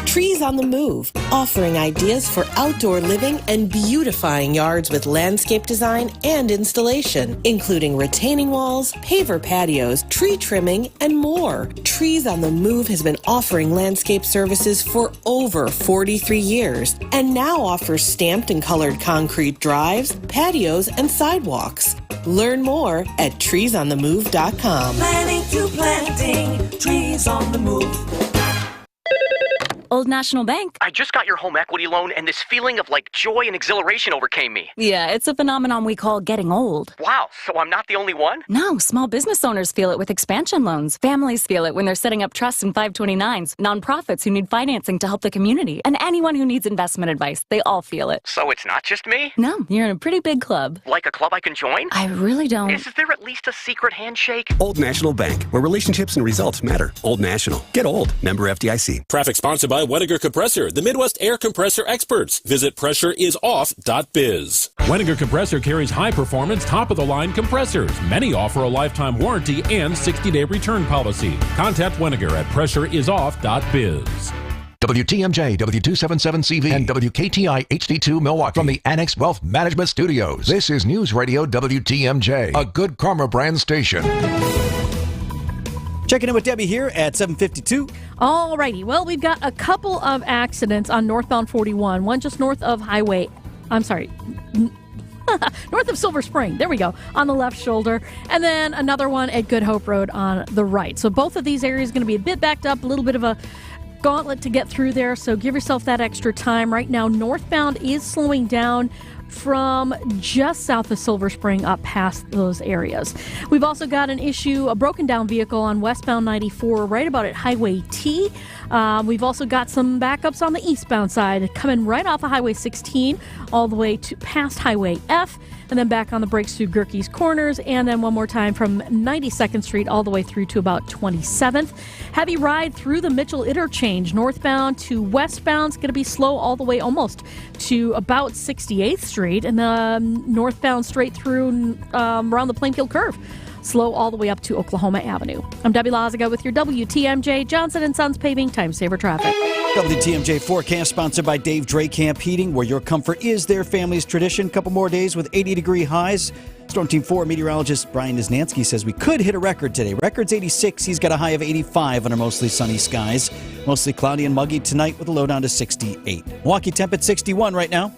S17: Trees on the Move, offering ideas for outdoor living and beautifying yards with landscape design and installation, including retaining walls, paver patios, tree trimming, and more. Trees on the Move has been offering landscape services for over 43 years and now offers stamped and colored concrete drives, patios, and sidewalks. Learn more at treesonthemove.com.
S19: Planning to planting, Trees on the Move.
S20: Old National Bank.
S21: I just got your home equity loan, and this feeling of joy and exhilaration overcame me.
S20: Yeah, it's a phenomenon we call getting old.
S21: Wow, so I'm not the only one?
S20: No, small business owners feel it with expansion loans. Families feel it when they're setting up trusts and 529s. Nonprofits who need financing to help the community. And anyone who needs investment advice, they all feel it.
S21: So it's not just me?
S20: No, you're in a pretty big club.
S21: Like a club I can join?
S20: I really don't.
S21: Is there at least a secret handshake?
S22: Old National Bank, where relationships and results matter. Old National. Get old. Member FDIC.
S13: Traffic sponsored by Wenninger Compressor, the Midwest air compressor experts. Visit pressureisoff.biz. Wenninger Compressor carries high performance, top of the line compressors. Many offer a lifetime warranty and 60-day return policy. Contact Wenninger at pressureisoff.biz.
S5: WTMJ, W277CV, and WKTI HD2 Milwaukee from the Annex Wealth Management Studios. This is News Radio WTMJ, a Good Karma brand station.
S6: Checking in with Debbie here at 7:52.
S2: All righty. Well, we've got a couple of accidents on northbound 41. One just north of north of Silver Spring. There we go. On the left shoulder. And then another one at Good Hope Road on the right. So both of these areas are going to be a bit backed up, a little bit of a gauntlet to get through there. So give yourself that extra time. Right now, northbound is slowing down from just south of Silver Spring up past those areas. We've also got an issue, a broken down vehicle on westbound 94 right about at Highway T. We've also got some backups on the eastbound side coming right off of Highway 16 all the way to past Highway F, and then back on the brakes through Gerke's Corners, and then one more time from 92nd Street all the way through to about 27th. Heavy ride through the Mitchell interchange, northbound to westbound is going to be slow all the way almost to about 68th Street, and then northbound straight through around the Plainfield curve. Slow all the way up to Oklahoma Avenue. I'm Debbie Lazaga with your WTMJ Johnson & Sons Paving Time Saver Traffic.
S6: WTMJ forecast sponsored by Dave Drakamp Heating, where your comfort is their family's tradition. Couple more days with 80-degree highs. Storm Team 4 meteorologist Brian Niznansky says we could hit a record today. Record's 86. He's got a high of 85 under mostly sunny skies. Mostly cloudy and muggy tonight with a low down to 68. Milwaukee temp at 61 right now.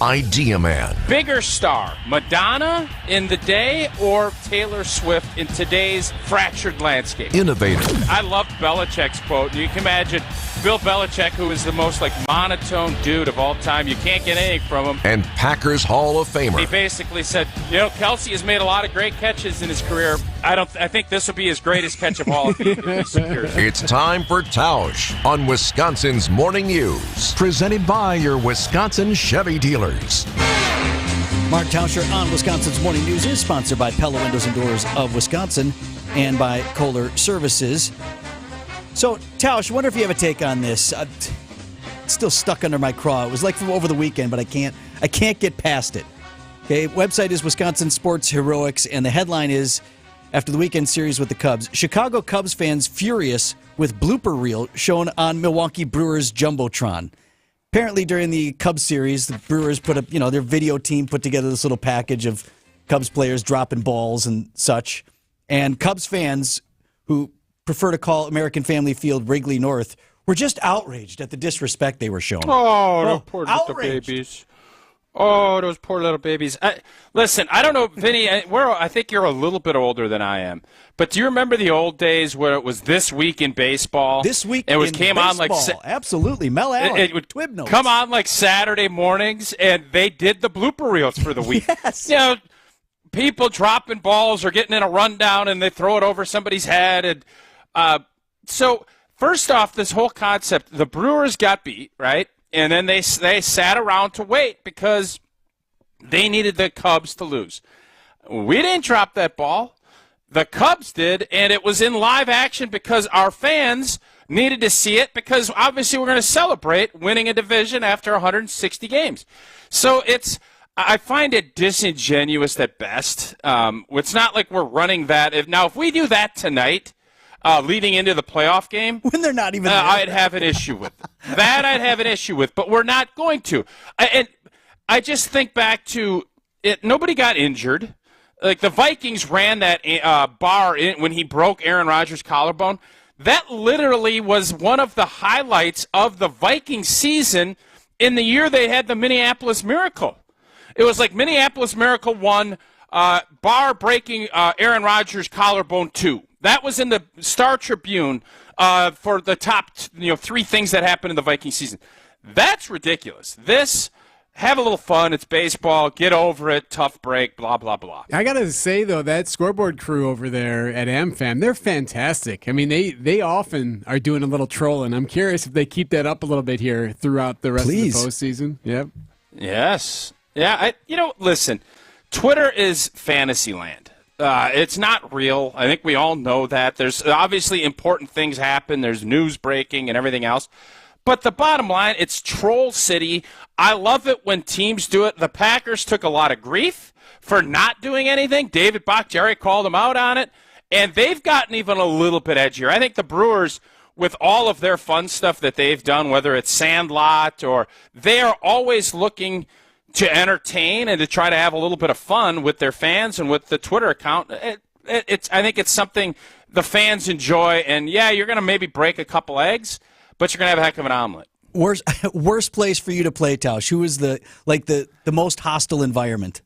S5: Idea Man.
S8: Bigger star, Madonna in the day or Taylor Swift in today's fractured landscape?
S5: Innovator.
S8: I love Belichick's quote. You can imagine Bill Belichick, who is the most monotone dude of all time. You can't get anything from him.
S5: And Packers Hall of Famer.
S8: He basically said, Kelsey has made a lot of great catches in his career. I think this will be his greatest catch of all.
S5: It's time for Tausch on Wisconsin's Morning News. Presented by your Wisconsin Chevy dealers.
S6: Mark Tauscher on Wisconsin's Morning News is sponsored by Pella Windows and Doors of Wisconsin and by Kohler Services. So, Tausch, I wonder if you have a take on this. It's still stuck under my craw. It was from over the weekend, but I can't get past it. Okay, website is Wisconsin Sports Heroics, and the headline is, after the weekend series with the Cubs, Chicago Cubs fans furious with blooper reel shown on Milwaukee Brewers Jumbotron. Apparently, during the Cubs series, the Brewers put up, their video team put together this little package of Cubs players dropping balls and such. And Cubs fans who prefer to call American Family Field Wrigley North were just outraged at the disrespect they were shown.
S8: Oh, those poor little babies. Oh, those poor little babies. Listen, I don't know, Vinny, I think you're a little bit older than I am. But do you remember the old days where it was This Week in Baseball?
S6: This Week
S8: in
S6: Baseball. On absolutely. Mel Allen.
S8: It would
S6: Twib notes.
S8: come on Saturday mornings, and they did the blooper reels for the week.
S6: Yes.
S8: People dropping balls or getting in a rundown, and they throw it over somebody's head. And so, first off, this whole concept, the Brewers got beat, right? And then they sat around to wait because they needed the Cubs to lose. We didn't drop that ball. The Cubs did, and it was in live action because our fans needed to see it because obviously we're going to celebrate winning a division after 160 games. So I find it disingenuous at best. It's not like we're running that. If we do that tonight, leading into the playoff game,
S6: when they're not even there,
S8: I'd have an issue with that. I'd have an issue with, but we're not going to. And I just think back to it. Nobody got injured. The Vikings ran that bar when he broke Aaron Rodgers' collarbone. That literally was one of the highlights of the Vikings season in the year they had the Minneapolis Miracle. It was Minneapolis Miracle 1, bar breaking Aaron Rodgers' collarbone 2. That was in the Star Tribune for the top 3 things that happened in the Viking season. That's ridiculous. Have a little fun. It's baseball. Get over it. Tough break. Blah, blah, blah.
S7: I got to say, though, that scoreboard crew over there at AmFam, they're fantastic. I mean, they often are doing a little trolling. I'm curious if they keep that up a little bit here throughout the rest of the postseason. Yep.
S8: Yes. Yeah. Listen, Twitter is fantasy land. It's not real. I think we all know that. There's obviously important things happen. There's news breaking and everything else. But the bottom line, it's troll city. I love it when teams do it. The Packers took a lot of grief for not doing anything. David Bakhtiari called them out on it. And they've gotten even a little bit edgier. I think the Brewers, with all of their fun stuff that they've done, whether it's Sandlot or they are always looking to entertain and to try to have a little bit of fun with their fans and with the Twitter account. I think it's something the fans enjoy. And, yeah, you're going to maybe break a couple eggs, but you're going to have a heck of an omelet.
S6: Worst place for you to play, Tausch? Who is the most hostile environment?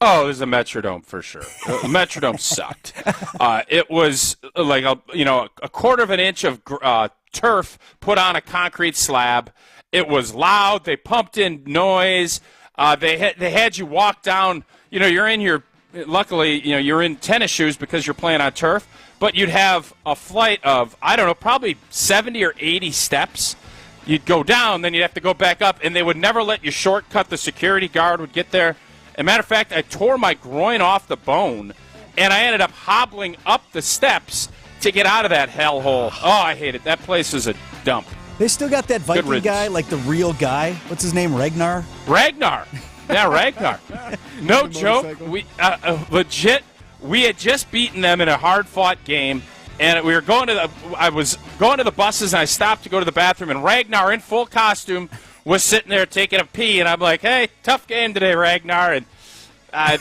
S8: Oh, it was the Metrodome for sure. The Metrodome sucked. It was a quarter of an inch of turf put on a concrete slab. It was loud. They pumped in noise. They had you walk down. You're in luckily, you're in tennis shoes because you're playing on turf. But you'd have a flight of, probably 70 or 80 steps. You'd go down, then you'd have to go back up, and they would never let you shortcut. The security guard would get there. As a matter of fact, I tore my groin off the bone, and I ended up hobbling up the steps to get out of that hellhole. Oh, I hate it. That place is a dump.
S6: They still got that Viking guy, the real guy. What's his name, Ragnar?
S8: Ragnar. Yeah, Ragnar. No joke. We legit. We had just beaten them in a hard-fought game, and we were I was going to the buses, and I stopped to go to the bathroom, and Ragnar in full costume was sitting there taking a pee, and I'm like, hey, tough game today, Ragnar. And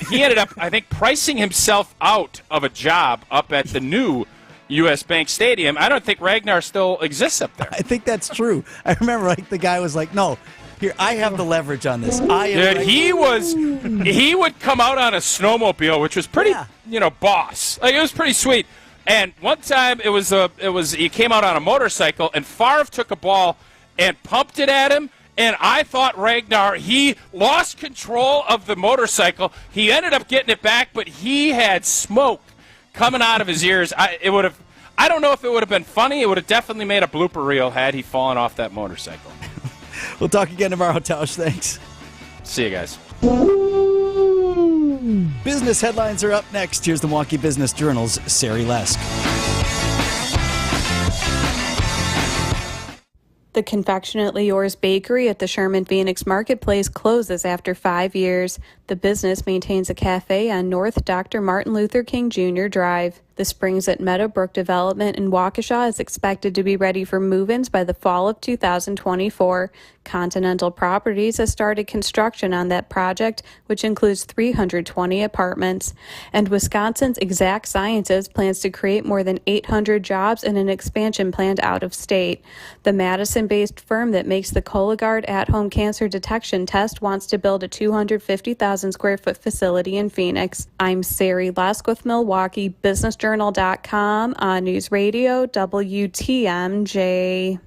S8: he ended up, I think, pricing himself out of a job up at the new U.S. Bank Stadium. I don't think Ragnar still exists up there.
S6: I think that's true. I remember the guy was like, no, here, I have the leverage on this.
S8: He would come out on a snowmobile, which was pretty, boss. Like, it was pretty sweet. And one time he came out on a motorcycle, and Favre took a ball and pumped it at him. And I thought Ragnar, he lost control of the motorcycle. He ended up getting it back, but he had smoke coming out of his ears. I don't know if it would have been funny. It would have definitely made a blooper reel had he fallen off that motorcycle.
S6: We'll talk again tomorrow, Tausch. Thanks.
S8: See you guys.
S6: Business headlines are up next. Here's the Milwaukee Business Journal's Sari Lesk.
S11: The Confectionately Yours Bakery at the Sherman Phoenix Marketplace closes after 5 years. The business maintains a cafe on North Dr. Martin Luther King Jr. Drive. The Springs at Meadowbrook development in Waukesha is expected to be ready for move-ins by the fall of 2024. Continental Properties has started construction on that project, which includes 320 apartments. And Wisconsin's Exact Sciences plans to create more than 800 jobs in an expansion planned out of state. The Madison-based firm that makes the Cologuard at-home cancer detection test wants to build a 250,000 square foot facility in Phoenix. I'm Sari Lesk with Milwaukee BusinessJournal.com on News Radio WTMJ.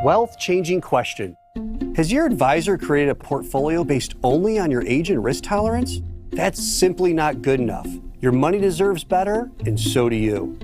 S22: Wealth-changing question. Has your advisor created a portfolio based only on your age and risk tolerance? That's simply not good enough. Your money deserves better, and so do you.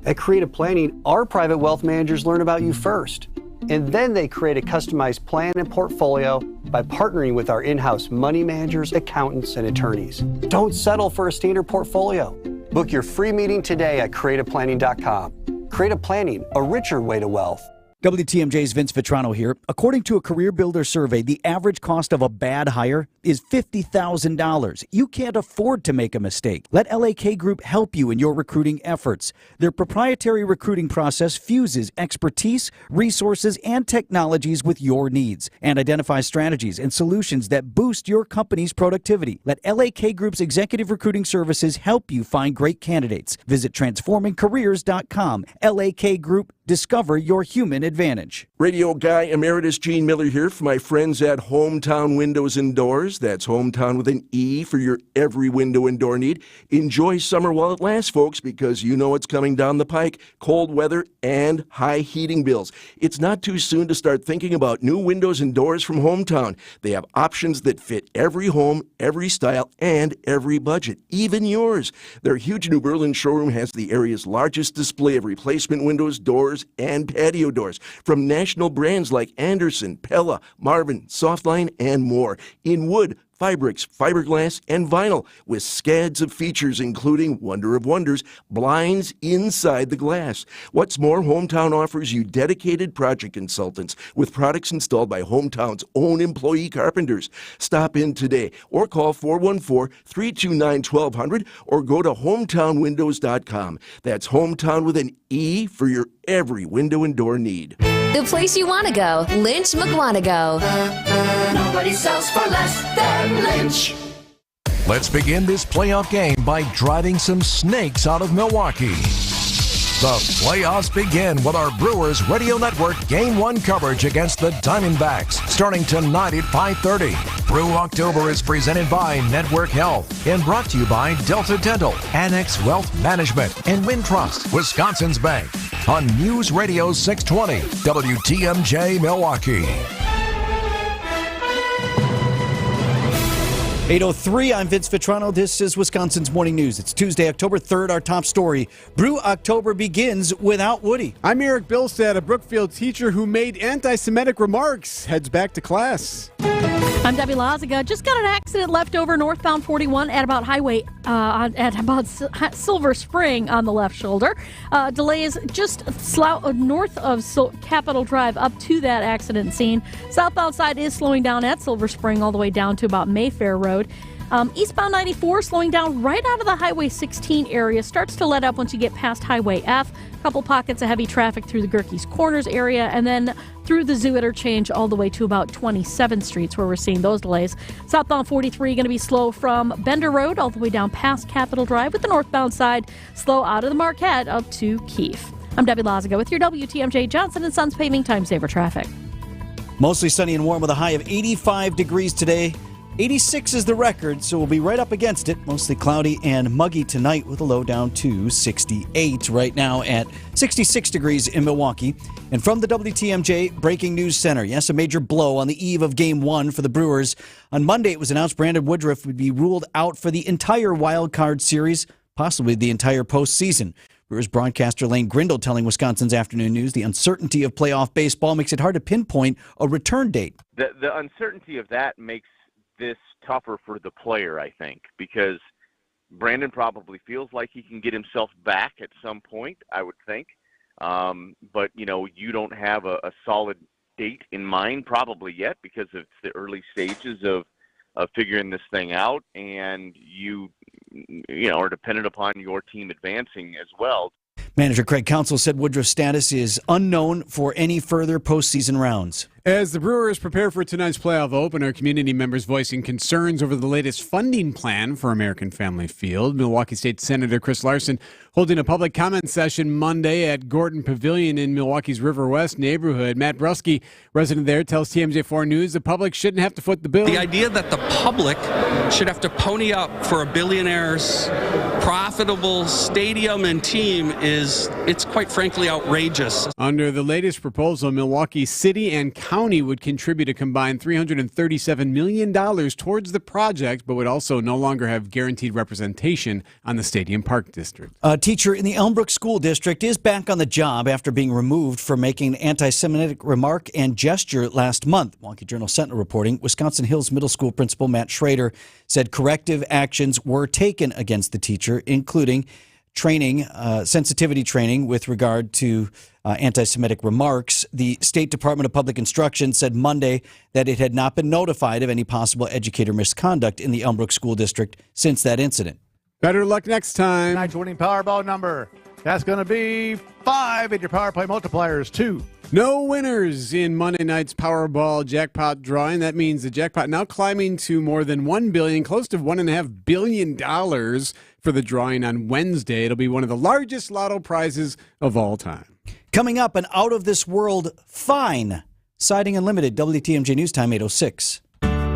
S22: At Creative Planning, our private wealth managers learn about you first, and then they create a customized plan and portfolio by partnering with our in-house money managers, accountants, and attorneys. Don't settle for a standard portfolio. Book your free meeting today at creativeplanning.com. Creative Planning, a richer way to wealth.
S6: WTMJ's Vince Vitrano here. According to a Career Builder survey, the average cost of a bad hire is $50,000. You can't afford to make a mistake. Let LAK Group help you in your recruiting efforts. Their proprietary recruiting process fuses expertise, resources, and technologies with your needs and identifies strategies and solutions that boost your company's productivity. Let LAK Group's executive recruiting services help you find great candidates. Visit transformingcareers.com. LAK Group, discover your human advantage.
S12: Radio Guy Emeritus Gene Miller here for my friends at Hometown Windows and Doors. That's Hometown with an E for your every window and door need. Enjoy summer while it lasts, folks, because you know it's coming down the pike. Cold weather and high heating bills. It's not too soon to start thinking about new windows and doors from Hometown. They have options that fit every home, every style, and every budget, even yours. Their huge New Berlin showroom has the area's largest display of replacement windows, doors, and patio doors from national brands like Anderson, Pella, Marvin, Softline, and more. In wood, Fibrix, fiberglass, and vinyl with scads of features including Wonder of Wonders, blinds inside the glass. What's more, Hometown offers you dedicated project consultants with products installed by Hometown's own employee carpenters. Stop in today or call 414-329-1200 or go to hometownwindows.com. That's Hometown with an E for your every window and door need.
S23: The place you want to go, Lynch McWanago.
S19: Nobody sells for less than Lynch.
S5: Let's begin this playoff game by driving some snakes out of Milwaukee. The playoffs begin with our Brewers Radio Network Game 1 coverage against the Diamondbacks, starting tonight at 5:30. Brew October is presented by Network Health and brought to you by Delta Dental, Annex Wealth Management, and Wintrust, Wisconsin's Bank, on News Radio 620, WTMJ Milwaukee.
S6: 8:03, I'm Vince Vitrano. This is Wisconsin's Morning News. It's Tuesday, October 3rd. Our top story, Brew October begins without Woody.
S7: I'm Eric Bilstead, a Brookfield teacher who made anti-Semitic remarks, heads back to class.
S2: I'm Debbie Laziga. Just got an accident left over northbound 41 at about Silver Spring on the left shoulder. Delays just north of Capitol Drive up to that accident scene. Southbound side is slowing down at Silver Spring all the way down to about Mayfair Road. Eastbound 94 slowing down right out of the Highway 16 area. Starts to let up once you get past Highway F. A couple pockets of heavy traffic through the Gerke's Corners area, and then through the Zoo interchange all the way to about 27th Street, where we're seeing those delays. Southbound 43 going to be slow from Bender Road all the way down past Capitol Drive, with the northbound side slow out of the Marquette up to Keefe. I'm Debbie Lazaga with your WTMJ Johnson & Sons Paving Time Saver traffic.
S6: Mostly sunny and warm with a high of 85 degrees today. 86 is the record, so we'll be right up against it. Mostly cloudy and muggy tonight with a low down to 68. Right now at 66 degrees in Milwaukee. And from the WTMJ Breaking News Center, yes, a major blow on the eve of Game 1 for the Brewers. On Monday, it was announced Brandon Woodruff would be ruled out for the entire wild card series, possibly the entire postseason. Brewers broadcaster Lane Grindle telling Wisconsin's Afternoon News the uncertainty of playoff baseball makes it hard to pinpoint a return date.
S15: The uncertainty of that makes this tougher for the player, I think, because Brandon probably feels like he can get himself back at some point, I would think. But, you don't have a solid date in mind probably yet because it's the early stages of figuring this thing out, and you are dependent upon your team advancing as well.
S6: Manager Craig Counsell said Woodruff's status is unknown for any further postseason rounds.
S7: As the Brewers prepare for tonight's playoff opener, community members voicing concerns over the latest funding plan for American Family Field. Milwaukee State Senator Chris Larson holding a public comment session Monday at Gorton Pavilion in Milwaukee's River West neighborhood. Matt Brusky, resident there, tells TMJ4 News the public shouldn't have to foot the bill.
S16: The idea that the public should have to pony up for a billionaire's profitable stadium and team it's quite frankly outrageous.
S7: Under the latest proposal, Milwaukee City and County would contribute a combined $337 million towards the project, but would also no longer have guaranteed representation on the Stadium Park District.
S6: A teacher in the Elmbrook School District is back on the job after being removed for making an anti-Semitic remark and gesture last month. Milwaukee Journal Sentinel reporting Wisconsin Hills Middle School Principal Matt Schrader said corrective actions were taken against the teacher, including training, sensitivity training with regard to anti-Semitic remarks. The State Department of Public Instruction said Monday that it had not been notified of any possible educator misconduct in the Elmbrook School District since that incident.
S7: Better luck next time.
S18: Tonight's winning Powerball number. That's going to be 5, and your Power Play multiplier is 2.
S7: No winners in Monday night's Powerball jackpot drawing. That means the jackpot now climbing to more than $1 billion, close to $1.5 billion for the drawing on Wednesday. It'll be one of the largest lotto prizes of all time.
S6: Coming up, an out-of-this-world fine. Siding Unlimited, WTMJ News Time, 8:06.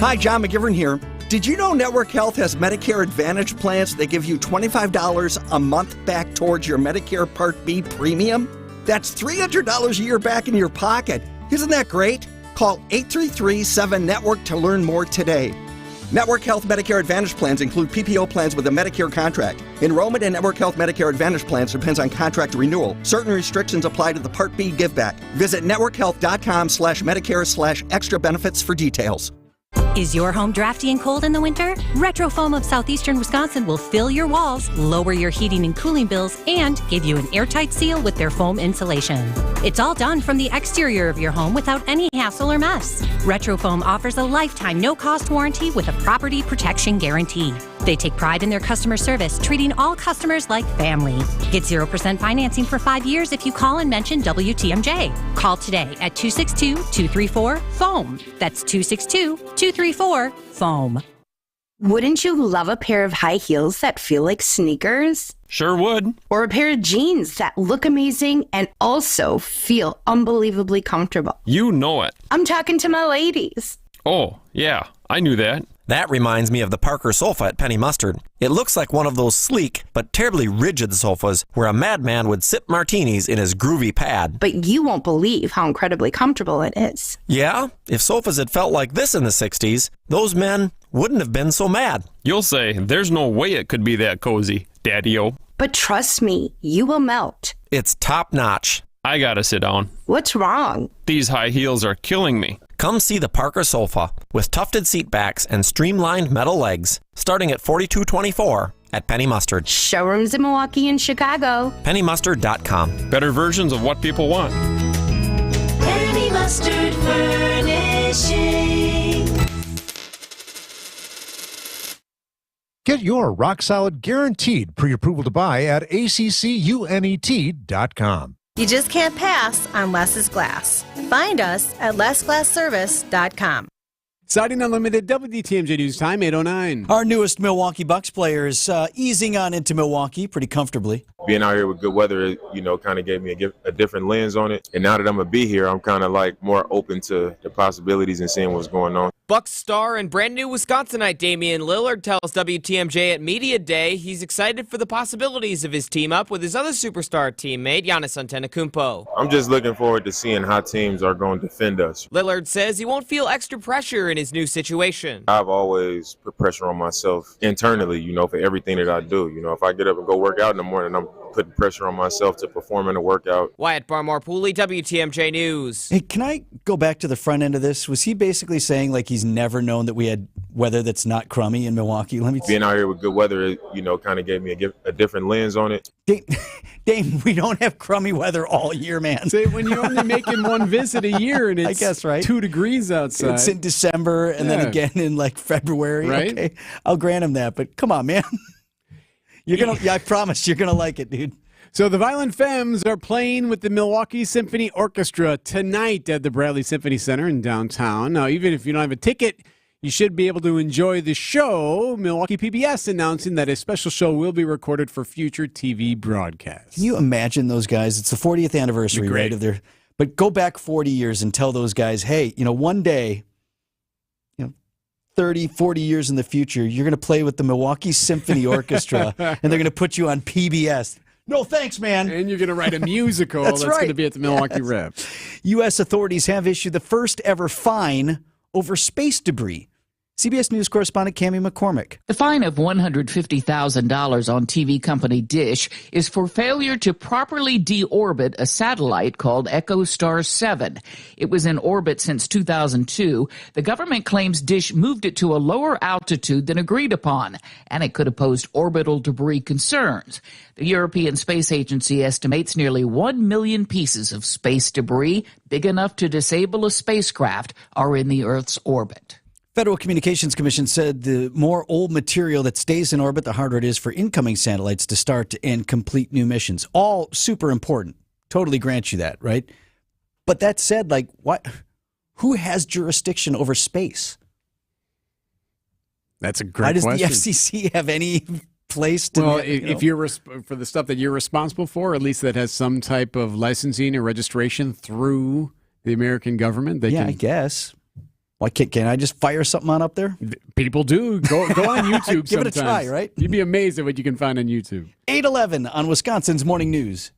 S24: Hi, John McGivern here. Did you know Network Health has Medicare Advantage plans that give you $25 a month back towards your Medicare Part B premium? That's $300 a year back in your pocket. Isn't that great? Call 833-7-NETWORK to learn more today. Network Health Medicare Advantage plans include PPO plans with a Medicare contract. Enrollment in Network Health Medicare Advantage plans depends on contract renewal. Certain restrictions apply to the Part B giveback. Visit networkhealth.com/Medicare/extra benefits for details.
S25: Is your home drafty and cold in the winter? Retrofoam of Southeastern Wisconsin will fill your walls, lower your heating and cooling bills, and give you an airtight seal with their foam insulation. It's all done from the exterior of your home without any hassle or mess. Retrofoam offers a lifetime no-cost warranty with a property protection guarantee. They take pride in their customer service, treating all customers like family. Get 0% financing for 5 years if you call and mention WTMJ. Call today at 262-234-FOAM. That's 262-234-FOAM.
S26: Wouldn't you love a pair of high heels that feel like sneakers?
S27: Sure would.
S26: Or a pair of jeans that look amazing and also feel unbelievably comfortable?
S27: You know it.
S26: I'm talking to my ladies.
S27: Oh, yeah, I knew that.
S28: That reminds me of the Parker sofa at Penny Mustard. It looks like one of those sleek but terribly rigid sofas where a madman would sip martinis in his groovy pad.
S26: But you won't believe how incredibly comfortable it is.
S28: Yeah? If sofas had felt like this in the 60s, those men wouldn't have been so mad.
S27: You'll say, there's no way it could be that cozy, Daddy-o.
S26: But trust me, you will melt.
S28: It's top-notch.
S27: I gotta sit down.
S26: What's wrong?
S27: These high heels are killing me.
S28: Come see the Parker sofa with tufted seat backs and streamlined metal legs, starting at $42.24 at Penny Mustard.
S26: Showrooms in Milwaukee and Chicago.
S28: PennyMustard.com.
S27: Better versions of what people want.
S19: Penny Mustard Furnishing.
S18: Get your rock-solid guaranteed pre-approval to buy at accunet.com.
S1: You just can't pass on Less's Glass. Find us at lessglassservice.com.
S7: Siding Unlimited, WTMJ News Time, 8:09.
S6: Our newest Milwaukee Bucks player is easing on into Milwaukee pretty comfortably.
S3: Being out here with good weather, kind of gave me a different lens on it. And now that I'm going to be here, I'm kind of like more open to the possibilities and seeing what's going on.
S4: Bucks star and brand new Wisconsinite Damian Lillard tells WTMJ at Media Day he's excited for the possibilities of his team up with his other superstar teammate, Giannis Antetokounmpo.
S3: I'm just looking forward to seeing how teams are going to defend us.
S4: Lillard says he won't feel extra pressure in his new situation.
S3: I've always put pressure on myself internally, for everything that I do. If I get up and go work out in the morning, I'm putting pressure on myself to perform in a workout.
S4: Wyatt Barmore-Pooley, WTMJ News.
S6: Hey, can I go back to the front end of this? Was he basically saying like he's never known that we had weather that's not crummy in Milwaukee?
S3: Being out here with good weather, kind of gave me a different lens on it.
S6: Dame, we don't have crummy weather all year, man.
S7: Say when you're only making one visit a year and it's
S6: I guess, right?
S7: 2 degrees outside.
S6: It's in December and then again in like February.
S7: Right?
S6: Okay, I'll grant him that, but come on, man. I promise you're gonna like it, dude.
S7: So the Violent Femmes are playing with the Milwaukee Symphony Orchestra tonight at the Bradley Symphony Center in downtown. Now, even if you don't have a ticket, you should be able to enjoy the show. Milwaukee PBS announcing that a special show will be recorded for future TV broadcasts.
S6: Can you imagine those guys? It's the 40th anniversary, right? But go back 40 years and tell those guys, hey, one day, 30, 40 years in the future, you're going to play with the Milwaukee Symphony Orchestra, and they're going to put you on PBS. No, thanks, man.
S7: And you're going to write a musical that's
S6: right.
S7: going to be at the Milwaukee Rep.
S6: U.S. authorities have issued the first ever fine over space debris. CBS News correspondent Cammie McCormick.
S9: The fine of $150,000 on TV company Dish is for failure to properly deorbit a satellite called EchoStar 7. It was in orbit since 2002. The government claims Dish moved it to a lower altitude than agreed upon, and it could have posed orbital debris concerns. The European Space Agency estimates nearly 1 million pieces of space debris, big enough to disable a spacecraft, are in the Earth's orbit.
S6: Federal Communications Commission said the more old material that stays in orbit, the harder it is for incoming satellites to start and complete new missions. All super important. Totally grant you that, right? But that said, who has jurisdiction over space?
S7: That's a great question.
S6: Why does the FCC have any place to...
S7: Well, if you're for the stuff that you're responsible for, at least that has some type of licensing or registration through the American government,
S6: I guess. Why can I just fire something on up there?
S7: People do. Go on YouTube
S6: Give
S7: sometimes.
S6: it a try, right?
S7: You'd be amazed at what you can find on YouTube.
S6: 8:11 on Wisconsin's Morning News.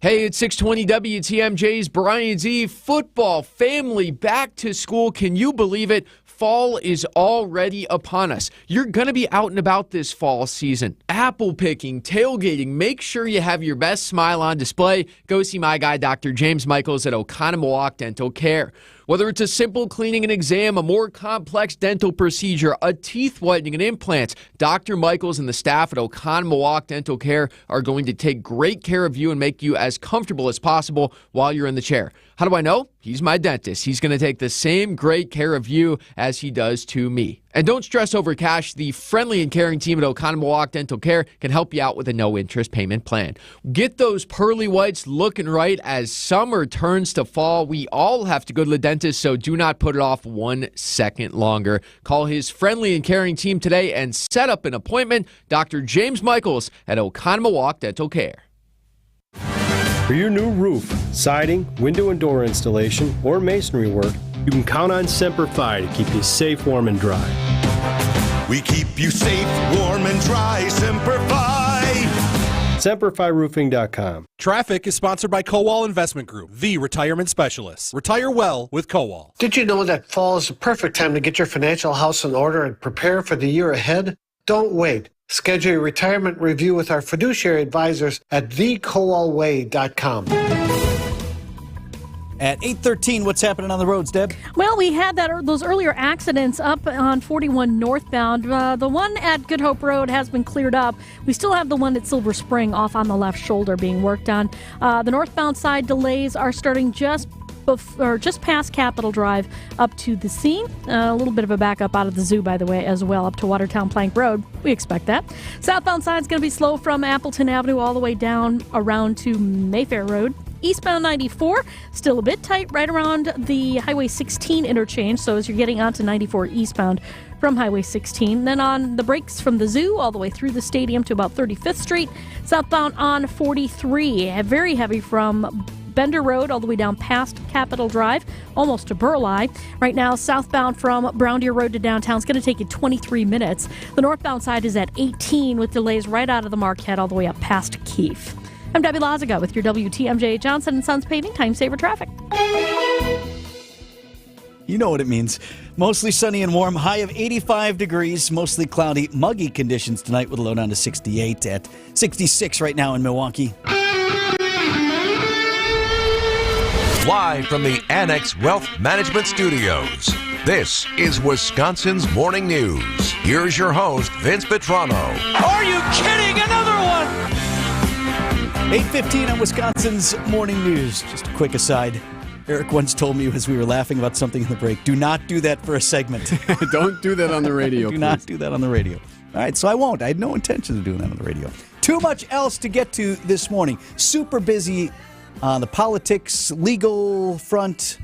S10: Hey, it's 620 WTMJ's Brian Z. Football, family, back to school. Can you believe it? Fall is already upon us. You're going to be out and about this fall season. Apple picking, tailgating. Make sure you have your best smile on display. Go see my guy, Dr. James Michaels at Oconomowoc Dental Care. Whether it's a simple cleaning and exam, a more complex dental procedure, a teeth whitening and implants, Dr. Michaels and the staff at Oconomowoc Dental Care are going to take great care of you and make you as comfortable as possible while you're in the chair. How do I know? He's my dentist. He's going to take the same great care of you as he does to me. And don't stress over cash. The friendly and caring team at Oconomowoc Dental Care can help you out with a no-interest payment plan. Get those pearly whites looking right as summer turns to fall. We all have to go to the dentist, so do not put it off 1 second longer. Call his friendly and caring team today and set up an appointment. Dr. James Michaels at Oconomowoc Dental Care.
S14: For your new roof, siding, window and door installation, or masonry work, you can count on Semper Fi to keep you safe, warm, and dry.
S17: We keep you safe, warm, and dry. Semper Fi.
S14: SemperFiRoofing.com.
S20: Traffic is sponsored by Kowal Investment Group, the retirement specialists. Retire well with Kowal.
S29: Did you know that fall is the perfect time to get your financial house in order and prepare for the year ahead? Don't wait. Schedule your retirement review with our fiduciary advisors at thekowalway.com.
S6: At 8:13, what's happening on the roads, Deb?
S2: Well, we had those earlier accidents up on 41 northbound. The one at Good Hope Road has been cleared up. We still have the one at Silver Spring off on the left shoulder being worked on. The northbound side delays are starting just or just past Capitol Drive up to the scene. A little bit of a backup out of the zoo, by the way, as well, up to Watertown Plank Road. We expect that. Southbound side is going to be slow from Appleton Avenue all the way down around to Mayfair Road. Eastbound 94, still a bit tight right around the Highway 16 interchange. So as you're getting onto 94 eastbound from Highway 16. Then on the brakes from the zoo all the way through the stadium to about 35th Street. Southbound on 43, very heavy from Bender Road all the way down past Capitol Drive, almost to Burleigh. Right now, southbound from Brown Deer Road to downtown is going to take you 23 minutes. The northbound side is at 18 with delays right out of the Marquette all the way up past Keefe. I'm Debbie Lazaga with your WTMJ Johnson & Sons Paving Time Saver Traffic.
S6: You know what it means. Mostly sunny and warm, high of 85 degrees, mostly cloudy, muggy conditions tonight with a low down to 68 at 66 right now in Milwaukee.
S5: Live from the Annex Wealth Management Studios, this is Wisconsin's Morning News. Here's your host, Vince Vitrano.
S19: Are you kidding? Another one!
S6: 8:15 on Wisconsin's Morning News. Just a quick aside. Eric once told me as we were laughing about something in the break, do not do that for a segment.
S7: Don't do that on the radio,
S6: Do not do that on the radio. All right, so I won't. I had no intention of doing that on the radio. Too much else to get to this morning. Super busy on the politics, legal front.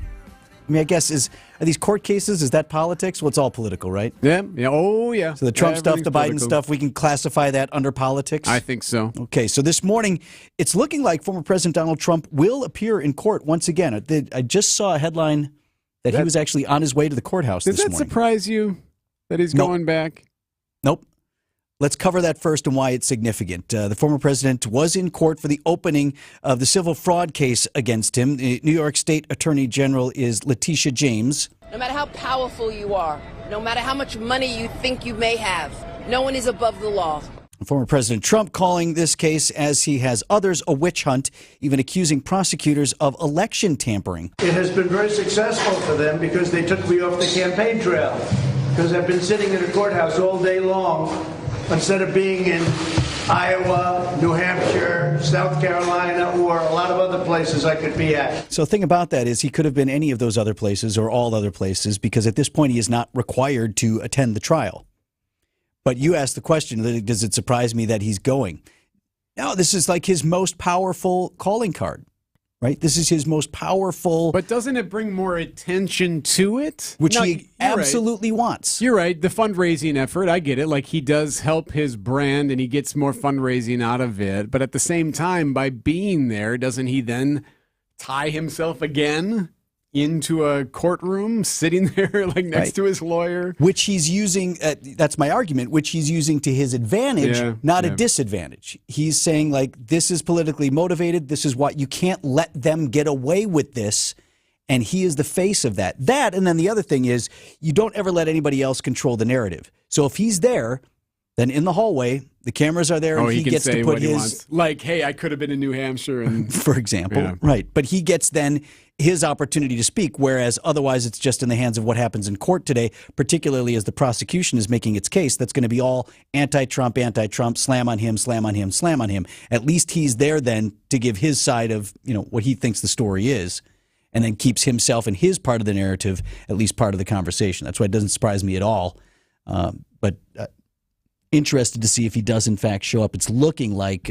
S6: I mean, I guess, are these court cases, is that politics? Well, it's all political, right?
S7: Yeah. Oh, yeah.
S6: So the Trump stuff, the Biden
S7: political
S6: stuff, we can classify that under politics?
S7: I think so.
S6: Okay, so this morning, it's looking like former President Donald Trump will appear in court once again. I just saw a headline that he was actually on his way to the courthouse this morning.
S7: Does that surprise you that he's going back?
S6: Nope. Let's cover that first and why it's significant. The former president was in court for the opening of the civil fraud case against him. The New York State Attorney General is Letitia James.
S8: No matter how powerful you are, no matter how much money you think you may have, no one is above the law.
S6: Former President Trump calling this case, as he has others, a witch hunt, even accusing prosecutors of election tampering.
S11: It has been very successful for them because they took me off the campaign trail, because I've been sitting in a courthouse all day long instead of being in Iowa, New Hampshire, South Carolina, or a lot of other places I could be at.
S6: So the thing about that is he could have been any of those other places or all other places, because at this point he is not required to attend the trial. But you asked the question, does it surprise me that he's going? No, this is like his most powerful calling card, right? This is his most powerful.
S7: But doesn't it bring more attention to it?
S6: Which he absolutely wants.
S7: You're right. The fundraising effort, I get it. Like, he does help his brand and he gets more fundraising out of it. But at the same time, by being there, doesn't he then tie himself again into a courtroom, sitting there like next to his lawyer?
S6: Which he's using, that's my argument, which he's using to his advantage, not a disadvantage. He's saying, like, this is politically motivated. This is what you can't let them get away with this. And he is the face of that. That, and then the other thing is, you don't ever let anybody else control the narrative. So if he's there, then in the hallway, the cameras are there, and he gets to put his...
S7: Like, hey, I could have been in New Hampshire. And
S6: for example, right. But he gets then his opportunity to speak, whereas otherwise it's just in the hands of what happens in court today, particularly as the prosecution is making its case. That's going to be all anti-Trump, slam on him, slam on him, slam on him. At least he's there then to give his side of, what he thinks the story is, and then keeps himself and his part of the narrative at least part of the conversation. That's why it doesn't surprise me at all. But interested to see if he does in fact show up. It's looking like,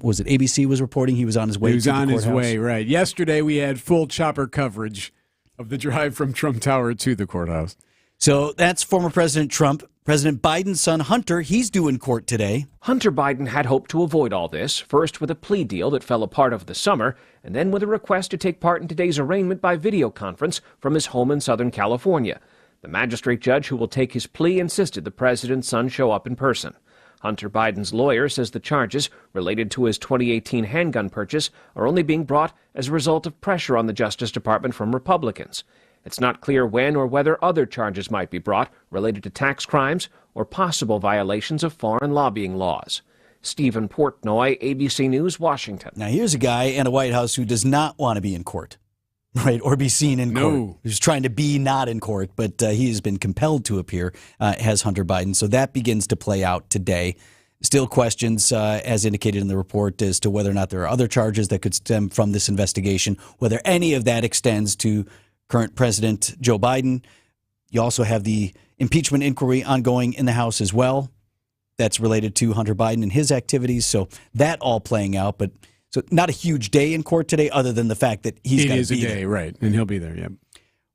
S6: was it ABC was reporting he was on his way to the courthouse? He was on his way,
S7: right. Yesterday we had full chopper coverage of the drive from Trump Tower to the courthouse.
S6: So that's former President Trump. President Biden's son, Hunter, he's due in court today.
S12: Hunter Biden had hoped to avoid all this, first with a plea deal that fell apart over the summer, and then with a request to take part in today's arraignment by video conference from his home in Southern California. The magistrate judge who will take his plea insisted the president's son show up in person. Hunter Biden's lawyer says the charges related to his 2018 handgun purchase are only being brought as a result of pressure on the Justice Department from Republicans. It's not clear when or whether other charges might be brought related to tax crimes or possible violations of foreign lobbying laws. Stephen Portnoy, ABC News, Washington.
S6: Now here's a guy in the White House who does not want to be in court. Right, or be seen in court. He's trying to be not in court, but he has been compelled to appear, has Hunter Biden. So that begins to play out today. Still questions, as indicated in the report, as to whether or not there are other charges that could stem from this investigation, whether any of that extends to current President Joe Biden. You also have the impeachment inquiry ongoing in the House as well. That's related to Hunter Biden and his activities. So that all playing out, but so not a huge day in court today, other than the fact that he's going to be there. It is a day,
S7: right? And he'll be there. Yep.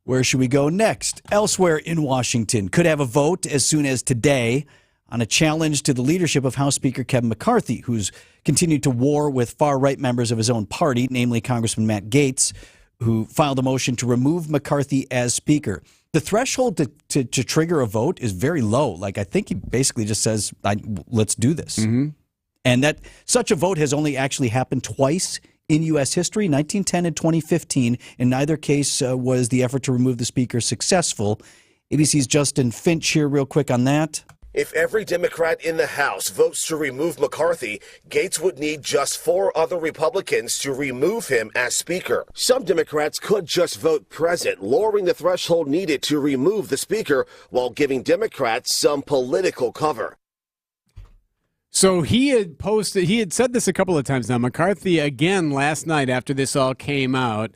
S6: Where should we go next? Elsewhere in Washington, could have a vote as soon as today on a challenge to the leadership of House Speaker Kevin McCarthy, who's continued to war with far-right members of his own party, namely Congressman Matt Gaetz, who filed a motion to remove McCarthy as Speaker. The threshold to trigger a vote is very low. Like, I think he basically just says, let's do this.
S7: Mm-hmm.
S6: And that such a vote has only actually happened twice in U.S. history, 1910 and 2015. In neither case was the effort to remove the Speaker successful. ABC's Justin Finch here real quick on that.
S13: If every Democrat in the House votes to remove McCarthy, Gaetz would need just 4 other Republicans to remove him as Speaker. Some Democrats could just vote present, lowering the threshold needed to remove the Speaker while giving Democrats some political cover.
S7: So he had said this a couple of times now. McCarthy, again, last night after this all came out,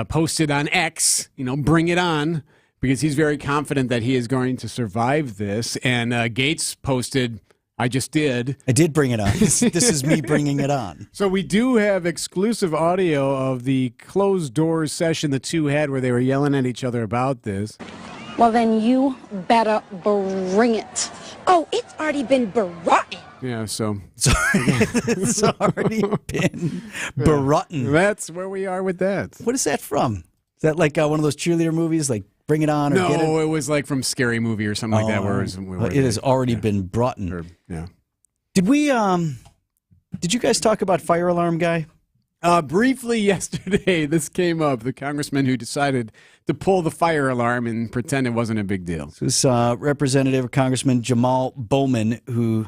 S7: posted on X, bring it on, because he's very confident that he is going to survive this. And Gaetz posted, I just did.
S6: I did bring it on. This is me bringing it on.
S7: So we do have exclusive audio of the closed-door session the two had where they were yelling at each other about this.
S15: Well, then you better bring it. Oh, it's already been brought.
S7: Yeah, so.
S6: It's already been brought.
S7: That's where we are with that.
S6: What is that from? Is that like one of those cheerleader movies, like Bring It On? Or
S7: no,
S6: Get It?
S7: It was like from Scary Movie or something like that. Where
S6: it has already been brought.
S7: Yeah.
S6: Did we? Did you guys talk about fire alarm guy?
S7: Briefly yesterday, this came up. The congressman who decided to pull the fire alarm and pretend it wasn't a big deal.
S6: This Representative Congressman Jamal Bowman, who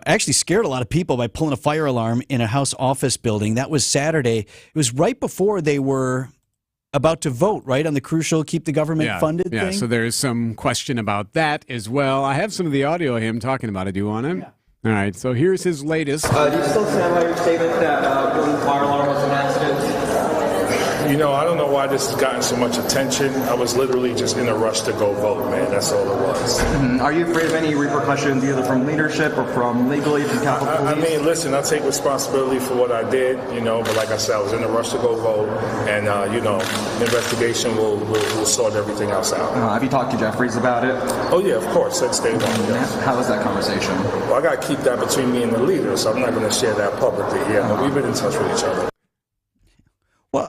S6: actually scared a lot of people by pulling a fire alarm in a House office building. That was Saturday. It was right before they were about to vote, right, on the crucial keep the government funded thing?
S7: Yeah, so there's some question about that as well. I have some of the audio of him talking about it. Do you want it? Yeah. All right, so here's his latest.
S16: Do you still stand by your statement that pulling the fire alarm was an accident?
S21: I don't know why this has gotten so much attention. I was literally just in a rush to go vote, man. That's all it was.
S16: Mm-hmm. Are you afraid of any repercussions, either from leadership or from legally from Capitol Police?
S21: I mean, listen, I take responsibility for what I did, but like I said, I was in a rush to go vote, and, the investigation will sort everything else out.
S16: Have you talked to Jeffries about it?
S21: Oh, yeah, of course. That's day one, yes.
S16: How was that conversation?
S21: Well, I got to keep that between me and the leader, so I'm not going to share that publicly. Yeah, but we've been in touch with each other.
S6: Well,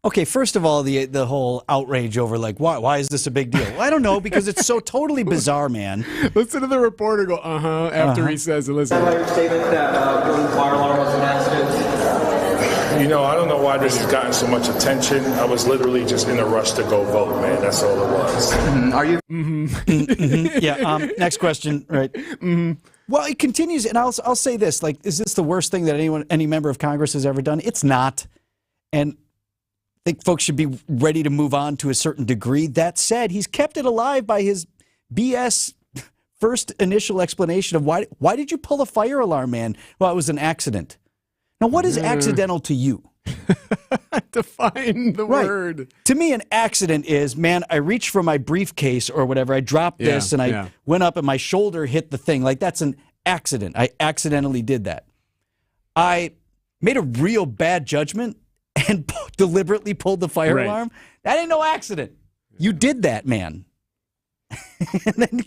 S6: okay, first of all, the whole outrage over, like, why is this a big deal? Well, I don't know, because it's so totally bizarre, man.
S7: Listen to the reporter go, after he says it. Listen.
S16: Stand by your statement that pulling the fire alarm was an accident?
S21: I don't know why this has gotten so much attention. I was literally just in a rush to go vote, man. That's all it was.
S16: Mm-hmm. Are you?
S6: Mm-hmm. Yeah, next question, right. Mm-hmm. Well, it continues, and I'll say this, like, is this the worst thing that any member of Congress has ever done? It's not. And I think folks should be ready to move on to a certain degree. That said, he's kept it alive by his BS first initial explanation of why did you pull a fire alarm, man? Well, it was an accident. Now, what is accidental to you?
S7: Define the word.
S6: To me, an accident is, man, I reached for my briefcase or whatever. I dropped this and I went up and my shoulder hit the thing. Like, that's an accident. I accidentally did that. I made a real bad judgment and deliberately pulled the fire alarm. That ain't no accident. You did that, man. And then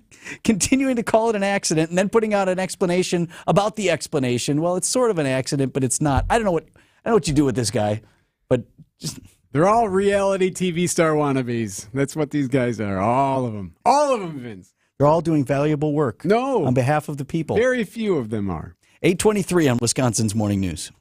S6: continuing to call it an accident and then putting out an explanation about the explanation. Well, it's sort of an accident, but it's not. I don't know what you do with this guy, but just
S7: they're all reality TV star wannabes. That's what these guys are. All of them. All of them, Vince.
S6: They're all doing valuable work.
S7: No.
S6: On behalf of the people.
S7: Very few of them are.
S6: 8:23 on Wisconsin's Morning News.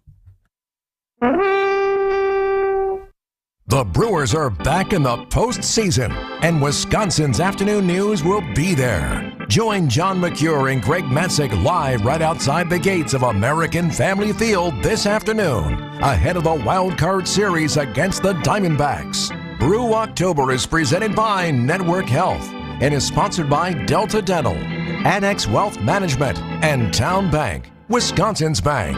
S5: The Brewers are back in the postseason, and Wisconsin's Afternoon News will be there. Join John McCure and Greg Matzek live right outside the gates of American Family Field this afternoon, ahead of the Wild Card Series against the Diamondbacks. Brew October is presented by Network Health and is sponsored by Delta Dental. Annex Wealth Management, and Town Bank, Wisconsin's bank.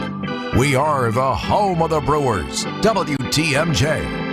S5: We are the home of the Brewers, WTMJ.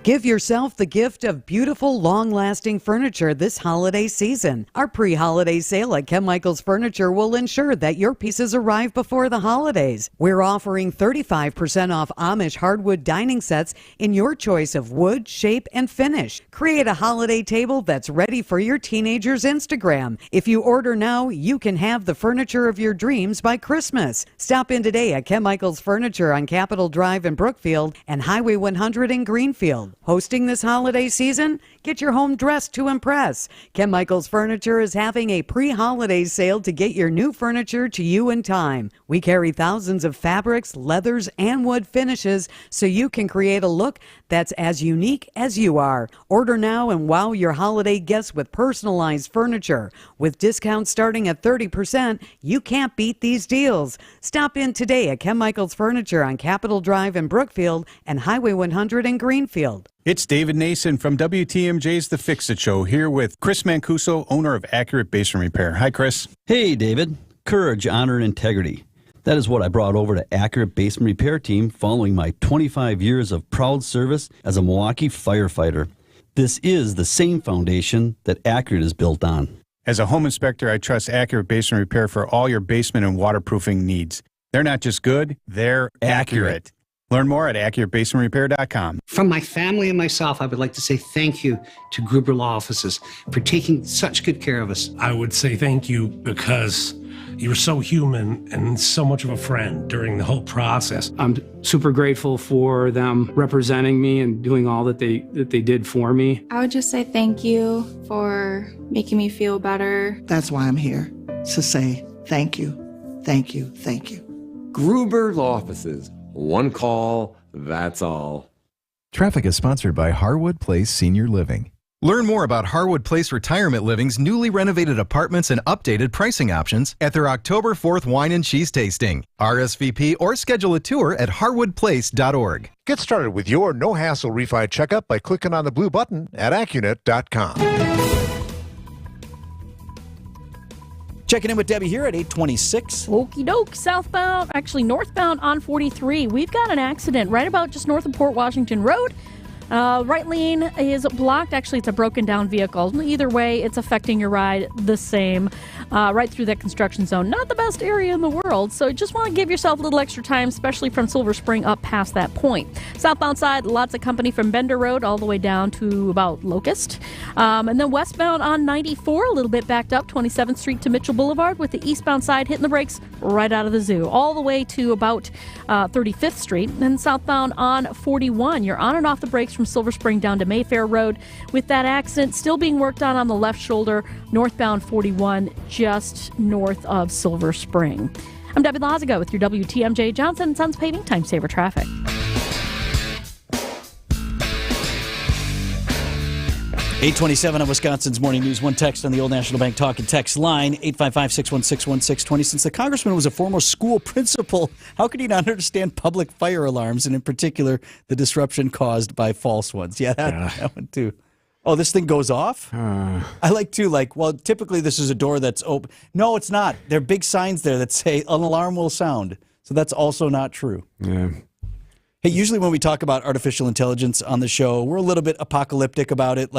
S1: Give yourself the gift of beautiful, long-lasting furniture this holiday season. Our pre-holiday sale at Ken Michaels Furniture will ensure that your pieces arrive before the holidays. We're offering 35% off Amish hardwood dining sets in your choice of wood, shape, and finish. Create a holiday table that's ready for your teenager's Instagram. If you order now, you can have the furniture of your dreams by Christmas. Stop in today at Ken Michaels Furniture on Capitol Drive in Brookfield and Highway 100 in Greenfield. Hosting this holiday season? Get your home dressed to impress. Ken Michaels Furniture is having a pre-holiday sale to get your new furniture to you in time. We carry thousands of fabrics, leathers, and wood finishes so you can create a look that's as unique as you are. Order now and wow your holiday guests with personalized furniture. With discounts starting at 30%, you can't beat these deals. Stop in today at Ken Michaels Furniture on Capitol Drive in Brookfield and Highway 100 in Greenfield.
S18: It's David Nason from WTMJ's The Fix-It Show, here with Chris Mancuso, owner of Accurate Basement Repair. Hi, Chris.
S22: Hey, David. Courage, honor, and integrity. That is what I brought over to Accurate Basement Repair Team following my 25 years of proud service as a Milwaukee firefighter. This is the same foundation that Accurate is built on.
S18: As a home inspector, I trust Accurate Basement Repair for all your basement and waterproofing needs. They're not just good, they're accurate. Learn more at AccurateBasementRepair.com.
S23: From my family and myself, I would like to say thank you to Gruber Law Offices for taking such good care of us.
S24: I would say thank you because you were so human and so much of a friend during the whole process.
S25: I'm super grateful for them representing me and doing all that they did for me.
S26: I would just say thank you for making me feel better.
S27: That's why I'm here, to say thank you, thank you, thank you.
S28: Gruber Law Offices. One call, that's all.
S29: Traffic is sponsored by Harwood Place Senior Living. Learn more about Harwood Place Retirement Living's newly renovated apartments and updated pricing options at their October 4th wine and cheese tasting. RSVP or schedule a tour at harwoodplace.org.
S30: Get started with your no-hassle refi checkup by clicking on the blue button at Accunet.com.
S6: Checking in with Debbie here at 8:26.
S2: Okie doke. Northbound on 43. We've got an accident right about just north of Port Washington Road. Right lane is blocked. Actually, it's a broken down vehicle. Either way, it's affecting your ride the same. Right through that construction zone. Not the best area in the world, so just want to give yourself a little extra time, especially from Silver Spring up past that point. Southbound side, lots of company from Bender Road all the way down to about Locust. And then westbound on 94, a little bit backed up, 27th Street to Mitchell Boulevard, with the eastbound side hitting the brakes right out of the zoo. All the way to about 35th Street. And then southbound on 41, you're on and off the brakes from Silver Spring down to Mayfair Road, with that accident still being worked on the left shoulder, northbound 41, just north of Silver Spring. I'm Debbie Lazaga with your WTMJ Johnson & Sons Paving Time Saver Traffic.
S6: $8:27 on Wisconsin's Morning News. One text on the Old National Bank Talk and Text line, 855-616-1620. Since the congressman was a former school principal, how could he not understand public fire alarms, and in particular, the disruption caused by false ones? Yeah, that one too. Oh, this thing goes off? I like to, well, typically this is a door that's open. No, it's not. There are big signs there that say an alarm will sound. So that's also not true.
S7: Yeah.
S6: Hey, usually when we talk about artificial intelligence on the show, we're a little bit apocalyptic about it,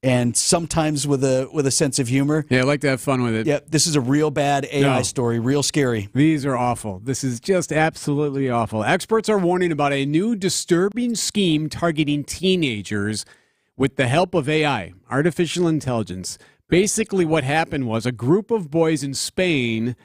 S6: and sometimes with a sense of humor.
S7: Yeah, I like to have fun with it.
S6: Yeah, this is a real bad AI story, real scary.
S7: These are awful. This is just absolutely awful. Experts are warning about a new disturbing scheme targeting teenagers with the help of AI, artificial intelligence. Basically what happened was a group of boys in Spain.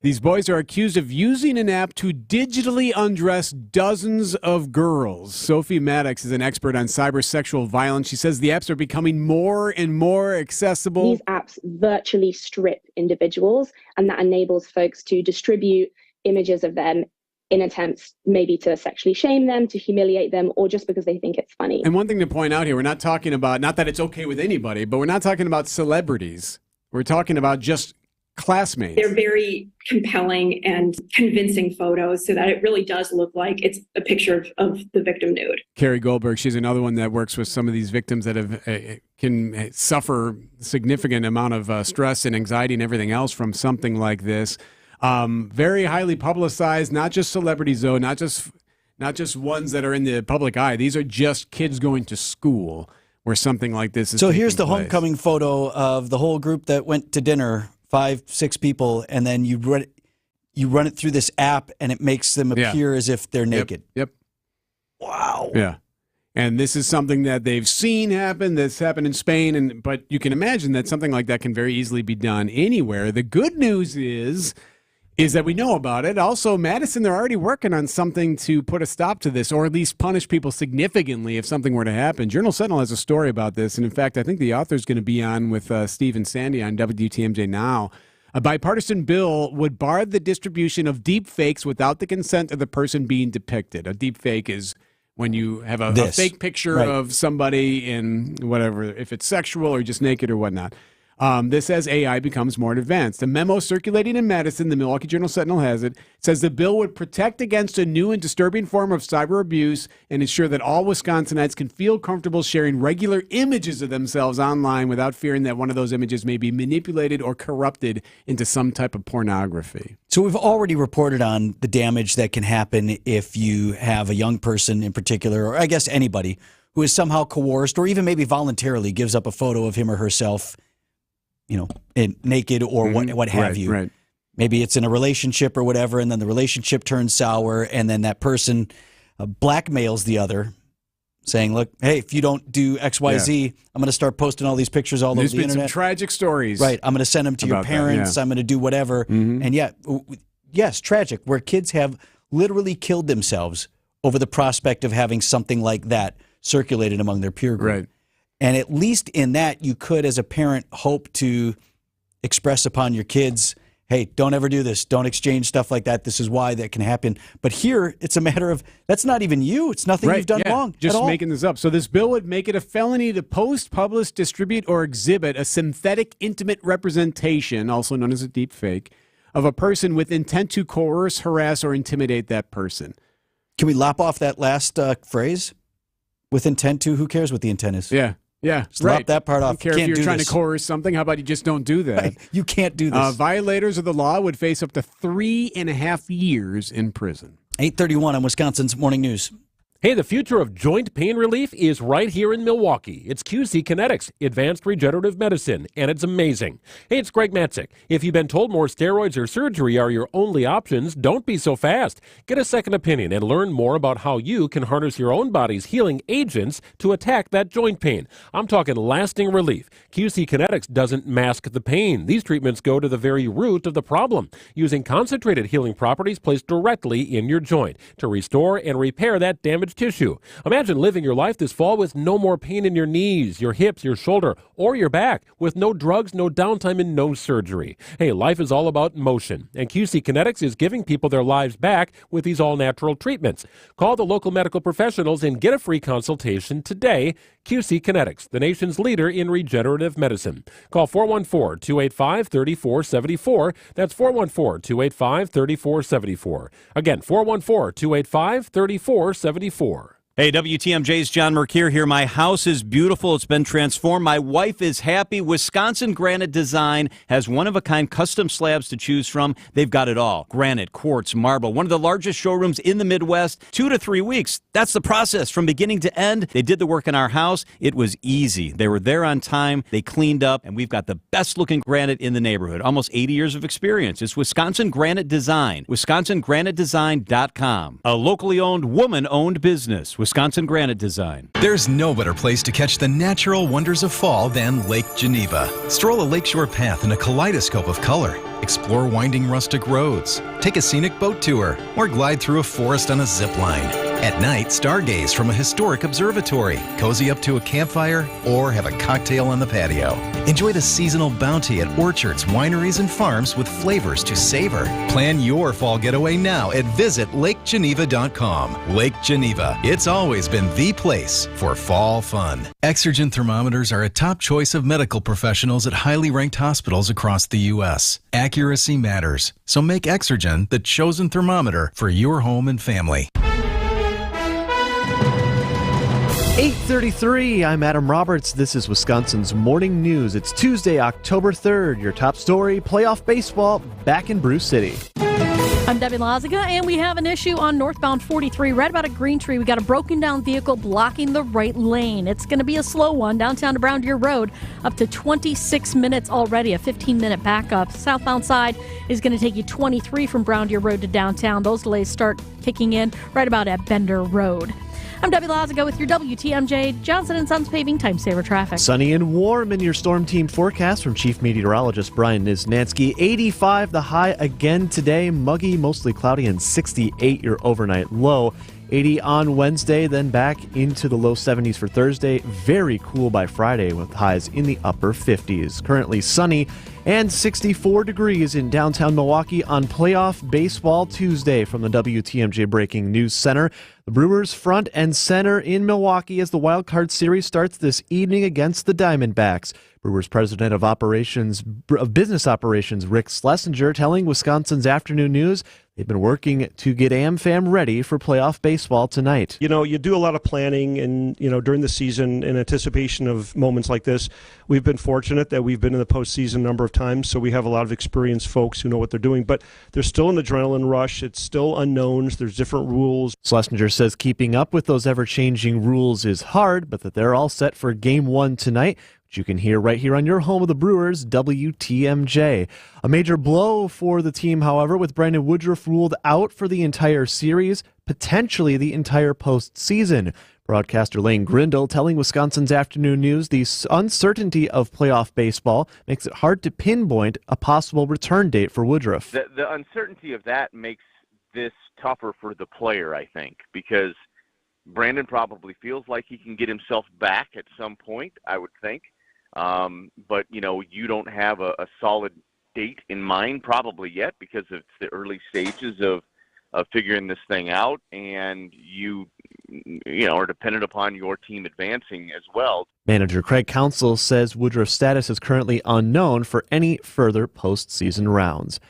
S7: These boys are accused of using an app to digitally undress dozens of girls. Sophie Maddox is an expert on cybersexual violence. She says the apps are becoming more and more accessible.
S31: These apps virtually strip individuals, and that enables folks to distribute images of them in attempts maybe to sexually shame them, to humiliate them, or just because they think it's funny.
S7: And one thing to point out here, we're not talking about, not that it's okay with anybody, but we're not talking about celebrities. We're talking about just classmates.
S3: They're very compelling and convincing photos so that it really does look like it's a picture of the victim nude.
S7: Carrie Goldberg, she's another one that works with some of these victims that have can suffer significant amount of stress and anxiety and everything else from something like this. Very highly publicized, not just celebrities though, not just ones that are in the public eye. These are just kids going to school where something like this is.
S6: So here's the
S7: place.
S6: homecoming photo of the whole group that went to dinner, 5-6 people, and then you run it through this app, and it makes them appear as if they're naked.
S7: Yep.
S6: Wow.
S7: Yeah. And this is something that they've seen happen. That's happened in Spain, but you can imagine that something like that can very easily be done anywhere. The good news is that we know about it. Also, Madison, they're already working on something to put a stop to this, or at least punish people significantly if something were to happen. Journal Sentinel has a story about this, and in fact, I think the author is going to be on with Steve and Sandy on WTMJ now. A bipartisan bill would bar the distribution of deep fakes without the consent of the person being depicted. A deep fake is when you have a fake picture of somebody in whatever, if it's sexual or just naked or whatnot. This as AI becomes more advanced. A memo circulating in Madison, the Milwaukee Journal Sentinel has it, says the bill would protect against a new and disturbing form of cyber abuse and ensure that all Wisconsinites can feel comfortable sharing regular images of themselves online without fearing that one of those images may be manipulated or corrupted into some type of pornography.
S6: So we've already reported on the damage that can happen if you have a young person in particular, or I guess anybody, who is somehow coerced or even maybe voluntarily gives up a photo of him or herself, naked or what have you.
S7: Right.
S6: Maybe it's in a relationship or whatever, and then the relationship turns sour, and then that person blackmails the other, saying, look, hey, if you don't do X, Y, Z, I'm going to start posting all these pictures all over the internet.
S7: There's been some tragic stories.
S6: Right. I'm going to send them to your parents. I'm going to do whatever. And yes, tragic, where kids have literally killed themselves over the prospect of having something like that circulated among their peer group.
S7: Right.
S6: And at least in that, you could, as a parent, hope to express upon your kids, hey, don't ever do this. Don't exchange stuff like that. This is why that can happen. But here, it's a matter of, that's not even you. It's nothing you've done wrong
S7: just
S6: at all.
S7: making this up. So this bill would make it a felony to post, publish, distribute, or exhibit a synthetic intimate representation, also known as a deep fake, of a person with intent to coerce, harass, or intimidate that person.
S6: Can we lop off that last phrase? With intent to? Who cares what the intent is?
S7: Yeah.
S6: Just lop that part off.
S7: Don't care if you're trying to coerce something. How about you just don't do that?
S6: Right. You can't do this.
S7: Violators of the law would face up to 3.5 years in prison.
S6: 8:31 on Wisconsin's Morning News.
S4: Hey, the future of joint pain relief is right here in Milwaukee. It's QC Kinetics, advanced regenerative medicine, and it's amazing. Hey, it's Greg Matzik. If you've been told more steroids or surgery are your only options, don't be so fast. Get a second opinion and learn more about how you can harness your own body's healing agents to attack that joint pain. I'm talking lasting relief. QC Kinetics doesn't mask the pain. These treatments go to the very root of the problem, using concentrated healing properties placed directly in your joint to restore and repair that damaged tissue. Imagine living your life this fall with no more pain in your knees, your hips, your shoulder, or your back, with no drugs, no downtime, and no surgery. Hey, life is all about motion, and QC Kinetics is giving people their lives back with these all-natural treatments. Call the local medical professionals and get a free consultation today. QC Kinetics, the nation's leader in regenerative medicine. Call 414-285-3474. That's 414-285-3474. Again, 414-285-3474.
S8: Hey, WTMJ's John Mercure here. My house is beautiful. It's been transformed. My wife is happy. Wisconsin Granite Design has one-of-a-kind custom slabs to choose from. They've got it all. Granite, quartz, marble. One of the largest showrooms in the Midwest. 2 to 3 weeks. That's the process from beginning to end. They did the work in our house. It was easy. They were there on time. They cleaned up, and we've got the best-looking granite in the neighborhood. Almost 80 years of experience. It's Wisconsin Granite Design. WisconsinGraniteDesign.com. A locally owned, woman-owned business. Wisconsin Granite Design.
S9: There's no better place to catch the natural wonders of fall than Lake Geneva. Stroll a lakeshore path in a kaleidoscope of color. Explore winding rustic roads. Take a scenic boat tour or glide through a forest on a zip line. At night, stargaze from a historic observatory, cozy up to a campfire, or have a cocktail on the patio. Enjoy the seasonal bounty at orchards, wineries, and farms with flavors to savor. Plan your fall getaway now at visitlakegeneva.com. Lake Geneva. It's always been the place for fall fun. Exergen thermometers are a top choice of medical professionals at highly ranked hospitals across the U.S. Accuracy matters, so make Exergen the chosen thermometer for your home and family.
S10: 8:33, I'm Adam Roberts. This is Wisconsin's Morning News. It's Tuesday, October 3rd. Your top story, playoff baseball back in Brew City.
S2: I'm Debbie Lazaga, and we have an issue on northbound 43 right about a green tree. We got a broken down vehicle blocking the right lane. It's going to be a slow one downtown to Brown Deer Road, up to 26 minutes already, a 15-minute backup. Southbound side is going to take you 23 from Brown Deer Road to downtown. Those delays start kicking in right about at Bender Road. I'm Debbie Lazaga with your WTMJ Johnson & Sons Paving Time Saver Traffic.
S10: Sunny and warm in your storm team forecast from Chief Meteorologist Brian Niznansky. 85 the high again today. Muggy, mostly cloudy, and 68 your overnight low. 80 on Wednesday, then back into the low 70s for Thursday. Very cool by Friday with highs in the upper 50s. Currently sunny and 64 degrees in downtown Milwaukee on playoff baseball Tuesday from the WTMJ Breaking News Center. The Brewers front and center in Milwaukee as the Wild Card Series starts this evening against the Diamondbacks. Brewers President of Business Operations Rick Schlesinger telling Wisconsin's Afternoon News they've been working to get AmFam ready for playoff baseball tonight.
S11: You know, you do a lot of planning and, during the season in anticipation of moments like this. We've been fortunate that we've been in the postseason a number of times, so we have a lot of experienced folks who know what they're doing. But there's still an adrenaline rush. It's still unknowns. There's different rules.
S10: Schlesinger says keeping up with those ever-changing rules is hard, but that they're all set for Game 1 tonight. You can hear right here on your home of the Brewers, WTMJ. A major blow for the team, however, with Brandon Woodruff ruled out for the entire series, potentially the entire postseason. Broadcaster Lane Grindle telling Wisconsin's Afternoon News the uncertainty of playoff baseball makes it hard to pinpoint a possible return date for Woodruff.
S12: The uncertainty of that makes this tougher for the player, I think, because Brandon probably feels like he can get himself back at some point, I would think. But, you don't have a solid date in mind probably yet because it's the early stages of figuring this thing out, and you are dependent upon your team advancing as well.
S10: Manager Craig Counsell says Woodruff's status is currently unknown for any further postseason rounds.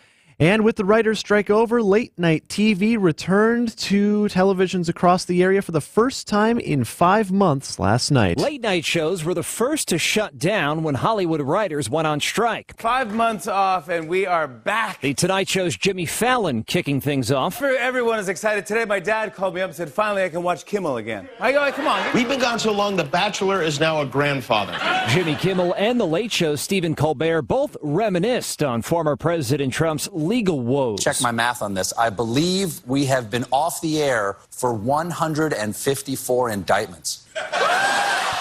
S10: And with the writers' strike over, late-night TV returned to televisions across the area for the first time in 5 months last night.
S13: Late-night shows were the first to shut down when Hollywood writers went on strike.
S14: 5 months off, and we are back.
S13: The Tonight Show's Jimmy Fallon kicking things off.
S14: Everyone is excited. Today, my dad called me up and said, finally, I can watch Kimmel again. I go, come on.
S15: We've been gone so long, The Bachelor is now a grandfather.
S13: Jimmy Kimmel and The Late Show's Stephen Colbert both reminisced on former President Trump's legal woes.
S16: Check my math on this. I believe we have been off the air for 154 indictments.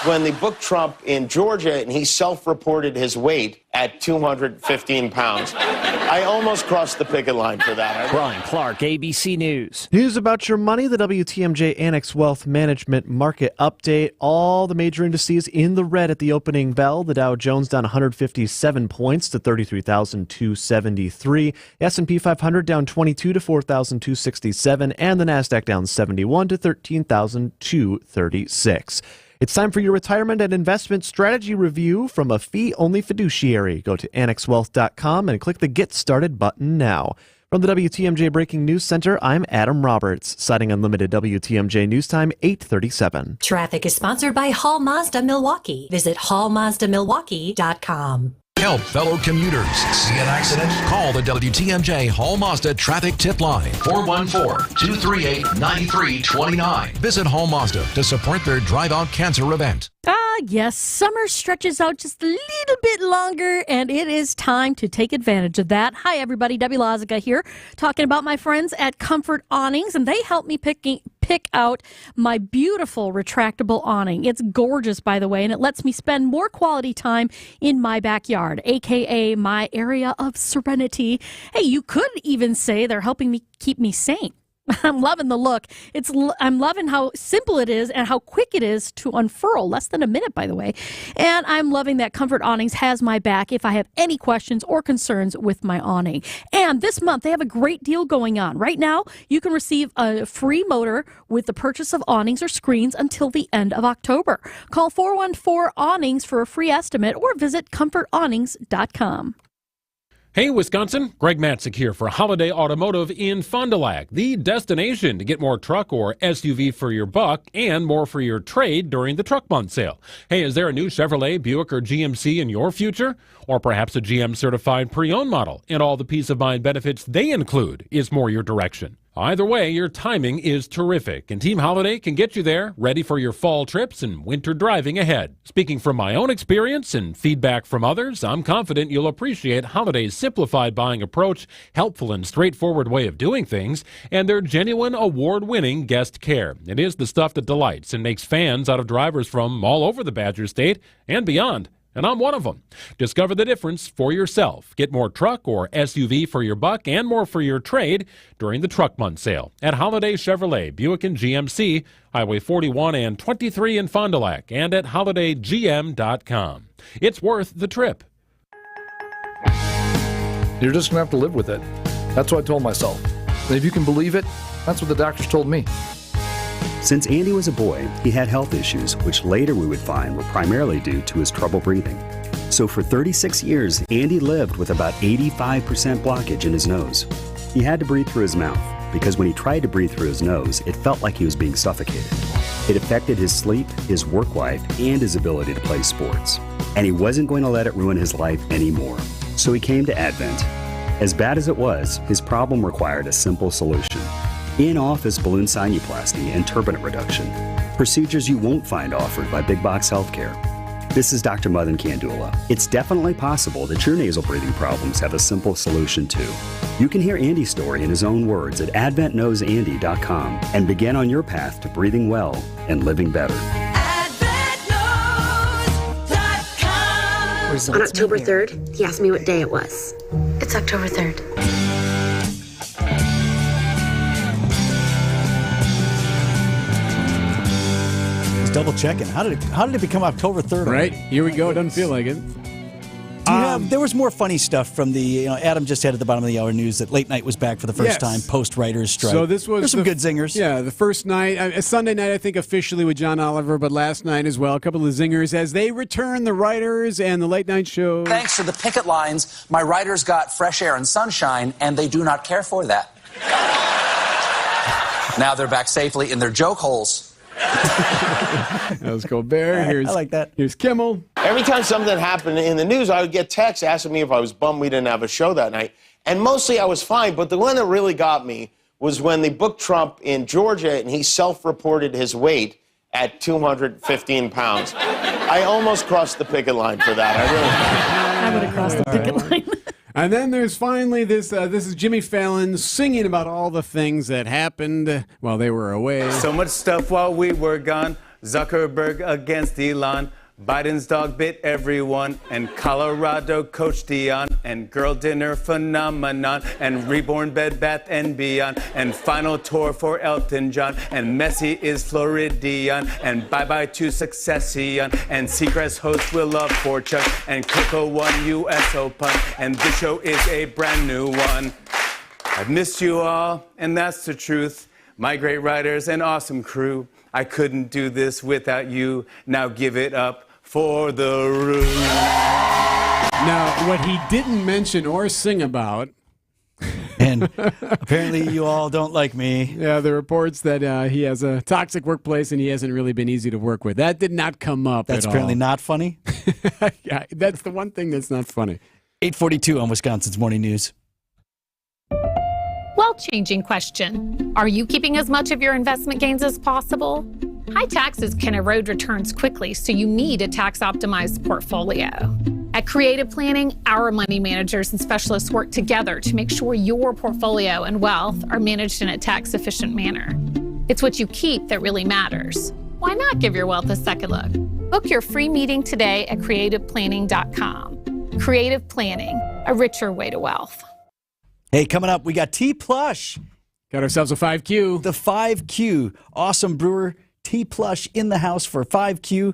S15: When they booked Trump in Georgia and he self-reported his weight at 215 pounds, I almost crossed the picket line for that.
S13: Brian Clark, ABC News.
S10: News about your money, the WTMJ Annex Wealth Management Market Update. All the major indices in the red at the opening bell. The Dow Jones down 157 points to 33,273. S&P 500 down 22 to 4,267. And the NASDAQ down 71 to 13,236. It's time for your retirement and investment strategy review from a fee-only fiduciary. Go to annexwealth.com and click the Get Started button now. From the WTMJ Breaking News Center, I'm Adam Roberts. Citing Unlimited WTMJ News Time, 8:37.
S17: Traffic is sponsored by Hall Mazda Milwaukee. Visit hallmazdamilwaukee.com.
S5: Help fellow commuters. See an accident? Call the WTMJ Hall Mazda Traffic Tip Line, 414-238-9329. Visit Hall Mazda to support their Drive Out Cancer event.
S2: Yes, summer stretches out just a little bit longer, and it is time to take advantage of that. Hi, everybody. Debbie Lazaga here, talking about my friends at Comfort Awnings, and they helped me pick out my beautiful retractable awning. It's gorgeous, by the way, and it lets me spend more quality time in my backyard, a.k.a. my area of serenity. Hey, you could even say they're helping me keep me sane. I'm loving the look. I'm loving how simple it is and how quick it is to unfurl. Less than a minute, by the way. And I'm loving that Comfort Awnings has my back if I have any questions or concerns with my awning. And this month, they have a great deal going on. Right now, you can receive a free motor with the purchase of awnings or screens until the end of October. Call 414-AWNINGS for a free estimate or visit comfortawnings.com.
S4: Hey, Wisconsin, Greg Matzik here for Holiday Automotive in Fond du Lac, the destination to get more truck or SUV for your buck and more for your trade during the truck month sale. Hey, is there a new Chevrolet, Buick, or GMC in your future? Or perhaps a GM certified pre-owned model and all the peace of mind benefits they include is more your direction? Either way, your timing is terrific, and Team Holiday can get you there, ready for your fall trips and winter driving ahead. Speaking from my own experience and feedback from others, I'm confident you'll appreciate Holiday's simplified buying approach, helpful and straightforward way of doing things, and their genuine award-winning guest care. It is the stuff that delights and makes fans out of drivers from all over the Badger State and beyond. And I'm one of them. Discover the difference for yourself. Get more truck or SUV for your buck and more for your trade during the truck month sale at Holiday Chevrolet, Buick and GMC, Highway 41 and 23 in Fond du Lac, and at holidaygm.com. It's worth the trip.
S1: You're just going to have to live with it. That's what I told myself. And if you can believe it, that's what the doctors told me.
S18: Since Andy was a boy, he had health issues, which later we would find were primarily due to his trouble breathing. So for 36 years, Andy lived with about 85% blockage in his nose. He had to breathe through his mouth, because when he tried to breathe through his nose, it felt like he was being suffocated. It affected his sleep, his work life, and his ability to play sports. And he wasn't going to let it ruin his life anymore. So he came to Advent. As bad as it was, his problem required a simple solution. In-office balloon sinuplasty and turbinate reduction. Procedures you won't find offered by big box healthcare. This is Dr. Madan Kandula. It's definitely possible that your nasal breathing problems have a simple solution too. You can hear Andy's story in his own words at adventknowsandy.com and begin on your path to breathing well and living better.
S19: On October 3rd, he asked me what day it was. It's October 3rd.
S6: Double checking. How did it become October 3rd?
S7: Right. Here we go. It doesn't feel like it.
S6: There was more funny stuff from the, Adam just had at the bottom of the hour news that late night was back for the first time post writers strike.
S7: So this was
S6: There's some good zingers.
S7: Yeah, the first night, Sunday night, I think officially with John Oliver, but last night as well, a couple of zingers as they return the writers and the late night show.
S16: Thanks to the picket lines, my writers got fresh air and sunshine, and they do not care for that. Now they're back safely in their joke holes.
S7: That was Colbert.
S6: I like that.
S7: Here's Kimmel.
S15: Every time something happened in the news, I would get texts asking me if I was bummed we didn't have a show that night. And mostly I was fine, but the one that really got me was when they booked Trump in Georgia and he self-reported his weight at 215 pounds. I almost crossed the picket line for that.
S2: I would have crossed the picket line.
S7: And then there's finally this is Jimmy Fallon singing about all the things that happened while they were away.
S14: So much stuff while we were gone. Zuckerberg against Elon. Biden's dog bit everyone. And Colorado Coach Dion. And girl dinner phenomenon. And reborn Bed Bath and Beyond. And final tour for Elton John. And Messi is Floridian. And bye-bye to Succession. And Seacrest host Will Love Fortune. And Coco won US Open. And this show is a brand new one. I've missed you all, and that's the truth. My great writers and awesome crew. I couldn't do this without you. Now give it up for the room.
S7: Now, what he didn't mention or sing about.
S6: And apparently you all don't like me.
S7: Yeah, the reports that he has a toxic workplace and he hasn't really been easy to work with. That did not come up
S6: That's
S7: at
S6: apparently
S7: all.
S6: not funny?
S7: Yeah, that's the one thing that's not funny.
S6: 8:42 on Wisconsin's Morning News.
S20: Well-changing question. Are you keeping as much of your investment gains as possible? High taxes can erode returns quickly, so you need a tax-optimized portfolio. At Creative Planning, our money managers and specialists work together to make sure your portfolio and wealth are managed in a tax-efficient manner. It's what you keep that really matters. Why not give your wealth a second look? Book your free meeting today at creativeplanning.com. Creative Planning, a richer way to wealth.
S6: Hey, coming up, we got T Plush.
S7: Got ourselves a 5Q.
S6: The 5Q. Awesome Brewer T Plush in the house for 5Q.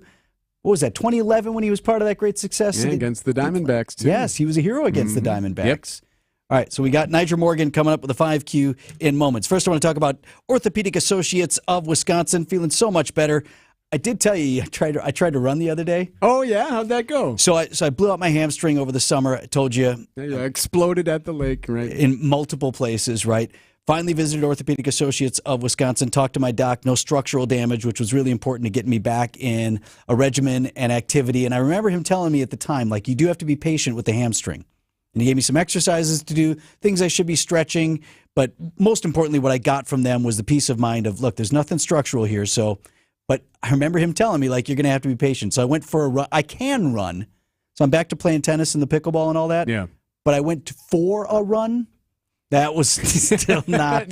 S6: What was that, 2011 when he was part of that great success?
S7: Yeah, against the Diamondbacks, too.
S6: Yes, he was a hero against the Diamondbacks.
S7: Yep.
S6: All right, so we got Nigel Morgan coming up with a 5Q in moments. First, I want to talk about Orthopedic Associates of Wisconsin, feeling so much better. I did tell you, I tried to run the other day.
S7: Oh, yeah? How'd that go?
S6: So I blew out my hamstring over the summer. I told you.
S7: Yeah, exploded at the lake, right?
S6: In multiple places, right? Finally visited Orthopedic Associates of Wisconsin, talked to my doc, no structural damage, which was really important to get me back in a regimen and activity. And I remember him telling me at the time, like, you do have to be patient with the hamstring. And he gave me some exercises to do, things I should be stretching. But most importantly, what I got from them was the peace of mind of, look, there's nothing structural here. But I remember him telling me, like, you're going to have to be patient. So I went for a run. I can run. So I'm back to playing tennis and the pickleball and all that.
S7: Yeah.
S6: But I went for a run. That was still not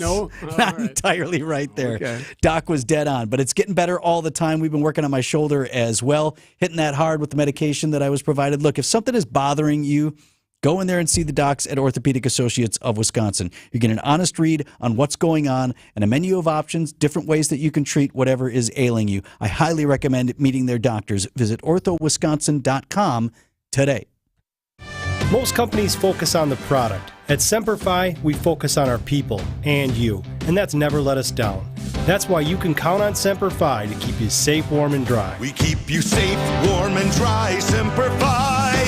S6: entirely right there.
S7: Okay.
S6: Doc was dead on, but it's getting better all the time. We've been working on my shoulder as well, hitting that hard with the medication that I was provided. Look, if something is bothering you, go in there and see the docs at Orthopedic Associates of Wisconsin. You get an honest read on what's going on and a menu of options, different ways that you can treat whatever is ailing you. I highly recommend meeting their doctors. Visit orthowisconsin.com today.
S21: Most companies focus on the product. At Semperfi, we focus on our people and you, and that's never let us down. That's why you can count on Semperfi to keep you safe, warm, and dry.
S22: We keep you safe, warm, and dry. Semperfi.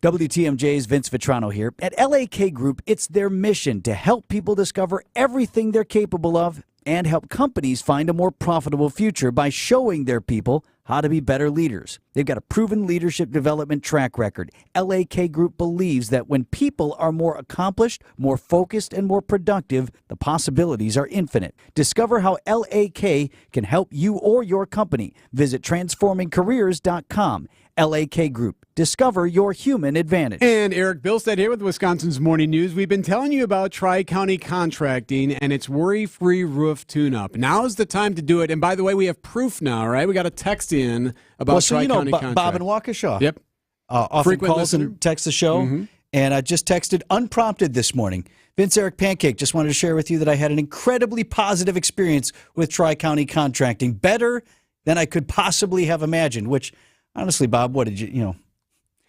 S6: WTMJ's Vince Vitrano here. At LAK Group, it's their mission to help people discover everything they're capable of and help companies find a more profitable future by showing their people how to be better leaders. They've got a proven leadership development track record. LAK Group believes that when people are more accomplished, more focused, and more productive, the possibilities are infinite. Discover how LAK can help you or your company. Visit transformingcareers.com. LAK Group. Discover your human advantage.
S7: And Eric Bilstead here with Wisconsin's Morning News. We've been telling you about Tri-County Contracting and its worry-free roof tune-up. Now's the time to do it. And by the way, we have proof now, right? We got a text in about Tri-County Contracting.
S6: Bob and Waukesha.
S7: Yep.
S6: Often
S7: Frequent
S6: calls
S7: listener.
S6: and texts the show. And I just texted unprompted this morning. Vince Eric Pancake, just wanted to share with you that I had an incredibly positive experience with Tri-County Contracting. Better than I could possibly have imagined, which, honestly, Bob, what did you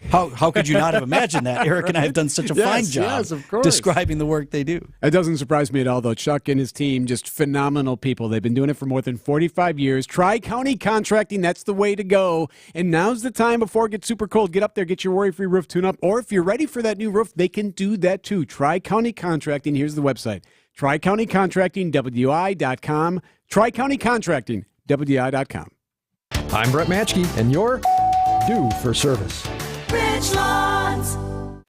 S6: how could you not have imagined that? Eric and I have done such a fine job describing the work they do.
S7: It doesn't surprise me at all, though. Chuck and his team, just phenomenal people. They've been doing it for more than 45 years. Tri-County Contracting, that's the way to go. And now's the time before it gets super cold. Get up there, get your worry-free roof tune-up. Or if you're ready for that new roof, they can do that too. Tri-County Contracting, here's the website. Tri-County Contracting, WI.com. Tri-County Contracting, WI.com.
S1: I'm Brett Matchke, and you're due for service.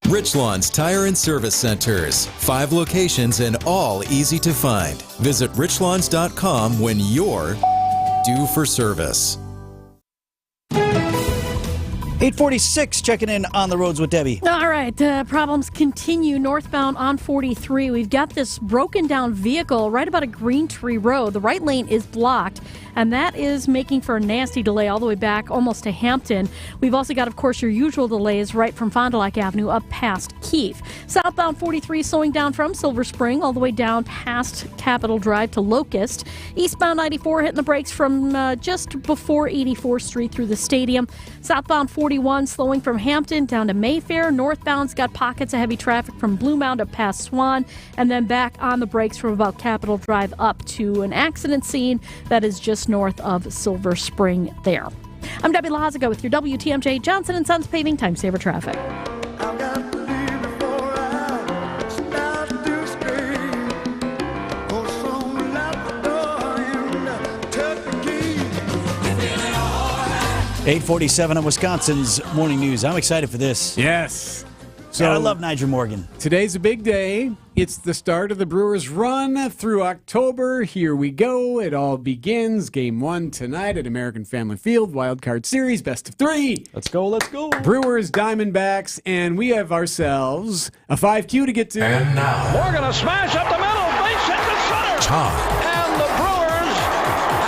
S23: Richlands Tire and Service Centers. 5 locations and all easy to find. Visit richlands.com when you're due for service.
S6: 846, checking in on the roads with Debbie.
S2: All right, problems continue northbound on 43. We've got this broken down vehicle right about a Green Tree Road. The right lane is blocked, and that is making for a nasty delay all the way back almost to Hampton. We've also got, of course, your usual delays right from Fond du Lac Avenue up past Keefe. Southbound 43 slowing down from Silver Spring all the way down past Capitol Drive to Locust. Eastbound 94 hitting the brakes from just before 84th Street through the stadium. Southbound 41 slowing from Hampton down to Mayfair. Northbound's got pockets of heavy traffic from Blue Mound up past Swan, and then back on the brakes from about Capitol Drive up to an accident scene that is just north of Silver Spring there. I'm Debbie Lazaga with your WTMJ Johnson & Sons Paving Time Saver Traffic.
S6: 847 on Wisconsin's Morning News. I'm excited for this.
S7: Yes.
S6: So I love Nigel Morgan.
S7: Today's a big day. It's the start of the Brewers' run through October. Here we go. It all begins. Game 1 tonight at American Family Field. Wild Card Series, best of 3.
S6: Let's go, let's go.
S7: Brewers, Diamondbacks, and we have ourselves a 5Q to get to.
S23: And now,
S24: Morgan, a smash up the middle. Base hit to center.
S23: time
S24: And the Brewers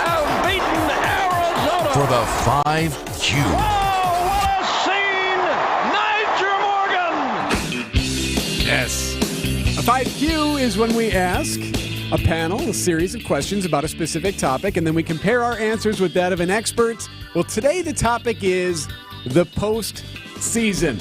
S24: have beaten Arizona.
S23: for the 5Q.
S24: Oh, what a scene! Nigel Morgan!
S7: Yes. A 5Q is when we ask, a panel, a series of questions about a specific topic, and then we compare our answers with that of an expert. Well, today the topic is the postseason.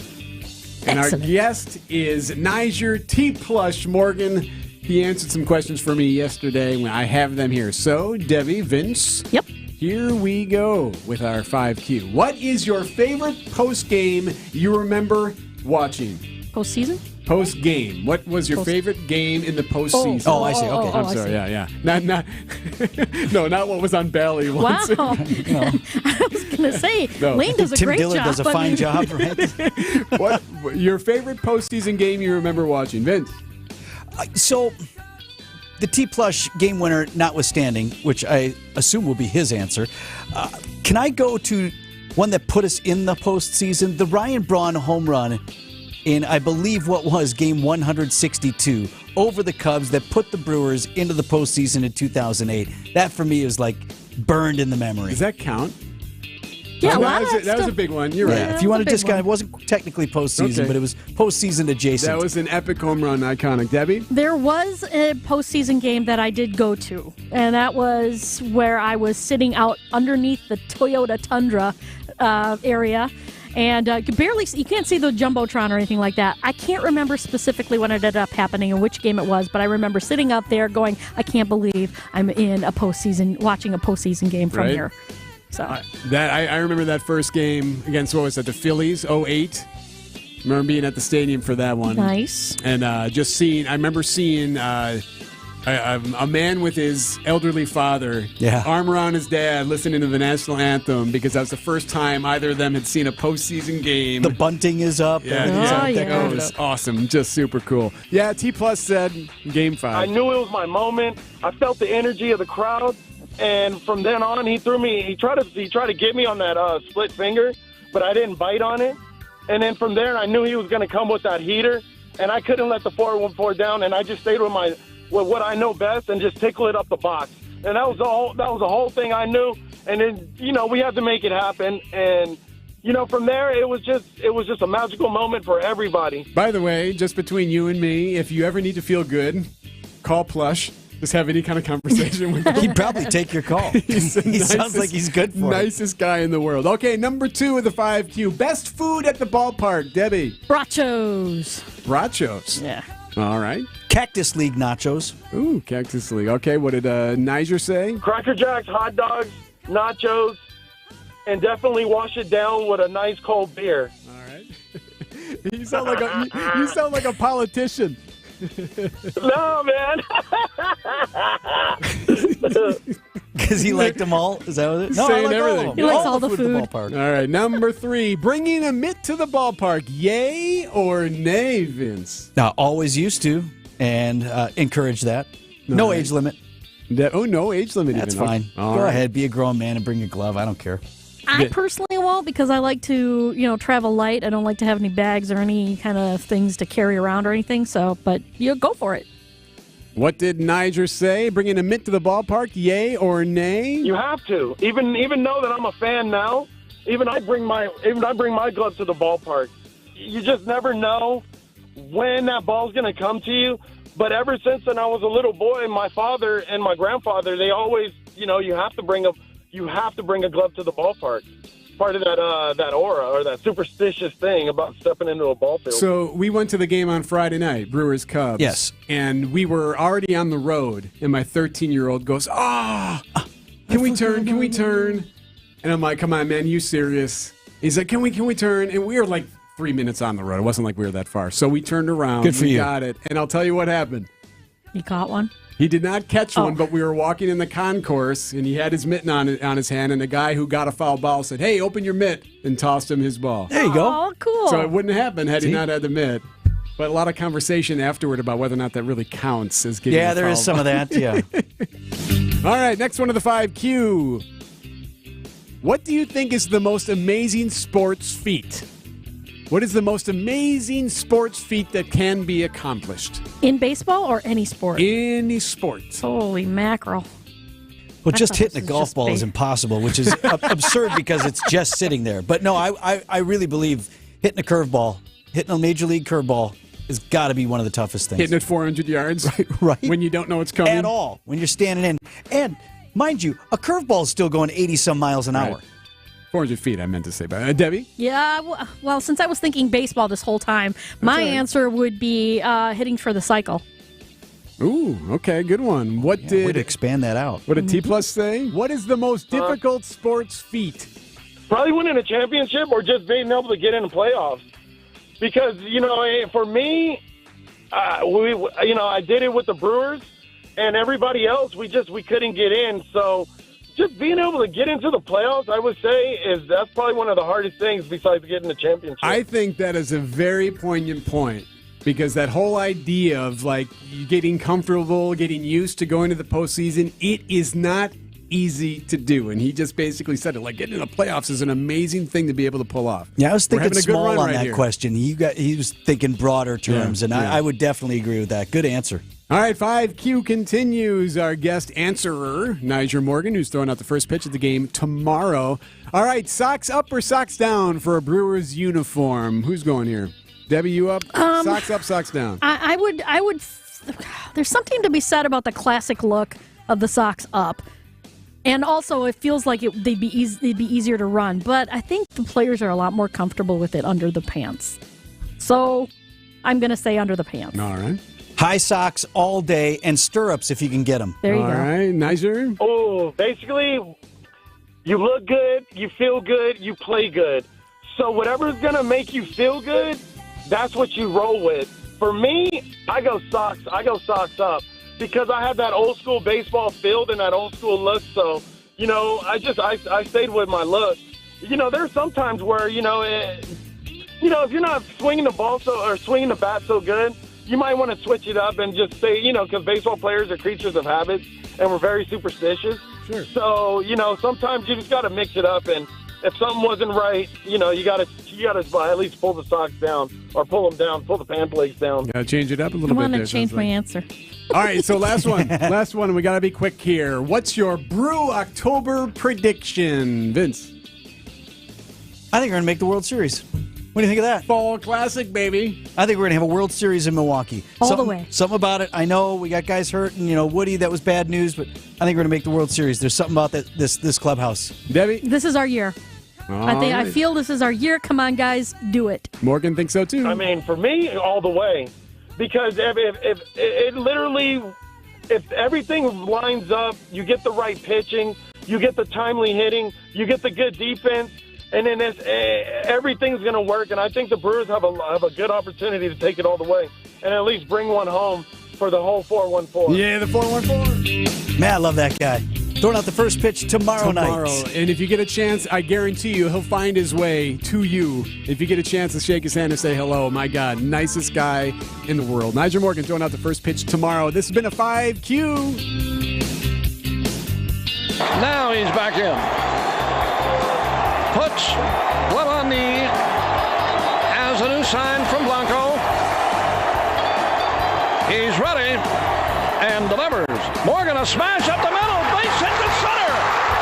S7: And our guest is Niger T. Plush Morgan. He answered some questions for me yesterday when I have them here. So, Debbie, Vince.
S2: Yep.
S7: Here we go with our 5Q. What is your favorite post-game you remember watching?
S2: Postseason?
S7: Post-game. What was your favorite game in the postseason?
S6: Oh, I see. Okay.
S7: I'm sorry. Yeah. Not not what was on Bally once.
S2: Wow. I was going to say, Lane does a
S6: Tim
S2: great
S6: Dillon
S2: job.
S6: does a fine job, right?
S7: What your favorite postseason game you remember watching, Vince?
S6: So, the T-Plush game winner notwithstanding, which I assume will be his answer, can I go to one that put us in the postseason? The Ryan Braun home run in, I believe, what was game 162 over the Cubs that put the Brewers into the postseason in 2008. That, for me, is like burned in the memory.
S7: Does that count?
S2: Yeah,
S7: that was a big one. You're right.
S6: If you want to discount, it wasn't technically postseason, but it was postseason adjacent.
S7: That was an epic home run, iconic. Debbie?
S2: There was a postseason game that I did go to, and that was where I was sitting out underneath the Toyota Tundra area, and you can't see the Jumbotron or anything like that. I can't remember specifically what ended up happening and which game it was, but I remember sitting out there going, I can't believe I'm in watching a postseason game from here. So
S7: I remember that first game against, what was that, the Phillies, 08. Remember being at the stadium for that one.
S2: Nice.
S7: And I remember seeing a man with his elderly father, arm around his dad, listening to the national anthem, because that was the first time either of them had seen a postseason game.
S6: The bunting is up.
S7: That was awesome. Just super cool. Yeah, T Plus said game 5.
S3: I knew it was my moment. I felt the energy of the crowd. And from then on, he tried to get me on that split finger, but I didn't bite on it. And then from there, I knew he was going to come with that heater, and I couldn't let the 414 down, and I just stayed with what I know best and just tickle it up the box. And that was the whole thing I knew. And then, we had to make it happen. And, from there, it was just a magical moment for everybody.
S7: By the way, just between you and me, if you ever need to feel good, call Plush. Just have any kind of conversation with him.
S6: He'd probably take your call. He sounds like he's good for it.
S7: Nicest guy in the world. Okay, number 2 of the 5Q. Best food at the ballpark. Debbie.
S2: Brachos.
S7: Brachos.
S2: Yeah.
S7: All right.
S6: Cactus League nachos.
S7: Ooh, Cactus League. Okay, what did Niger say?
S3: Cracker Jacks, hot dogs, nachos, and definitely wash it down with a nice cold beer.
S7: All right. You sound like a politician.
S3: No, man.
S6: Because he liked them all? Is that what it is? No,
S7: saying
S6: I like
S7: everything.
S6: all of them.
S2: He likes all the food.
S6: At the ballpark.
S7: All right, number 3. Bringing a mitt to the ballpark. Yay or nay, Vince?
S6: Now, always used to, and encourage that. No age limit.
S7: No age limit.
S6: That's
S7: even.
S6: fine.
S7: Okay.
S6: Go ahead. Be a grown man and bring your glove. I don't care.
S2: I personally won't, because I like to, travel light. I don't like to have any bags or any kind of things to carry around or anything. So, but go for it.
S7: What did Niger say? Bringing a mitt to the ballpark, yay or nay?
S3: You have to. Even though that I'm a fan now, I bring my glove to the ballpark. You just never know when that ball's going to come to you. But ever since then, I was a little boy, my father and my grandfather, they always, you have to bring a glove to the ballpark. Part of that aura or that superstitious thing about stepping into a ball field.
S7: So we went to the game on Friday night, Brewers Cubs.
S6: Yes.
S7: And we were already on the road, and my 13-year-old goes, can we turn? Can we turn? And I'm like, come on, man, you serious? He's like, can we turn? And we were like 3 minutes on the road. It wasn't like we were that far. So we turned around.
S6: Good for you.
S7: We got it. And I'll tell you what happened.
S2: You caught one?
S7: He did not catch one, but we were walking in the concourse, and he had his mitten on his hand, and the guy who got a foul ball said, hey, open your mitt, and tossed him his ball.
S6: There you go.
S2: Oh, cool.
S7: So it wouldn't happen had he not had the mitt. But a lot of conversation afterward about whether or not that really counts as getting a foul
S6: there is some
S7: ball.
S6: of that, yeah.
S7: All right, next one of the 5Q. What do you think is the most amazing sports feat? What is the most amazing sports feat that can be accomplished?
S2: In baseball or any sport?
S7: Any sport.
S2: Holy mackerel.
S6: Well, just hitting a golf ball is impossible, which is absurd because it's just sitting there. But no, I really believe hitting a curveball, hitting a major league curveball has got to be one of the toughest things.
S7: Hitting it 400 yards
S6: right?
S7: When you don't know what's coming.
S6: At all. When you're standing in. And, mind you, a curveball is still going 80-some miles an hour.
S7: 400 feet, I meant to say. But Debbie?
S2: Yeah, well, since I was thinking baseball this whole time, my answer would be hitting for the cycle.
S7: Ooh, okay, good one. What did
S6: way to expand that out?
S7: What did T Plus say? What is the most difficult sports feat?
S3: Probably winning a championship or just being able to get in the playoffs. Because, for me, I did it with the Brewers, and everybody else, we couldn't get in. So just being able to get into the playoffs, I would say, that's probably one of the hardest things besides getting the championship.
S7: I think that is a very poignant point. Because that whole idea of, you getting comfortable, getting used to going to the postseason, it is not easy to do. And he just basically said it. Getting in the playoffs is an amazing thing to be able to pull off.
S6: Yeah, I was thinking small on that
S7: here.
S6: question. He was thinking broader terms, and I would definitely agree with that. Good answer.
S7: All right, 5Q continues. Our guest answerer, Niger Morgan, who's throwing out the first pitch of the game tomorrow. All right, socks up or socks down for a Brewers uniform? Who's going here? Debbie, you up? Socks up, socks down.
S2: I would. There's something to be said about the classic look of the socks up, and also it feels like they'd be easier to run. But I think the players are a lot more comfortable with it under the pants. So I'm going to say under the pants.
S7: All right.
S6: High socks all day and stirrups if you can get them.
S2: There you go.
S7: All right, Niger.
S3: Oh, basically, you look good, you feel good, you play good. So whatever's going to make you feel good, that's what you roll with. For me, I go socks up because I have that old school baseball field and that old school look. So, I stayed with my look. There's sometimes where, if you're not swinging the ball or swinging the bat so good, you might want to switch it up and just say, because baseball players are creatures of habits and we're very superstitious.
S7: Sure.
S3: So, sometimes you just got to mix it up, and if something wasn't right, you gotta at least pull the socks down or pull them down, pull the pant legs down.
S7: Yeah, change it up a little bit.
S2: I want to change my answer.
S7: All right, so last one. We got to be quick here. What's your Brew October prediction, Vince?
S6: I think we're going to make the World Series. What do you think of that?
S7: Fall Classic, baby.
S6: I think we're going to have a World Series in Milwaukee.
S2: The way.
S6: Something about it. I know we got guys hurt, and Woody, that was bad news, but I think we're going to make the World Series. There's something about this clubhouse.
S7: Debbie?
S2: This is our year. I feel this is our year. Come on, guys, do it.
S7: Morgan thinks so too.
S3: I mean, for me, all the way, because if everything lines up, you get the right pitching, you get the timely hitting, you get the good defense, and then everything's going to work. And I think the Brewers have a good opportunity to take it all the way and at least bring one home for the whole 414.
S7: Yeah, the 414.
S6: Man, I love that guy. Throwing out the first pitch tomorrow night.
S7: And if you get a chance, I guarantee you he'll find his way to you. If you get a chance to shake his hand and say hello, my God, nicest guy in the world. Niger Morgan throwing out the first pitch tomorrow. This has been a 5Q.
S24: Now he's back in. Puts glove on knee as a new sign from Blanco. He's ready and delivers. Morgan, a smash up the middle. Base hit to center.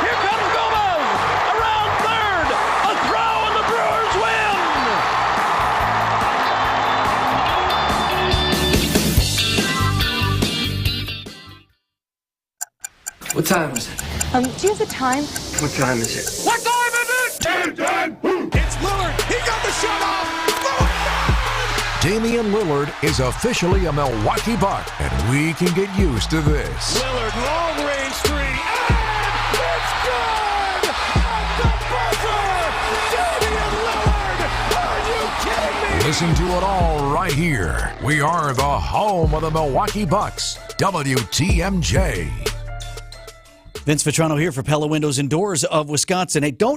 S24: Here comes Gomez. Around third. A throw and the Brewers win.
S8: What time is it?
S9: Do you have the time?
S8: What time is it?
S24: What time is it?
S22: It's Lillard. He got the shot off.
S5: Damian Lillard is officially a Milwaukee Buck, and we can get used to this.
S22: Lillard, long range three, and it's good! At the buzzer! Damian Lillard! Are you kidding me?
S5: Listen to it all right here. We are the home of the Milwaukee Bucks, WTMJ.
S6: Vince Vitrano here for Pella Windows and Doors of Wisconsin. Hey, don't